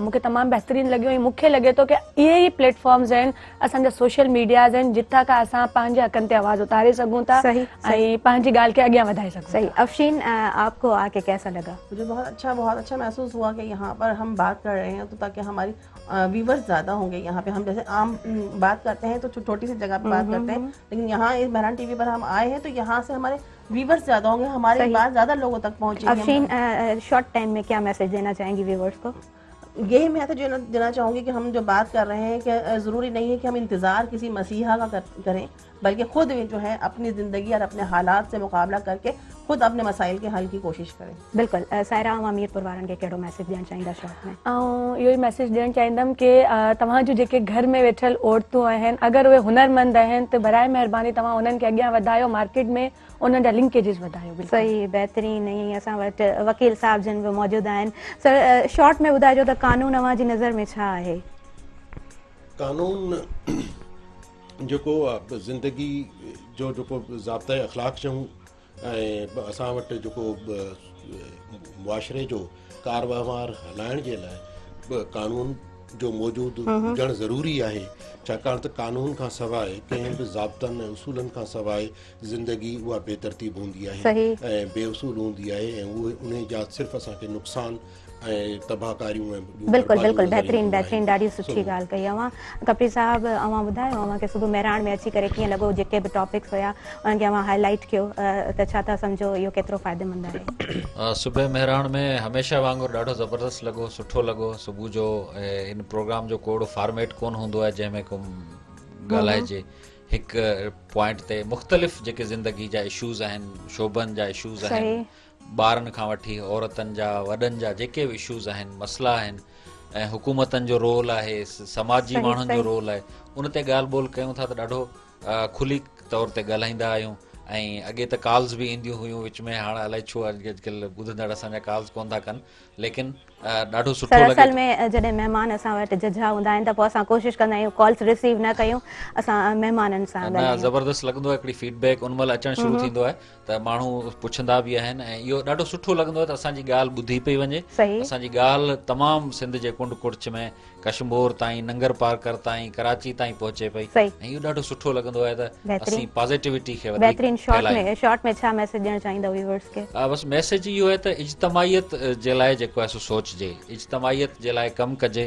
मूंखे तमामु बहितरीनु लॻियो ऐं मूंखे लॻे थो की इहे ई प्लेटफॉर्म्स आहिनि, असांजा सोशल मीडियाज़ आहिनि, जितां खां असां पंहिंजे हक़नि ते आवाज़ उतारे सघूं था ऐं पंहिंजी ॻाल्हि खे अॻियां वधाए सघूं। सही। अफशीन, आपको आके कैसा लगा? मुझे बहुत अच्छा महसूस हुआ कि यहाँ पर हम बात कर रहे हैं तो ताकि हमारी व्यूवर्स ज़्यादा होंगे। यहाँ पे हम जैसे आम बात करते हैं तो छोटी सी जगह पे बात करते हैं, लेकिन यहाँ इस मेहरान टीवी पर हम आए हैं तो यहाँ से हमारे व्यूवर्स ज़्यादा होंगे, हमारी बात ज़्यादा लोगों तक पहुँचेगी। अफशीन, शॉर्ट टाइम में क्या मैसेज देना चाहेंगी व्यूवर्स को? यही मैं तो देना चाहूँगी कि हम जो बात कर रहे हैं कि ज़रूरी नहीं है कि हम इंतज़ार किसी मसीहा का करें, बल्कि खुद जो है अपनी ज़िंदगी और अपने हालात से मुकाबला करके खुद अपने मसाइल के हल की कोशिश करें। बिल्कुल। सायरा, मीरपुर वारनि खे कहिड़ो मैसेज ॾियणु चाहींदा शॉर्ट में? इहो ई मैसेज ॾियणु चाहींदमि कि तव्हां जूं जेके घर में वेठल औरतूं आहिनि, अगरि उहे हुनरमंद आहिनि त बराए महिरबानी तव्हां उन्हनि खे अॻियां वधायो, मार्केट में उन्हनि जा लिंकेजिस वधायो। सही, बहितरीन। ऐं असां वटि वकील साहब जन बि मौजूदु आहिनि। सर, शॉर्ट में ॿुधाइजो त कानून अव्हांजी नज़र में छा आहे? कानून जेको ज़िंदगी जो जेको ज़ाब्ता अख़लाक़ चऊं ऐं असां वटि जेको मुआशरे जो कार वहिंवार हलाइण जे लाइ कानून जो मौजूदु हुजणु ज़रूरी आहे, छाकाणि त कानून खां सवाइ कंहिं बि ज़ाब्तनि ऐं उसूलनि खां सवाइ ज़िंदगी उहा बेतरतीब हूंदी आहे ऐं बेउसूल हूंदी आहे, ऐं उहे उन जा सिर्फ़ु असांखे नुक़सान ऐं तबाहकारियूं ऐं बिल्कुलु बिल्कुलु, बहितरीन, ॾाढी सुठी ॻाल्हि कई अव्हां। कपिल साहब, अव्हां ॿुधायो अव्हांखे सुबुह मेहरान में अची करे कीअं लॻो? जेके बि टॉपिक्स हुया उन्हनि खे अव्हां हाईलाइट कयो, त छा था सम्झो इहो केतिरो फ़ाइदेमंद आहे? सुबुह मेहरान में हमेशह वांगुरु ॾाढो ज़बरदस्त लॻो, सुठो लॻो। सुबुह जो इन प्रोग्राम जो कोई फॉर्मेट कोन हूंदो आहे जंहिंमें को ॻाल्हाइजे, हिकु पॉइंट ते मुख़्तलिफ़ जेके ज़िंदगी जा इशूज़ आहिनि, शोबनि जा इशूज़ आहिनि, ॿारनि खां वठी औरतनि जा, वॾनि जा जेके बि इशूज़ आहिनि, मसइला आहिनि, ऐं हुकूमतनि जो रोल आहे, समाजी माण्हुनि जो रोल आहे, उन ते ॻाल्हि ॿोल कयूं था त ॾाढो खुली तौर ते ॻाल्हाईंदा आहियूं। ऐं अॻे त कॉल्स बि ईंदियूं हुयूं विच में, हाणे अलाए छो अॼुकल्ह ॿुधंदड़ असांजा कॉल्स कोन था कनि, लेकिन ॾाढो सुठो लॻे। असल में जॾहिं महिमान असां वटि जझा हूंदा आहिनि त पोइ असां कोशिशि कंदा आहियूं कॉल्स रिसीव न कयूं, असां महिमाननि सां न ज़बरदस्त लॻंदो आहे। हिकिड़ी फीडबैक उन महिल अचणु शुरू थींदो आहे त माण्हू पुछंदा बि आहिनि, ऐं इहो ॾाढो सुठो लॻंदो आहे त असांजी ॻाल्हि ॿुधी पई वञे। असांजी ॻाल्हि तमामु सिंध जे कुंड कुड़च में कश्मीर ताईं, नंगर पार्कर ताईं, कराची ताईं पहुचे पई, ऐं इहो ॾाढो सुठो लॻंदो आहे त असीं पॉज़िटिविटी खे वधीक शॉर्ट में छा मैसेज ॾियणु चाहींदा व्यूअर्स खे? बसि मैसेज इहो आहे त इज्तमाहियत जे लाइ जेको आहे सो सोचिजे, इज्तमाहियत जे लाइ कमु कजे।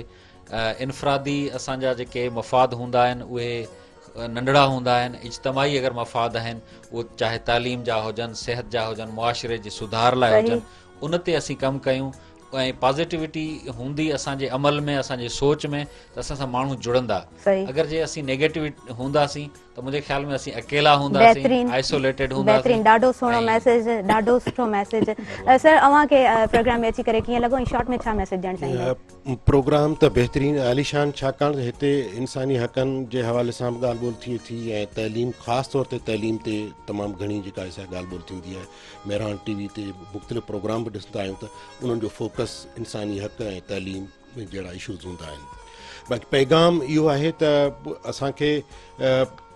इनफ़रादी असांजा जेके मफ़ाद हूंदा आहिनि उहे नंढड़ा हूंदा आहिनि, इज्तमाही अगरि मफ़ाद आहिनि उहे चाहे तालीम जा हुजनि, सिहत जा हुजनि, मुआशरे जे सुधार लाइ हुजनि, उन ते असीं कमु कयूं। ऐं पॉज़िटिविटी हूंदी असांजे अमल में, असांजे सोच में, त असां सां माण्हू जुड़ंदा। अगरि जे असीं नेगेटिव हूंदासीं त मुंहिंजे ख़्याल में असीं अकेला हूंदासीं, आइसोलेटेड हूंदासीं। ॾाढो सुहिणो मैसेज, ॾाढो सुठो मैसेज। सर, अव्हांखे प्रोग्राम में अची करे कीअं लॻो ऐं शॉर्ट में छा मैसेज ॾियणु चाहींदा? प्रोग्राम त बहितरीनु आलीशान, छाकाणि त हिते इंसानी हक़नि जे हवाले सां बि ॻाल्हि ॿोल थिए थी, ऐं तइलीम, ख़ासि तौर ते तइलीम ते तमामु घणी जेका आहे ॻाल्हि ॿोल थींदी आहे। मेहरान टीवी ते मुख़्तलिफ़ प्रोग्राम बि ॾिसंदा आहियूं त उन्हनि जो फोकस इंसानी हक़ ऐं तइलीम जहिड़ा इशूज़ हूंदा आहिनि। बाक़ी पैगाम इहो आहे त असांखे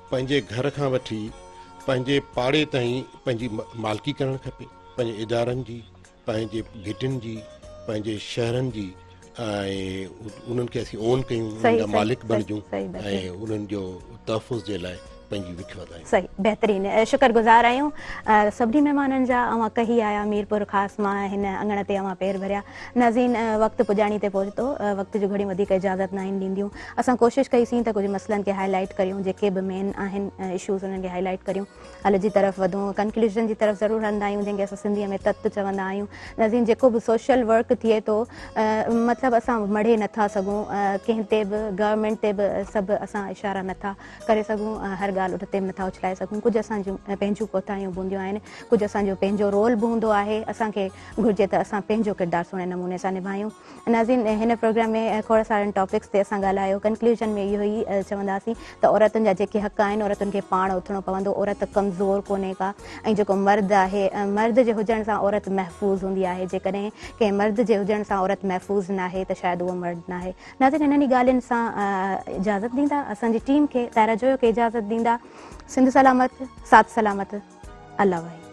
पंहिंजे घर खां वठी पंहिंजे पाड़े ताईं पंहिंजी मालिकी करणु खपे, पंहिंजे इदारनि जी, पंहिंजे घिटियुनि जी, पंहिंजे शहरनि जी, ऐं उन्हनि खे असीं ओन कयूं, उन्हनि जा मालिक बणिजूं, ऐं उन्हनि जो तहफ़ुज़ जे लाइ पंहिंजी विख वधायूं। सही बेहतरीन शुक्रगुज़ार आहियूं सभिनी महिमाननि जा। अवां कही आया मीरपुर ख़ासि मां हिन अंगण ते अवां पेर भरिया। नाज़रीन वक़्तु पुॼाणी ते पहुतो, वक़्त जो घणी वधीक इजाज़त न आहिनि ॾींदियूं। असां कोशिशि कईसीं त कुझु मसइलनि खे हाईलाइट करियूं, जेके बि मेन आहिनि इशूज़ उन्हनि खे हाईलाइट करियूं, हल जी तरफ़ वधूं, कंक्लूजन जी तरफ़ ज़रूरु हलंदा आहियूं, जंहिंखे असां सिंधीअ में तत्व चवंदा आहियूं। नाज़रीन जेको बि सोशल वर्क थिए थो, मतिलबु असां मढ़े नथा सघूं, कंहिं ते बि गवर्नमेंट ते बि सभु असां इशारा नथा करे सघूं, हर ॻाल्हि उन ते नथा उछलाए सघूं। कुझु असांजूं पंहिंजूं कोताहियूं बि हूंदियूं आहिनि, कुझु असांजो पंहिंजो रोल बि हूंदो आहे। असांखे घुरिजे त असां पंहिंजो किरदारु सुहिणे नमूने सां निभायूं। नाज़रीन हिन प्रोग्राम में खोड़ सारनि टॉपिक्स ते असां ॻाल्हायो। कंक्लूजन में इहो ई चवंदासीं त औरतुनि जा जेके हक़ आहिनि औरतुनि खे पाण उथिणो पवंदो। औरत कमज़ोर कोन्हे का, ऐं जेको मर्द आहे, मर्द जे हुजण सां औरत महफ़ूज़ हूंदी आहे। जेकॾहिं कंहिं मर्द जे हुजण सां औरत महफ़ूज़ न आहे त शायदि उहो मर्द न आहे। नाज़रीन हिननि ॻाल्हियुनि सां इजाज़त ॾींदा, असांजी टीम खे तारा जोयो खे इजाज़त ॾींदा। सिंध सलामत, साथ सलामत, अल्लाह वाहे।